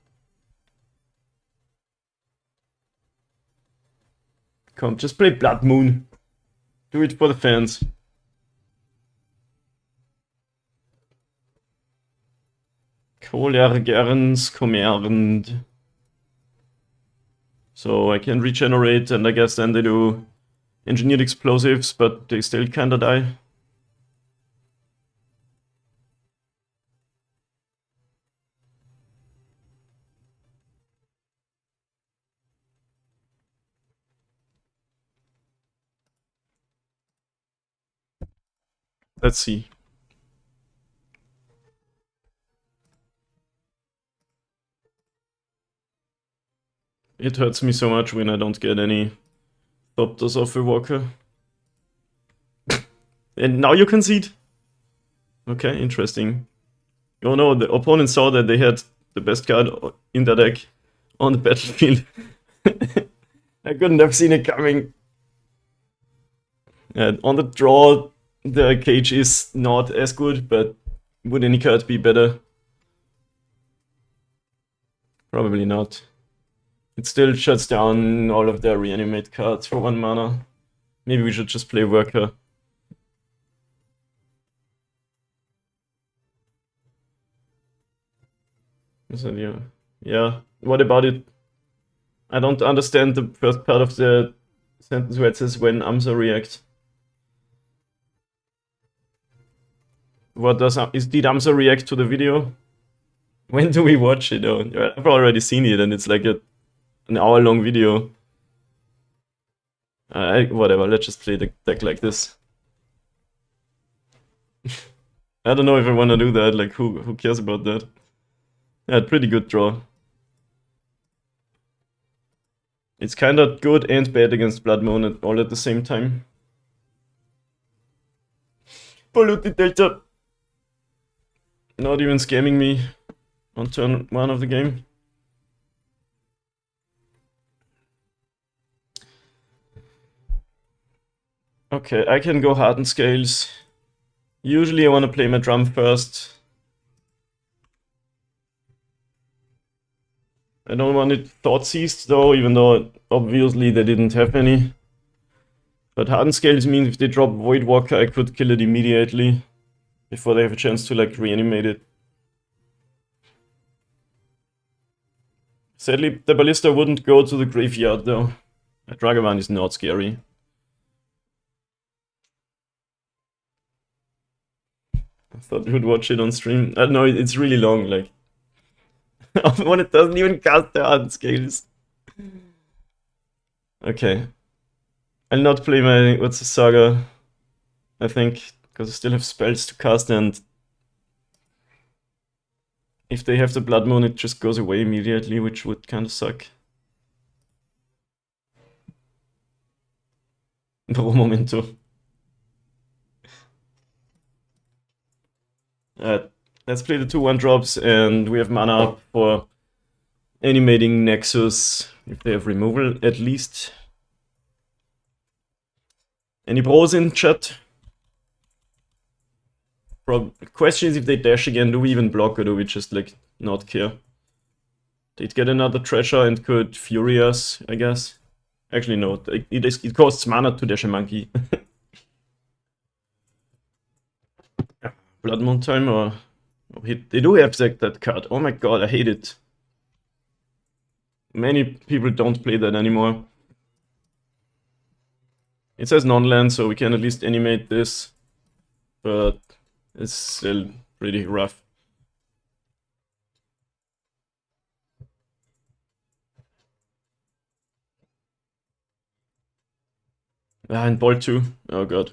Come, just play Blood Moon. Do it for the fans. Koljargerns Kommernd. So I can regenerate, and I guess then they do engineered explosives, but they still kinda die. Let's see. It hurts me so much when I don't get any Thopters off a walker. And now you concede? Okay, interesting. Oh no, the opponent saw that they had the best card in their deck on the battlefield. I couldn't have seen it coming. And on the draw, the cage is not as good, but would any card be better? Probably not. It still shuts down all of their reanimate cards for 1 mana. Maybe we should just play Worker. Yeah. Yeah. What about it? I don't understand the first part of the sentence where it says when Amsa react. What does did Amsa react to the video? When do we watch it? Oh, I've already seen it, and it's like an hour-long video. Whatever. Let's just play the deck like this. I don't know if I want to do that. Like, who cares about that? Yeah, pretty good draw. It's kind of good and bad against Blood Moon all at the same time. Polluted Delta. Not even scamming me on turn 1 of the game. Okay, I can go Hardened Scales. Usually I want to play my drum first. I don't want it Thought Seized though, even though obviously they didn't have any. But Hardened Scales means if they drop Void Walker, I could kill it immediately before they have a chance to like reanimate it. Sadly, the Ballista wouldn't go to the graveyard though. A Dragavan is not scary. I thought you would watch it on stream. I don't know, it's really long, like. When it doesn't even cast the Hardened Scales. Okay. I'll not play my What's the Saga, I think, because I still have spells to cast, and if they have the Blood Moon, it just goes away immediately, which would kind of suck. No momento. Let's play the 2/1 drops, and we have mana up for animating Nexus, if they have removal at least. Any bros in chat? Question is if they dash again, do we even block or do we just like not care? They'd get another treasure and could Fury us, I guess. Actually no, it costs mana to dash a monkey. Blood Moon time or... They do have that card. Oh my god, I hate it. Many people don't play that anymore. It says non-land, so we can at least animate this. But it's still pretty rough. And Bolt 2. Oh god.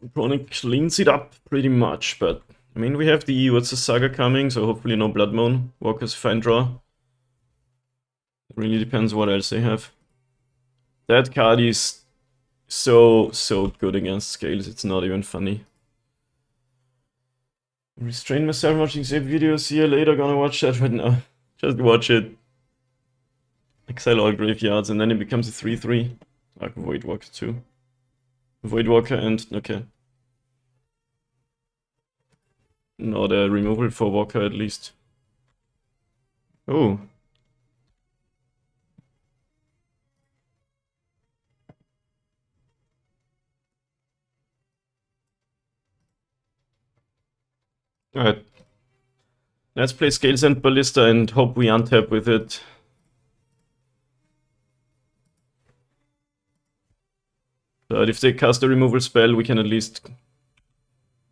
Opponent cleans it up pretty much, but I mean, we have the What's the Saga coming, so hopefully no Blood Moon. Walker's a fine draw. It really depends what else they have. That card is so good against Scales, it's not even funny. Restrain myself watching save videos, see you later, gonna watch that right now. Just watch it. Exile all graveyards, and then it becomes a 3/3. Like Void Walker 2. Void Walker and... okay. No, the removal for Walker at least. Oh. Alright. Let's play Scales and Ballista and hope we untap with it. But if they cast a removal spell, we can at least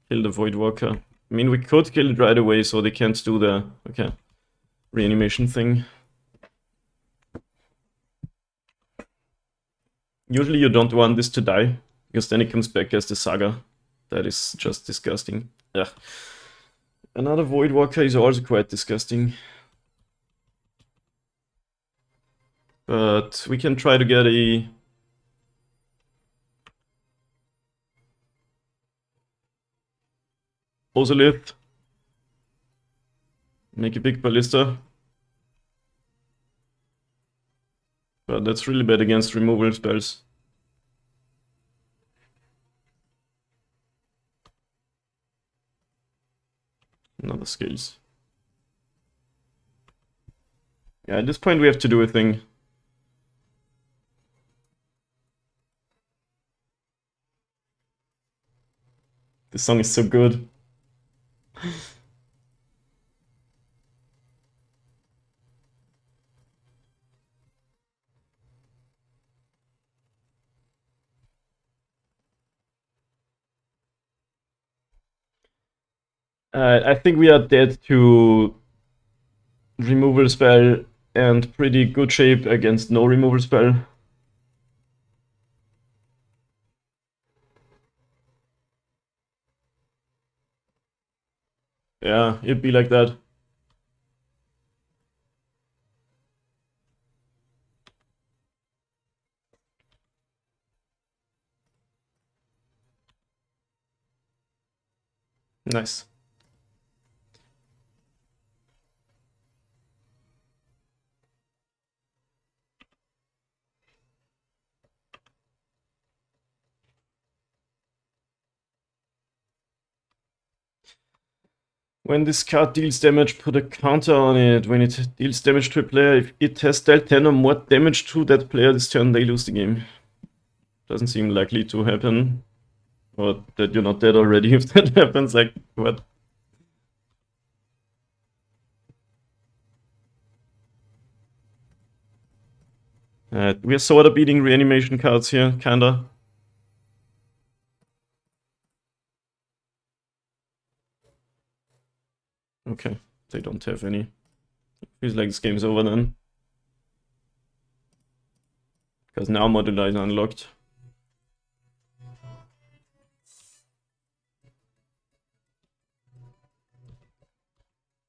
kill the Void Walker. I mean, we could kill it right away, so they can't do the... okay. Reanimation thing. Usually you don't want this to die, because then it comes back as the Saga. That is just disgusting. Ugh. Another Void Walker is also quite disgusting. But we can try to get a... Ozolith. Make a big ballista. But that's really bad against removal spells. Another skills. Yeah, at this point we have to do a thing. This song is so good. I think we are dead to removal spell and pretty good shape against no removal spell. Yeah, it'd be like that. Nice. When this card deals damage, put a counter on it. When it deals damage to a player, if it has dealt 10 or more damage to that player this turn, they lose the game. Doesn't seem likely to happen. Or that you're not dead already if that happens, like, what? We're sort of beating reanimation cards here, kinda. Okay, they don't have any. Feels like this game's over then. Because now Modular is unlocked.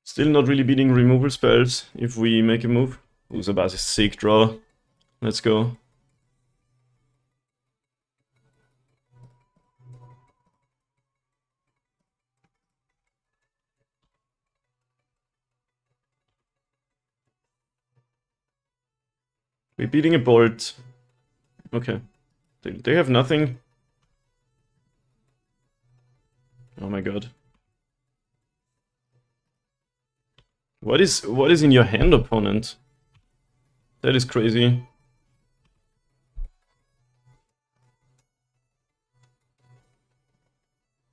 Still not really beating removal spells if we make a move. Uzabas is sick draw. Let's go. We're beating a bolt. Okay. They have nothing. Oh my god. What is in your hand, opponent? That is crazy.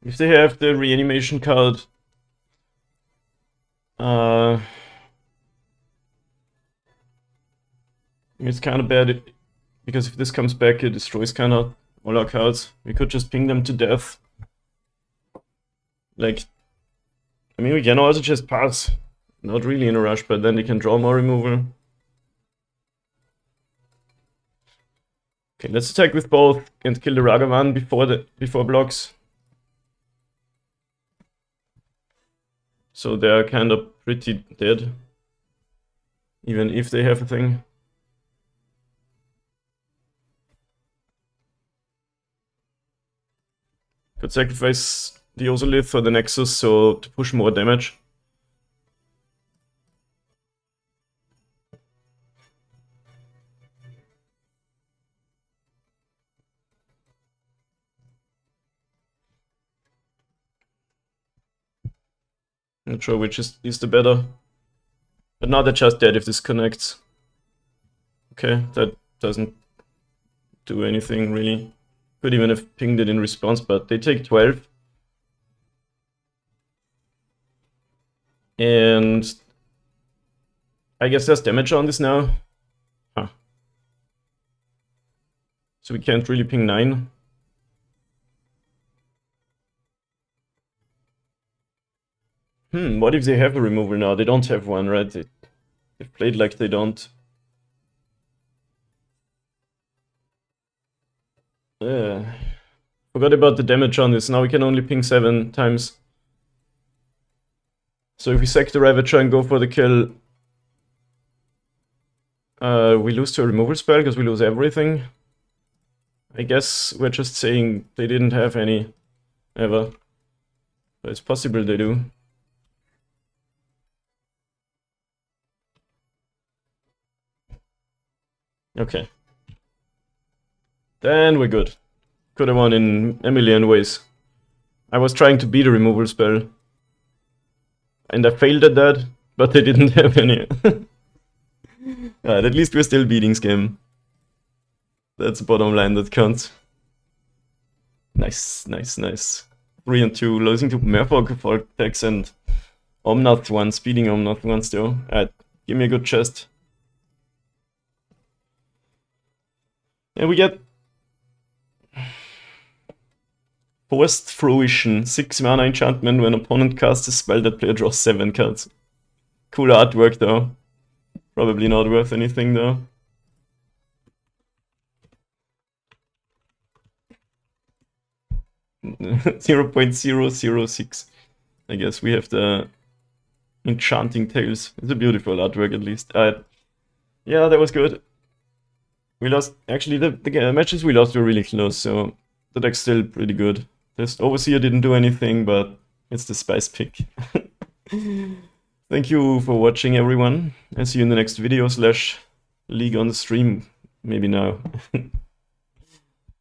If they have the reanimation card, it's kind of bad because if this comes back, it destroys kind of all our cards. We could just ping them to death. Like, I mean, we can also just pass. Not really in a rush, but then they can draw more removal. Okay, let's attack with both and kill the Ragavan before blocks. So they're kind of pretty dead, even if they have a thing. Could sacrifice the Ozolith for the Nexus, so to push more damage. Not sure which is the better. But now they're just dead if this connects. Okay, that doesn't do anything really. Could even have pinged it in response, but they take 12. And I guess there's damage on this now. Huh. So we can't really ping 9. What if they have a removal now? They don't have one, right? They've played like they don't. Forgot about the damage on this. Now we can only ping 7 times. So if we sack the Ravager and go for the kill, we lose to a removal spell because we lose everything. I guess we're just saying they didn't have any ever. But it's possible they do. Okay. Then we're good. Could have won in a million ways. I was trying to beat a removal spell. And I failed at that, but they didn't have any. Alright, at least we're still beating Scam. That's the bottom line that counts. Nice, nice, nice. 3 and 2, losing to Merfolk for decks and Omnath once, beating Omnath once though. Alright, give me a good chest. And we get Forced Fruition, 6 mana enchantment when opponent casts a spell that player draws 7 cards. Cool artwork though. Probably not worth anything though. .0.006. I guess we have the Enchanting Tales. It's a beautiful artwork at least. Yeah, that was good. We lost, actually the matches we lost were really close, so the deck's still pretty good. This Overseer didn't do anything, but it's the spice pick. Thank you for watching everyone. I'll see you in the next video / league on the stream, maybe now.